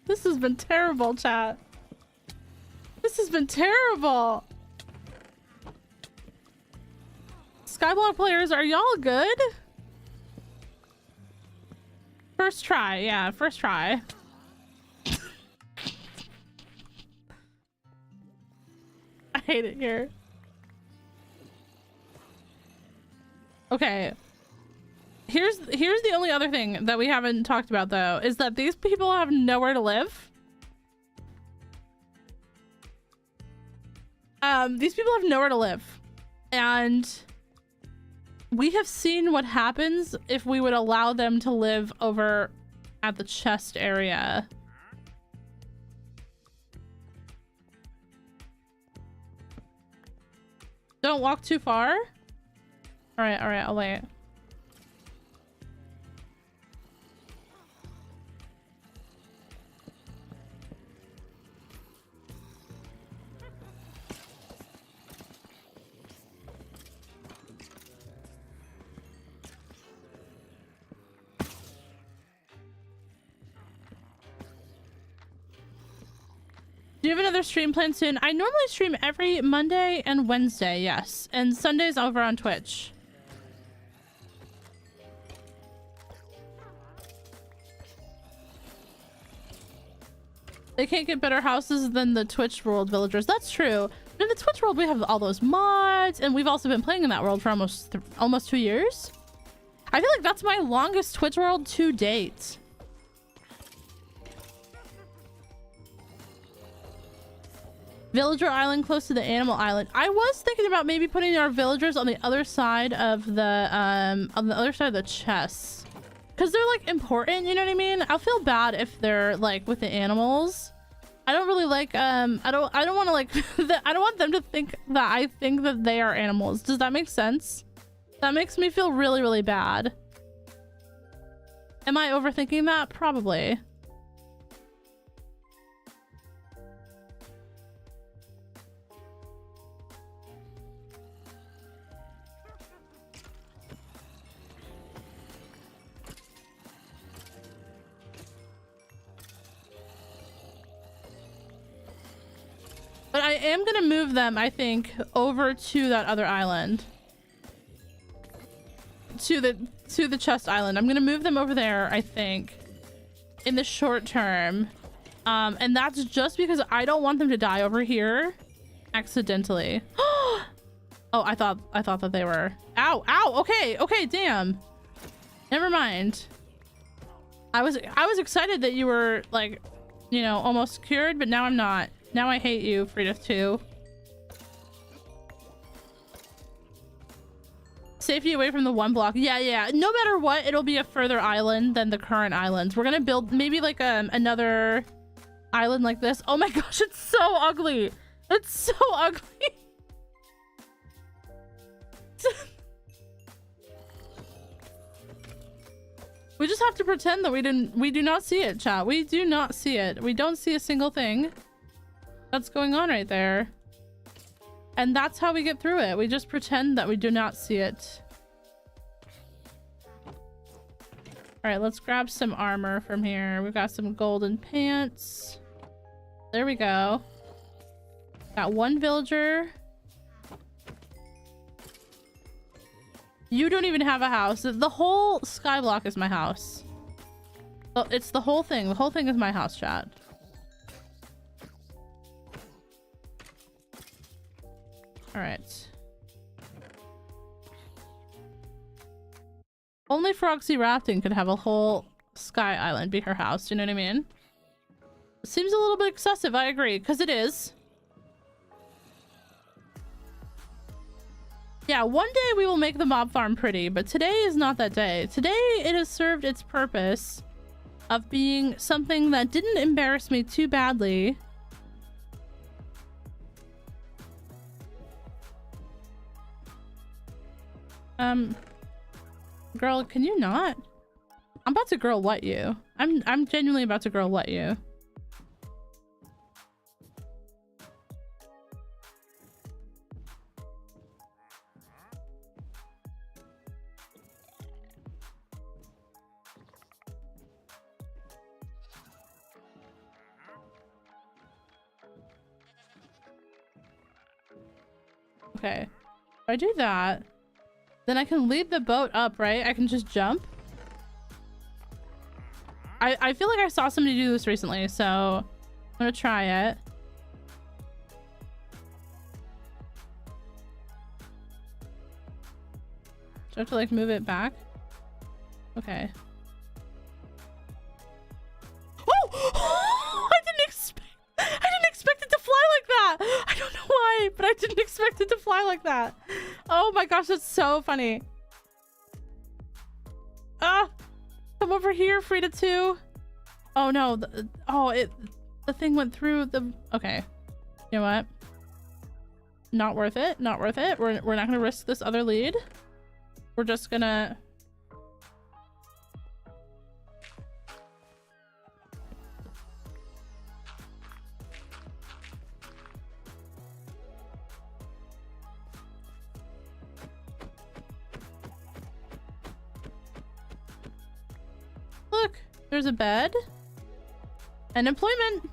This has been terrible, chat. This has been terrible. Skyblock players, are y'all good? First try, yeah, first try. I hate it here. Okay. Here's the only other thing that we haven't talked about, though, is that these people have nowhere to live. These people have nowhere to live. And we have seen what happens if we would allow them to live over at the chest area. Don't walk too far. All right, I'll wait. Do you have another stream planned soon? I normally stream every Monday and Wednesday, yes. And Sundays over on Twitch. They can't get better houses than the Twitch world villagers. That's true. But in the Twitch world, we have all those mods, and we've also been playing in that world for almost 2 years. I feel like that's my longest Twitch world to date. Villager island close to the animal island. I was thinking about maybe putting our villagers on the other side of the chests, because they're like important, you know what I mean? I'll feel bad if they're like with the animals. I don't really like I don't want to like I don't want them to think that I think that they are animals. Does that make sense? That makes me feel really, really bad. Am I overthinking that? Probably. am gonna move them, I think, over to that other island. To the chest island. I'm gonna move them over there, I think, in the short term. And that's just because I don't want them to die over here accidentally. Oh, I thought that they were. Ow, ow. Okay, damn. Never mind. I was excited that you were, like, you know, almost cured, but now I'm not. Now I hate you, Frida 2. Safety away from the OneBlock. Yeah. No matter what, it'll be a further island than the current islands. We're gonna build maybe like another island like this. Oh my gosh, it's so ugly. It's so ugly. We just have to pretend that we do not see it, chat. We do not see it. We don't see a single thing that's going on right there. And that's how we get through it. We just pretend that we do not see it. All right, let's grab some armor from here. We've got some golden pants. There we go. Got one villager. You don't even have a house. The whole Skyblock is my house. Well, it's the whole thing. The whole thing is my house, chat. All right. Only Frogcrafting could have a whole sky island be her house. Do you know what I mean? Seems a little bit excessive. I agree, because it is. Yeah, one day we will make the mob farm pretty, but today is not that day. Today it has served its purpose of being something that didn't embarrass me too badly. Girl, can you not? I'm about to girl what you. I'm genuinely about to girl what you. Okay. If I do that, then I can lead the boat up, right? I can just jump. I feel like I saw somebody do this recently, so I'm gonna try it. Do I have to like move it back? Okay. Oh! I didn't expect it to fly like that. I don't know why, but I didn't expect it to fly like that. Oh my gosh, that's so funny. Ah, come over here, Frida 2. Oh no, the thing went through the. Okay, you know what? Not worth it. Not worth it. We're not gonna risk this other lead. We're just gonna. Look, there's a bed. And employment.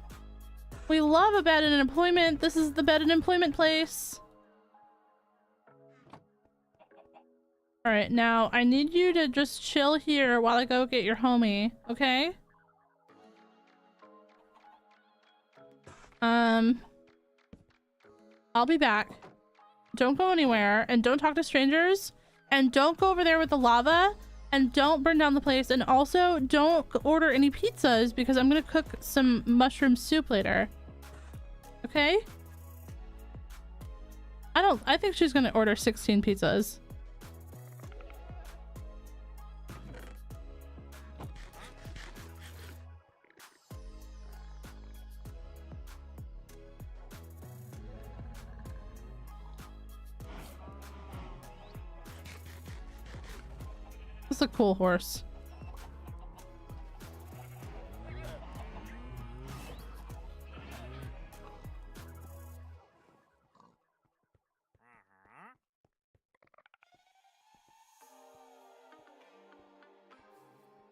We love a bed and employment. This is the bed and employment place. All right, now I need you to just chill here while I go get your homie, okay? I'll be back. Don't go anywhere, and don't talk to strangers, and don't go over there with the lava, and don't burn down the place, and also don't order any pizzas because I'm gonna cook some mushroom soup later. Okay? I think she's gonna order 16 pizzas. This is a cool horse.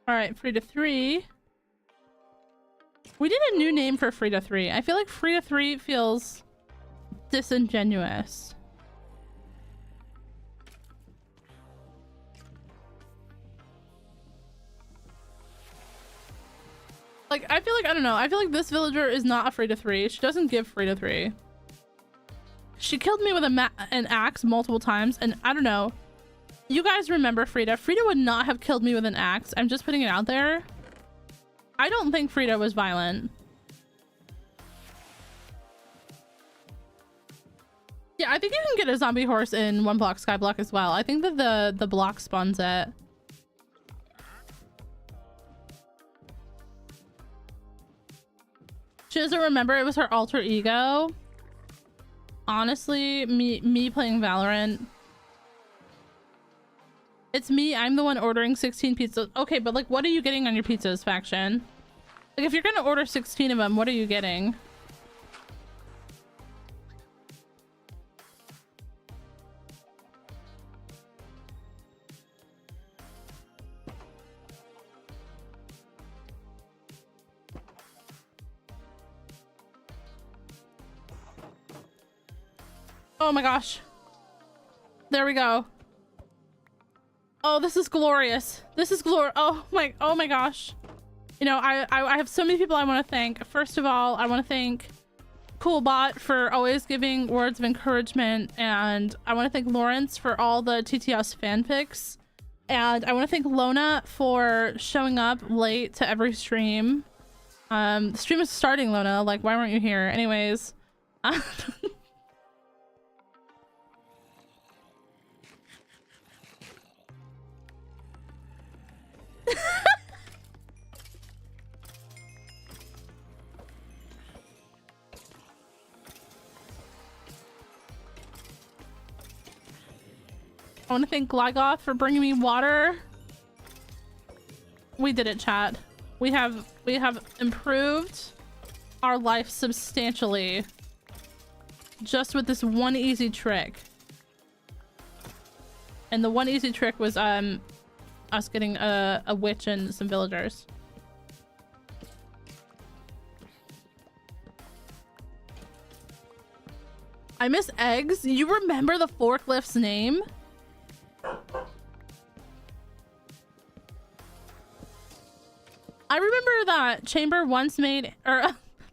All right, Frida 3. We did a new name for Frida 3. I feel like Frida 3 feels disingenuous. Like, I feel like, I don't know, I feel like this villager is not a free to 3. She doesn't give free to 3. She killed me with an axe multiple times, and I don't know. You guys remember Frida. Frida would not have killed me with an axe. I'm just putting it out there. I don't think Frida was violent. Yeah, I think you can get a zombie horse in OneBlock Skyblock as well. I think that the block spawns it. She doesn't remember it was her alter ego. Honestly, me playing Valorant. It's me. I'm the one ordering 16 pizzas. Okay, but like, what are you getting on your pizzas, faction? Like, if you're gonna order 16 of them, what are you getting? Oh my gosh. There we go. Oh, this is glorious. This is oh my gosh. You know, I have so many people I want to thank. First of all, I want to thank Coolbot for always giving words of encouragement, and I want to thank Lawrence for all the TTS fanfics, and I want to thank Lona for showing up late to every stream. The stream is starting, Lona. Like, why weren't you here? Anyways. I want to thank Glygoth for bringing me water. We did it, chat. We have improved our life substantially just with this one easy trick. And the one easy trick was us getting a witch and some villagers. I miss eggs. You remember the forklift's name? I remember that Chamber once made, or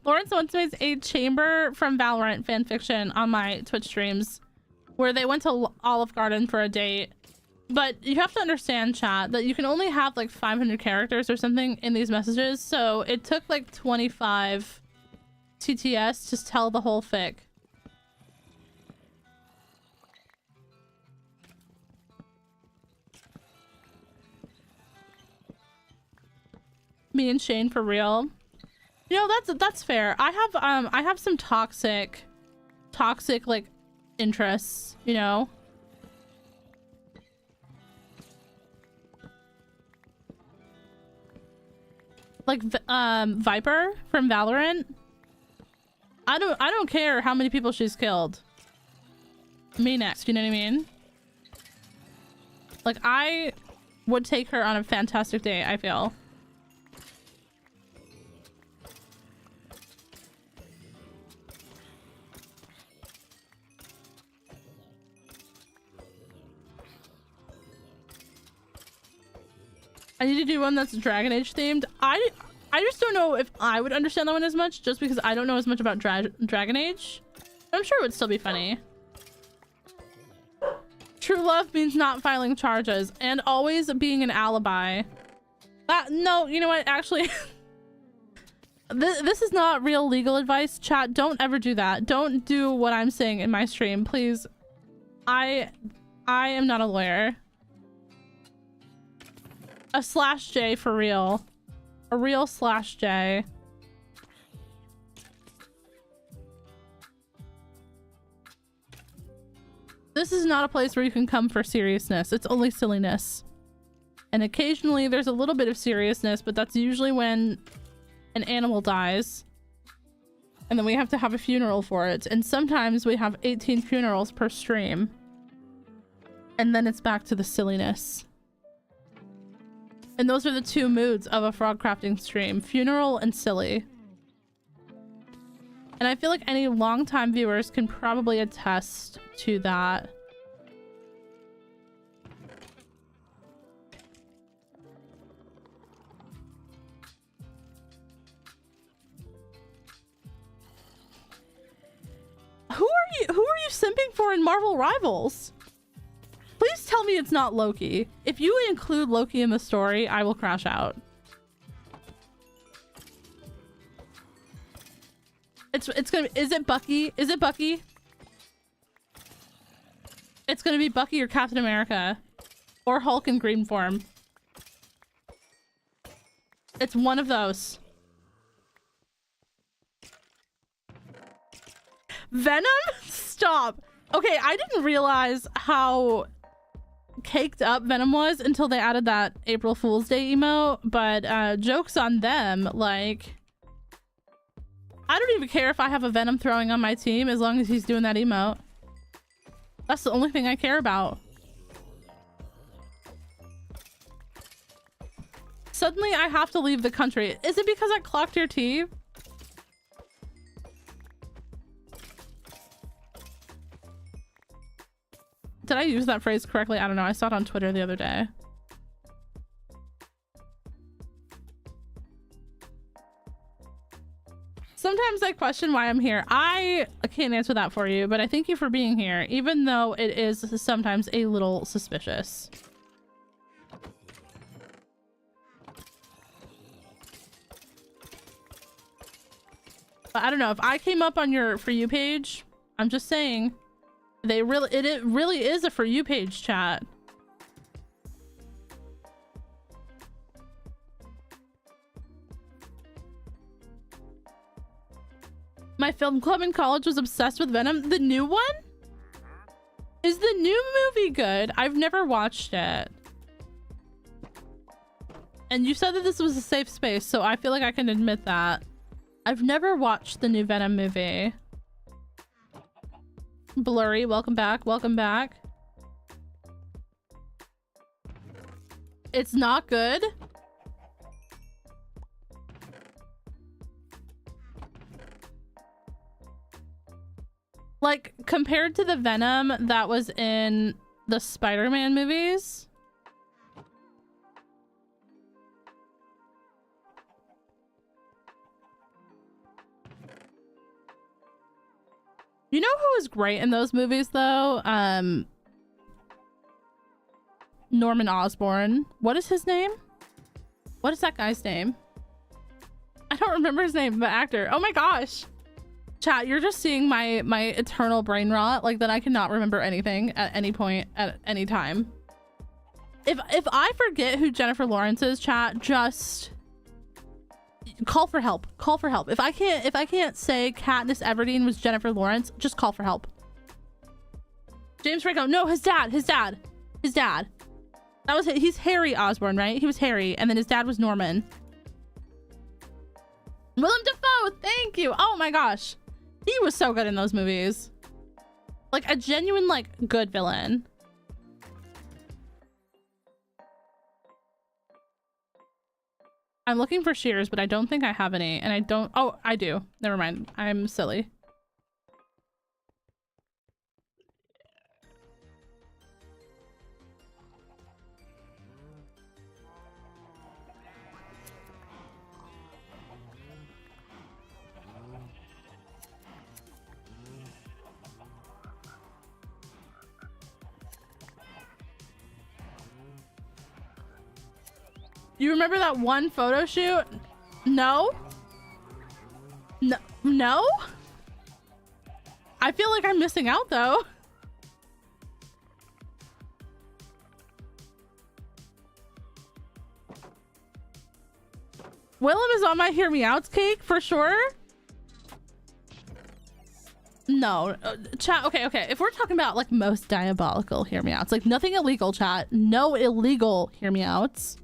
Lawrence once made a Chamber from Valorant fanfiction on my Twitch streams where they went to Olive Garden for a date. But you have to understand, chat, that you can only have like 500 characters or something in these messages. So it took like 25 TTS to tell the whole fic. Me and Shane for real. You know, that's fair. I have some toxic like interests, you know. Like Viper from Valorant. I don't care how many people she's killed. Me next, you know what I mean? Like, I would take her on a fantastic day, I feel. I need to do one that's Dragon Age themed. I just don't know if I would understand that one as much, just because I don't know as much about Dragon Age. I'm sure it would still be funny. True love means not filing charges and always being an alibi. No, you know what? Actually, this is not real legal advice. Chat, don't ever do that. Don't do what I'm saying in my stream, please. I am not a lawyer. A /J for real. A real /J. This is not a place where you can come for seriousness. It's only silliness. And occasionally there's a little bit of seriousness, but that's usually when an animal dies. And then we have to have a funeral for it. And sometimes we have 18 funerals per stream. And then it's back to the silliness. And those are the two moods of a Frogcrafting stream. Funeral and silly. And I feel like any longtime viewers can probably attest to that. Who are you simping for in Marvel Rivals? Please tell me it's not Loki. If you include Loki in the story, I will crash out. It's gonna be, is it Bucky? Is it Bucky? It's gonna be Bucky or Captain America. Or Hulk in green form. It's one of those. Venom? Stop. Okay, I didn't realize how caked up Venom was until they added that April Fool's Day emote, but joke's on them. Like, I don't even care if I have a Venom throwing on my team as long as he's doing that emote. That's the only thing I care about. Suddenly I have to leave the country. Is it because I clocked your tea? Did I use that phrase correctly? I don't know. I saw it on Twitter the other day. Sometimes I question why I'm here. I can't answer that for you, but I thank you for being here, even though it is sometimes a little suspicious. But I don't know. If I came up on your For You page, I'm just saying, it really is a For You page, chat. My film club in college was obsessed with Venom. The new one? Is the new movie good? I've never watched it. And you said that this was a safe space, so I feel like I can admit that. I've never watched the new Venom movie. Blurry, welcome back. Welcome back. It's not good. Like, compared to the Venom that was in the Spider-Man movies. You know who was great in those movies, though? Norman Osborn. What is his name? What is that guy's name? I don't remember his name, the actor. Oh my gosh. Chat, you're just seeing my eternal brain rot, like that I cannot remember anything at any point at any time. If I forget who Jennifer Lawrence is, chat, just call for help. Call for help. If I can't say Katniss Everdeen was Jennifer Lawrence, just call for help. James Franco. No, his dad. That was it. He's Harry Osborn, right? He was Harry, and then his dad was Norman. Willem Dafoe. Thank you. Oh my gosh, he was so good in those movies. Like a genuine, like, good villain. I'm looking for shears, but I don't think I have any, and I don't. Oh, I do. Never mind. I'm silly. You remember that one photo shoot? No? No? I feel like I'm missing out, though. Willem is on my Hear Me Outs cake, for sure. No. Chat, okay. If we're talking about, like, most diabolical Hear Me Outs, like, nothing illegal, chat. No illegal Hear Me Outs.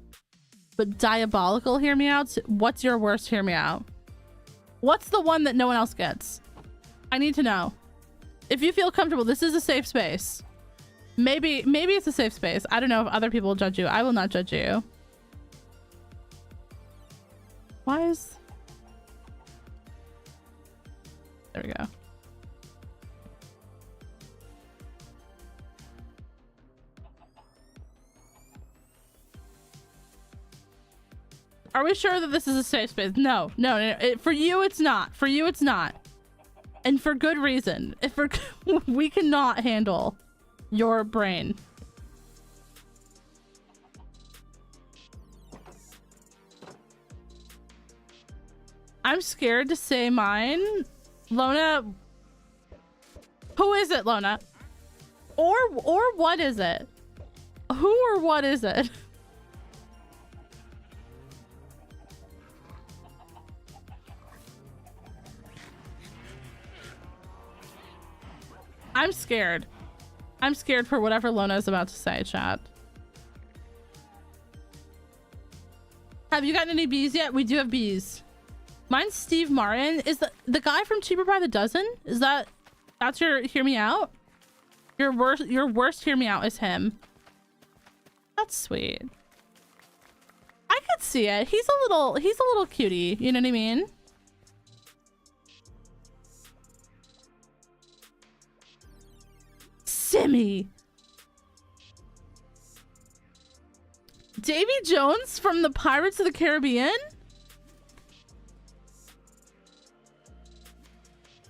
But diabolical Hear Me Outs, what's your worst Hear Me Out? What's the one that no one else gets? I need to know. If you feel comfortable, this is a safe space. Maybe it's a safe space. I don't know if other people will judge you. I will not judge you. Why is... There we go. Are we sure that this is a safe space? No, no, no. For you, it's not. For you, it's not. And for good reason. If we cannot handle your brain. I'm scared to say mine. Lona. Who is it, Lona? Or what is it? Who or what is it? I'm scared. I'm scared for whatever Lona is about to say, chat. Have you gotten any bees yet? We do have bees. Mine's Steve Martin. Is the guy from Cheaper by the Dozen? Is that's your hear me out? Your worst hear me out is him. That's sweet. I could see it. He's a little cutie, you know what I mean? Simmy. Davy Jones from the Pirates of the Caribbean?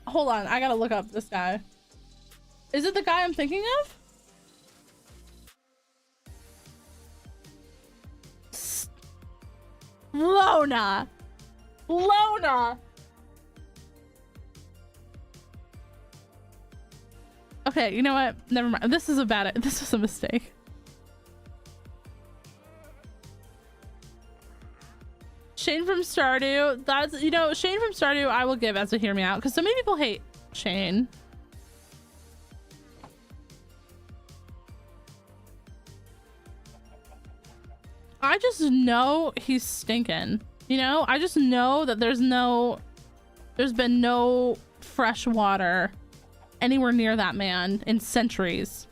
Hold on, I gotta look up this guy. Is it the guy I'm thinking of? Lona. Lona. Okay, you know what? Never mind. This was a mistake. Shane from Stardew. That's, you know, Shane from Stardew I will give as a hear me out because so many people hate Shane. I just know he's stinking. You know, I just know that there's been no fresh water anywhere near that man in centuries.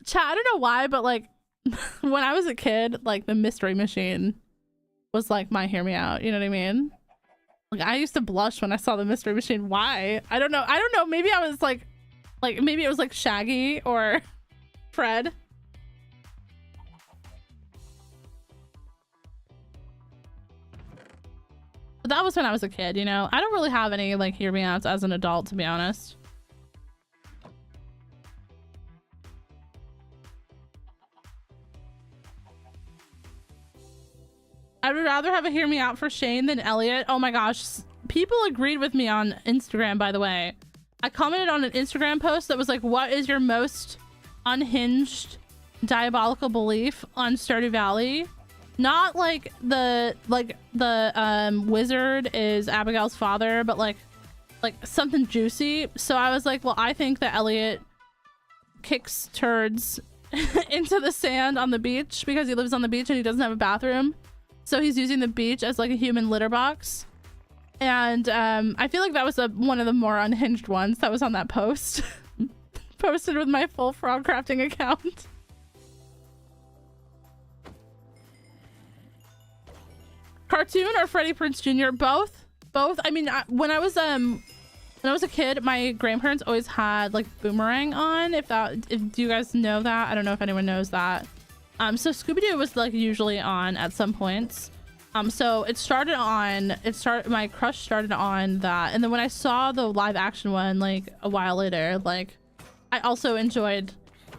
Chat, I don't know why, but like when I was a kid, like the mystery machine was like my hear me out, you know what I mean? Like I used to blush when I saw the mystery machine. Why? I don't know. Maybe I was like maybe it was like Shaggy or Fred. But that was when I was a kid, you know? I don't really have any like hear me outs as an adult, to be honest. I would rather have a hear me out for Shane than Elliot. Oh my gosh. People agreed with me on Instagram, by the way. I commented on an Instagram post that was like, what is your most unhinged diabolical belief on Stardew Valley? Not like the wizard is Abigail's father, but like something juicy. So I was like, well, I think that Elliot kicks turds into the sand on the beach because he lives on the beach and he doesn't have a bathroom. So he's using the beach as like a human litter box. And I feel like that was one of the more unhinged ones that was on that post. Posted with my full Frogcrafting account. Cartoon or Freddie Prinze Jr.? Both. I mean, when I was a kid, my grandparents always had like Boomerang on. Do you guys know that? I don't know if anyone knows that. So Scooby-Doo was like usually on at some points. So my crush started on that. And then when I saw the live action one like a while later, like I also enjoyed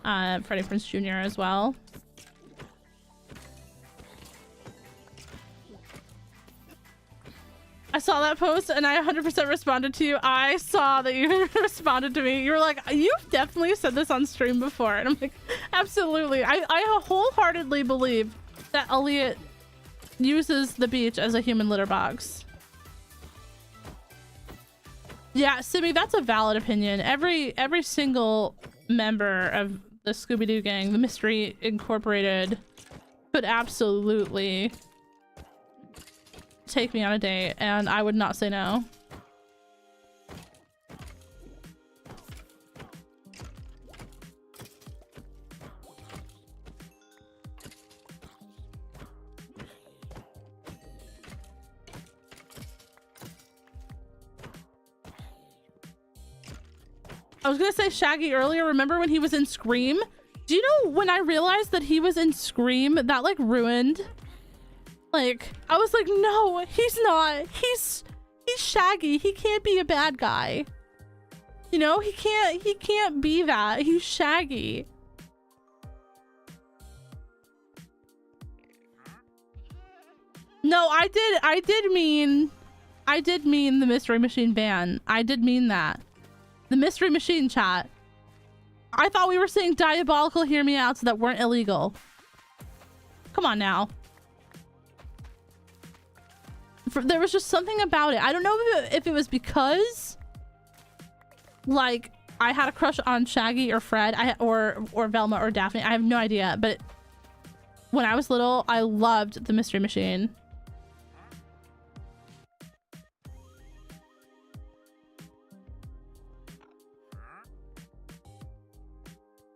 Freddie Prinze Jr. as well. I saw that post and I 100% responded to you. I saw that you responded to me. You were like, you've definitely said this on stream before. And I'm like, absolutely. I wholeheartedly believe that Elliot uses the beach as a human litter box. Yeah, Simi, that's a valid opinion. Every single member of the Scooby-Doo gang, the Mystery Incorporated, could absolutely take me on a date and I would not say no. I was gonna say Shaggy earlier. Remember when he was in Scream? Do you know when I realized that he was in Scream, that like ruined? Like, I was like, no, he's not. He's Shaggy. He can't be a bad guy. You know, he can't be that. He's Shaggy. No, I did mean the Mystery Machine ban. I did mean that. The Mystery Machine chat. I thought we were saying diabolical hear me outs that weren't illegal. Come on now. There was just something about it. I don't know if it was because like I had a crush on Shaggy or Fred or Velma or Daphne. I have no idea, but when I was little, I loved the Mystery Machine.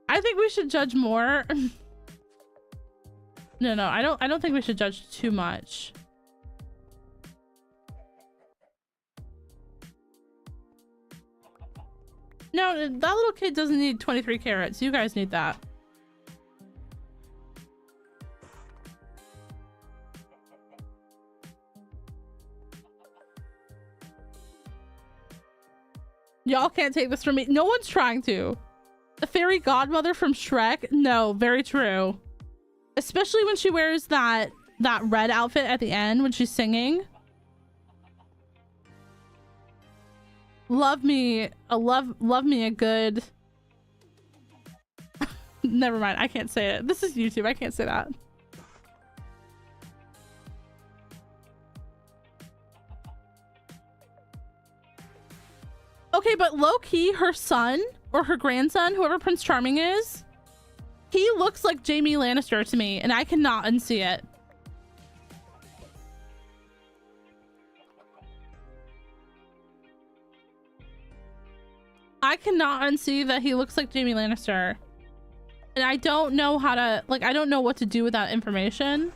I think we should judge more. No, I don't think we should judge too much. No, that little kid doesn't need 23 carrots. You guys need that. Y'all can't take this from me. No one's trying to. The fairy godmother from Shrek? No, very true. Especially when she wears that red outfit at the end when she's singing. Love me a good... Never mind, I can't say it. This is YouTube, I can't say that. Okay, but low-key, her son or her grandson, whoever Prince Charming is, he looks like Jaime Lannister to me, and I cannot unsee it. I cannot unsee that he looks like Jaime Lannister. And I don't know how to, like, I don't know what to do with that information.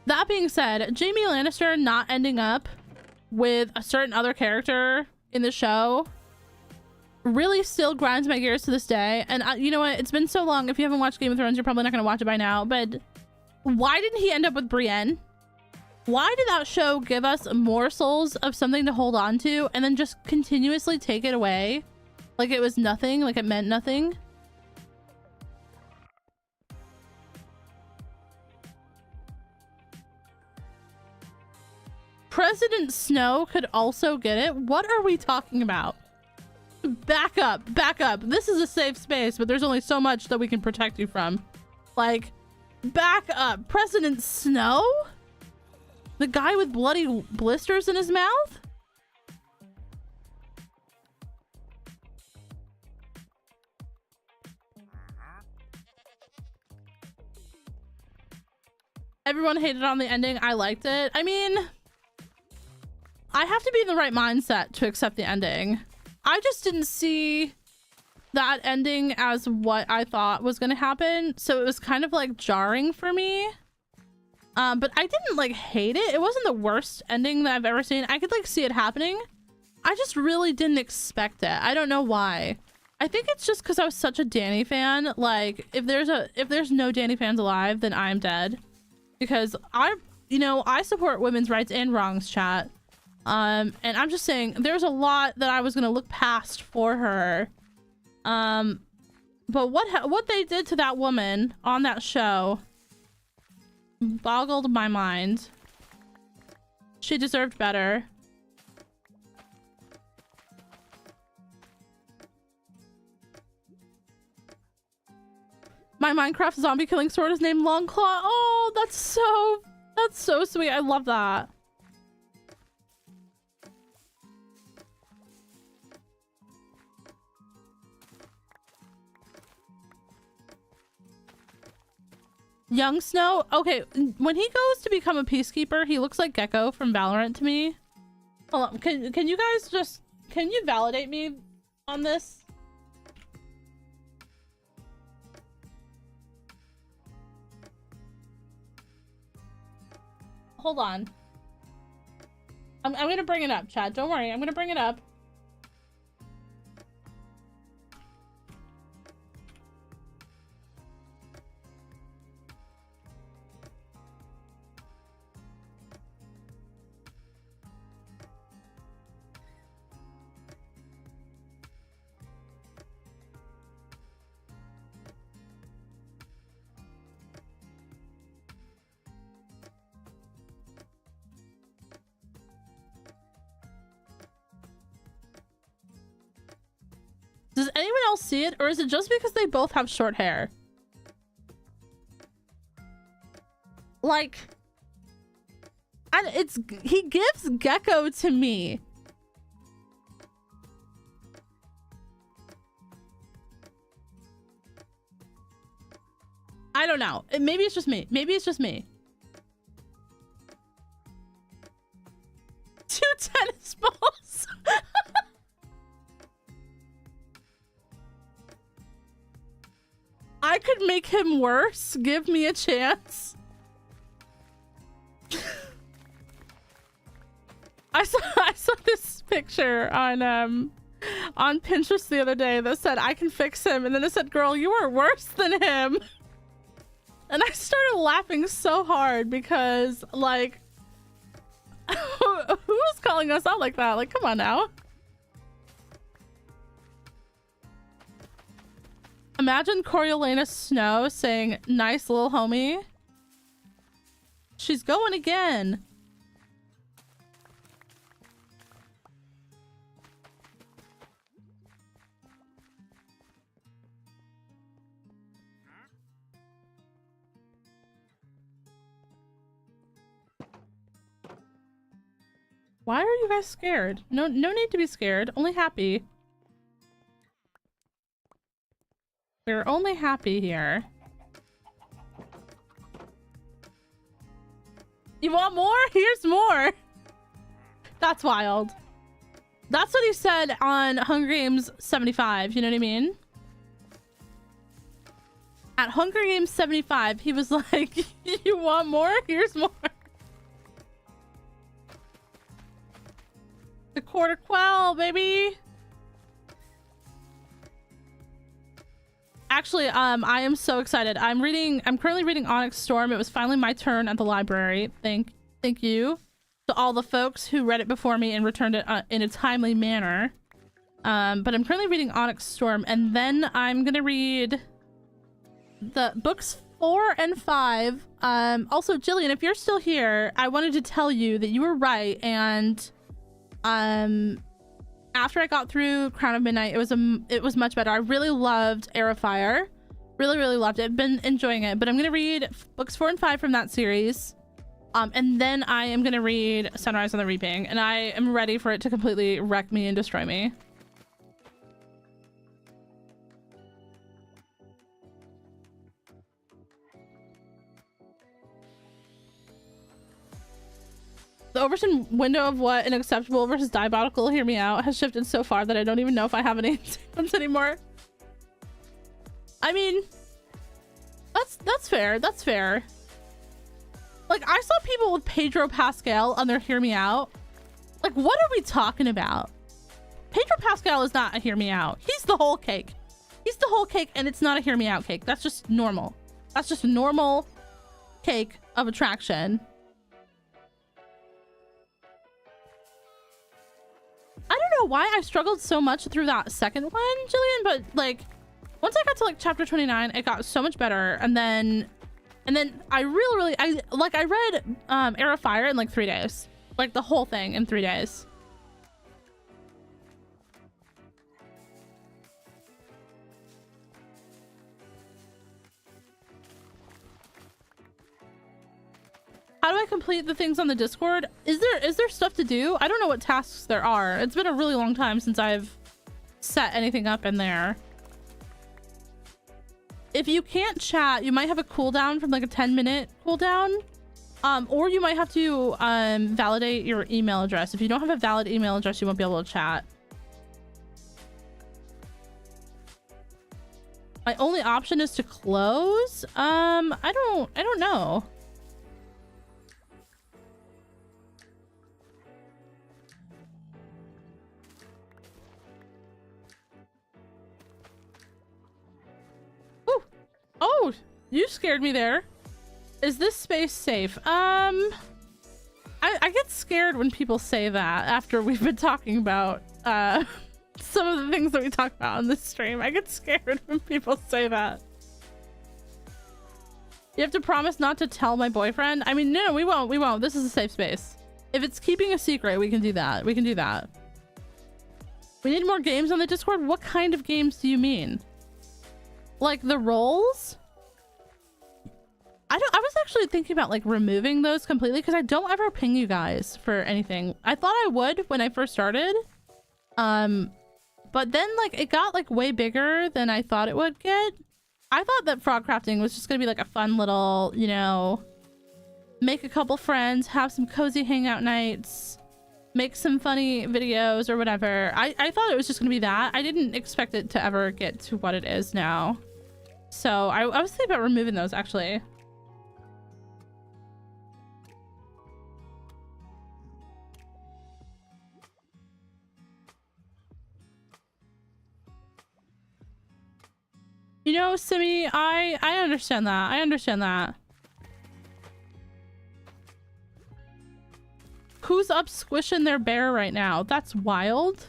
That being said, Jaime Lannister not ending up with a certain other character in the show really still grinds my gears to this day. And you know what? It's been so long. If you haven't watched Game of Thrones, you're probably not going to watch it by now. But why didn't he end up with Brienne? Why did that show give us morsels of something to hold on to and then just continuously take it away? Like it was nothing, like it meant nothing. President Snow could also get it. What are we talking about? Back up. This is a safe space, but there's only so much that we can protect you from. Like, back up. President Snow? The guy with bloody blisters in his mouth? Everyone hated on the ending. I liked it. I mean, I have to be in the right mindset to accept the ending. I just didn't see that ending as what I thought was going to happen. So it was kind of like jarring for me. But I didn't like hate it. It wasn't the worst ending that I've ever seen. I could like see it happening. I just really didn't expect it. I don't know why. I think it's just because I was such a Dany fan. Like if there's no Dany fans alive, then I'm dead. Because I support women's rights and wrongs, chat. And I'm just saying there's a lot that I was gonna look past for her. But what they did to that woman on that show boggled my mind. She deserved better. My Minecraft zombie killing sword is named Longclaw. Oh, that's so sweet. I love that. Young Snow? Okay, when he goes to become a peacekeeper, he looks like Gecko from Valorant to me. Hold on, can you guys just... Can you validate me on this? hold on. I'm gonna bring it up, Chad. Don't worry, I'm gonna bring it up. Does anyone else see it, or is it just because they both have short hair? Like, and he gives Gecko to me. I don't know. Maybe it's just me. Maybe it's just me. 2 tennis balls. I could make him worse. Give me a chance. I saw this picture on Pinterest the other day that said I can fix him, and then it said, "Girl, you are worse than him." And I started laughing so hard because, like, who's calling us out like that? Like, come on now. Imagine Coriolanus Snow saying, "Nice little homie." She's going again. Why are you guys scared? No need to be scared. Only happy. We're only happy here. You want more? Here's more. That's wild. That's what he said on Hunger Games 75. You know what I mean? At Hunger Games 75, he was like, "You want more? Here's more." The quarter quell, baby. Actually, I am so excited. I'm currently reading Onyx Storm. It was finally my turn at the library. Thank you to all the folks who read it before me and returned it in a timely manner. But I'm currently reading Onyx Storm, and then I'm gonna read the books 4 and 5. Also, Jillian, if you're still here, I wanted to tell you that you were right, and after I got through Crown of Midnight, it was much better. I really loved Air of Fire. Really loved it. I've been enjoying it. But I'm gonna read books 4 and 5 from that series. And then I am gonna read Sunrise on the Reaping, and I am ready for it to completely wreck me and destroy me. The Overton window of what an acceptable versus diabolical, hear me out, has shifted so far that I don't even know if I have any statements anymore. I mean, that's fair. That's fair. Like, I saw people with Pedro Pascal on their hear me out. Like, what are we talking about? Pedro Pascal is not a hear me out. He's the whole cake. He's the whole cake, and it's not a hear me out cake. That's just normal. That's just a normal cake of attraction. I don't know why I struggled so much through that second one, Jillian, but like once I got to like chapter 29, it got so much better. And then I I read Air of Fire in like 3 days, like the whole thing in 3 days. How do I complete the things on the Discord? Is there stuff to do? I don't know what tasks there are. It's been a really long time since I've set anything up in there. If you can't chat, you might have a cooldown from like a 10-minute cooldown. Or you might have to validate your email address. If you don't have a valid email address, you won't be able to chat. My only option is to close. I don't know. You scared me there. Is this space safe? I get scared when people say that after we've been talking about some of the things that we talk about on this stream. I get scared when people say that. You have to promise not to tell my boyfriend. I mean, no, we won't. This is a safe space. If it's keeping a secret, we can do that. We can do that. We need more games on the Discord. What kind of games do you mean? Like the roles? I was actually thinking about like removing those completely because I don't ever ping you guys for anything. I thought I would when I first started. But then like it got like way bigger than I thought it would get. I thought that Frogcrafting was just gonna be like a fun little, you know, make a couple friends, have some cozy hangout nights, make some funny videos or whatever. I thought it was just gonna be that. I didn't expect it to ever get to what it is now. So I was thinking about removing those actually. You know, Simi, I understand that. I understand that. Who's up squishing their bear right now? That's wild.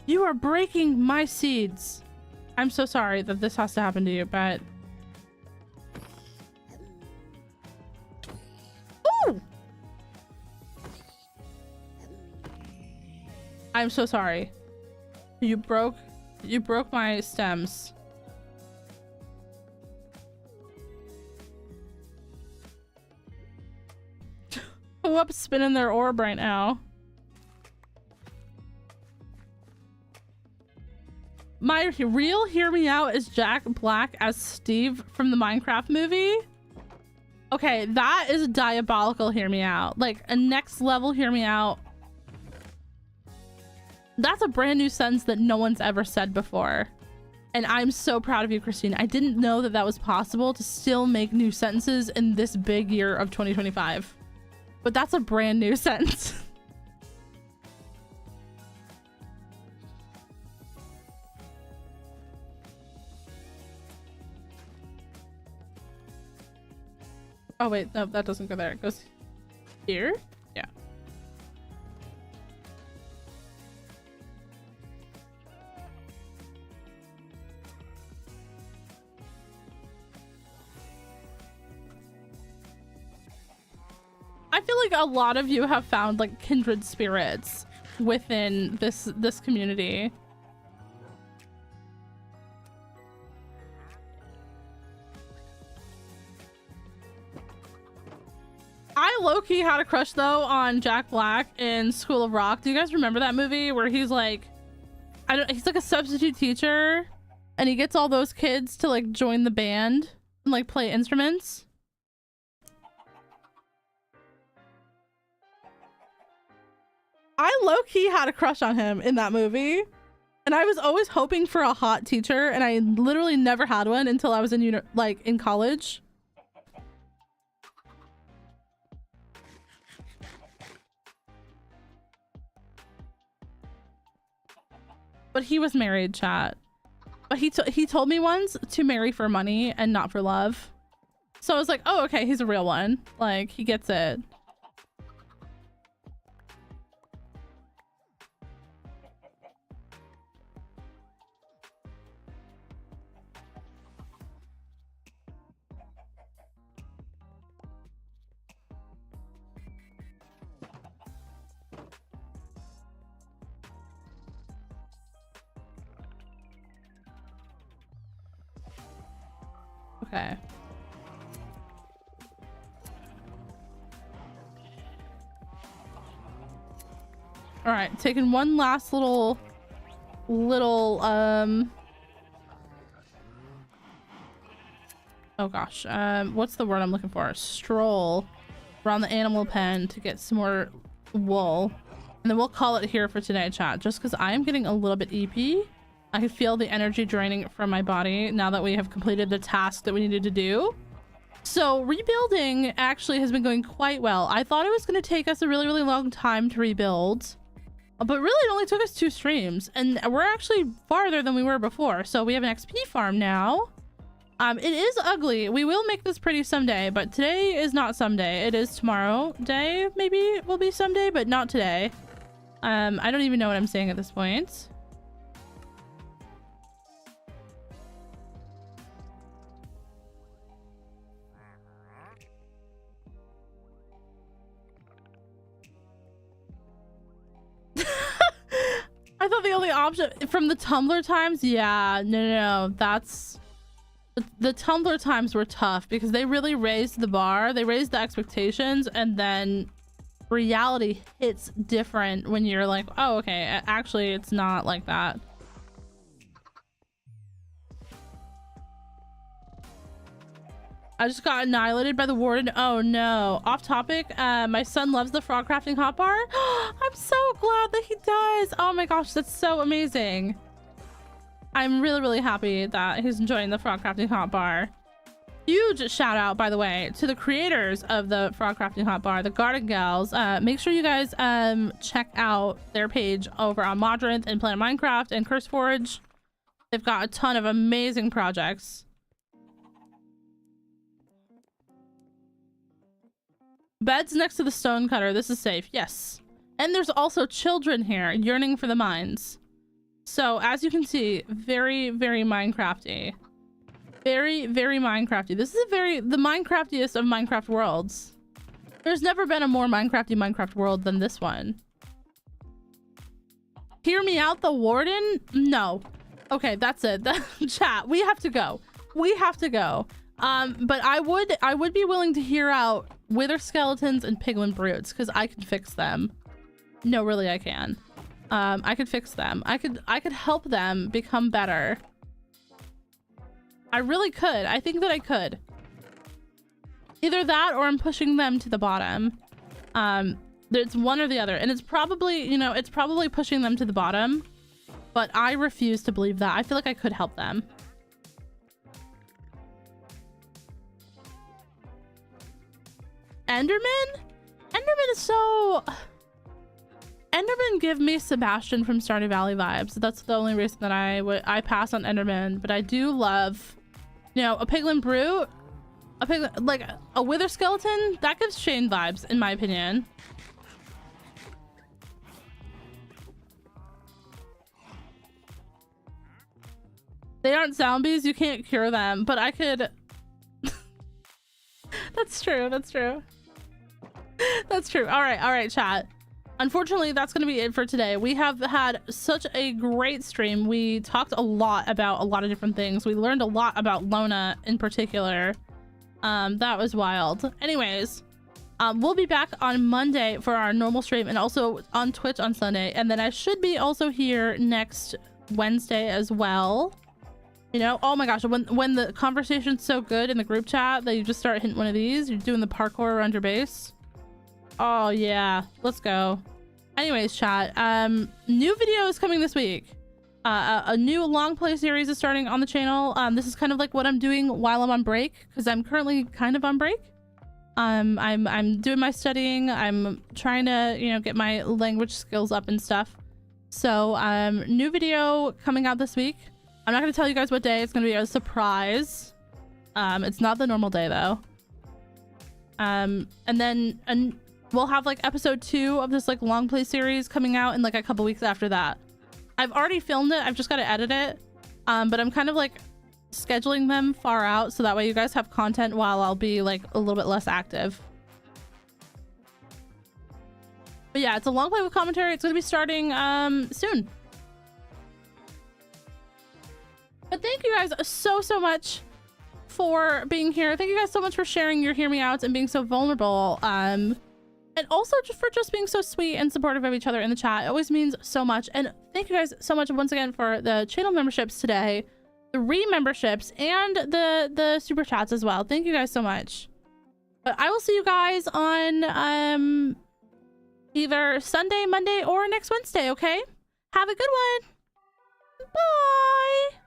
You are breaking my seeds. I'm so sorry that this has to happen to you, but... Ooh! I'm so sorry. You broke my stems. Who up spinning their orb right now? My real hear me out is Jack Black as Steve from the Minecraft movie. Okay, that is a diabolical hear me out. Like a next level hear me out. That's a brand new sentence that no one's ever said before. And I'm so proud of you, Christine. I didn't know that that was possible to still make new sentences in this big year of 2025. But that's a brand new sentence. Oh wait, no, that doesn't go there. It goes here? Yeah. I feel like a lot of you have found like kindred spirits within this community. I low-key had a crush though on Jack Black in School of Rock. Do you guys remember that movie where he's like, he's like a substitute teacher and he gets all those kids to like join the band and like play instruments? I low-key had a crush on him in that movie, and I was always hoping for a hot teacher, and I literally never had one until I was in college. But he was married, chat. But he told me once to marry for money and not for love. So I was like, oh, okay, he's a real one. Like, he gets it. Okay. All right, taking one last little oh gosh, what's the word I'm looking for? Stroll around the animal pen to get some more wool, and then we'll call it here for today, chat, just because I am getting a little bit EP. I can feel the energy draining from my body now that we have completed the task that we needed to do. So rebuilding actually has been going quite well. I thought it was going to take us a really, really long time to rebuild, but really it only took us 2 streams, and we're actually farther than we were before. So we have an XP farm now. It is ugly. We will make this pretty someday, but today is not someday. It is tomorrow day. Maybe it will be someday, but not today. I don't even know what I'm saying at this point. I thought the only option from the Tumblr times, yeah, no, that's the Tumblr times were tough because they really raised the bar, they raised the expectations, and then reality hits different when you're like, oh, okay, actually it's not like that. I just got annihilated by the warden. Oh no. Off topic, my son loves the Frogcrafting hotbar. I'm so glad that he does. Oh my gosh, that's so amazing. I'm really, really happy that he's enjoying the Frogcrafting hotbar. Huge shout out, by the way, to the creators of the Frogcrafting hotbar, the Garden Gals. Make sure you guys check out their page over on Modrinth and Planet Minecraft and CurseForge. They've got a ton of amazing projects. Beds next to the stone cutter. This is safe. Yes. And there's also children here yearning for the mines. So as you can see, very, very Minecrafty. Very, very Minecrafty. This is the Minecraftiest of Minecraft worlds. There's never been a more Minecrafty Minecraft world than this one. Hear me out, the warden? No. Okay, that's it. Chat, we have to go. We have to go. But I would be willing to hear out wither skeletons and piglin brutes because I can fix them. No, really, I can. I could fix them. I could help them become better. I really could. I think that I could. Either that or I'm pushing them to the bottom. It's one or the other, and it's probably, you know, it's probably pushing them to the bottom, but I refuse to believe that. I feel like I could help them. Enderman? Enderman is so... Enderman give me Sebastian from Stardew Valley vibes. That's the only reason that I pass on Enderman, but I do love, you know, a piglin brute, like a wither skeleton, that gives Shane vibes, in my opinion. They aren't zombies, you can't cure them, but I could... That's true, that's true. That's true. All right, chat. Unfortunately, that's going to be it for today. We have had such a great stream. We talked a lot about a lot of different things. We learned a lot about Lona in particular. That was wild. Anyways, we'll be back on Monday for our normal stream and also on Twitch on Sunday. And then I should be also here next Wednesday as well. You know, oh my gosh, when the conversation's so good in the group chat that you just start hitting one of these, you're doing the parkour around your base. Oh yeah, let's go. Anyways, chat, new videos coming this week. A new long play series is starting on the channel. This is kind of like what I'm doing while I'm on break, because I'm currently kind of on break. I'm doing my studying. I'm trying to, you know, get my language skills up and stuff. So new video coming out this week. I'm not going to tell you guys what day. It's going to be a surprise. It's not the normal day though. And then we'll have like episode 2 of this like long play series coming out in like a couple weeks after that. I've already filmed it. I've just got to edit it. But I'm kind of like scheduling them far out so that way you guys have content while I'll be like a little bit less active. But yeah, it's a long play with commentary. It's going to be starting soon. But thank you guys so much for being here. Thank you guys so much for sharing your hear me outs and being so vulnerable. And also for just being so sweet and supportive of each other in the chat. It always means so much. And thank you guys so much once again for the channel memberships today, the re-memberships, and the super chats as well. Thank you guys so much. But I will see you guys on either Sunday, Monday, or next Wednesday, okay? Have a good one. Bye.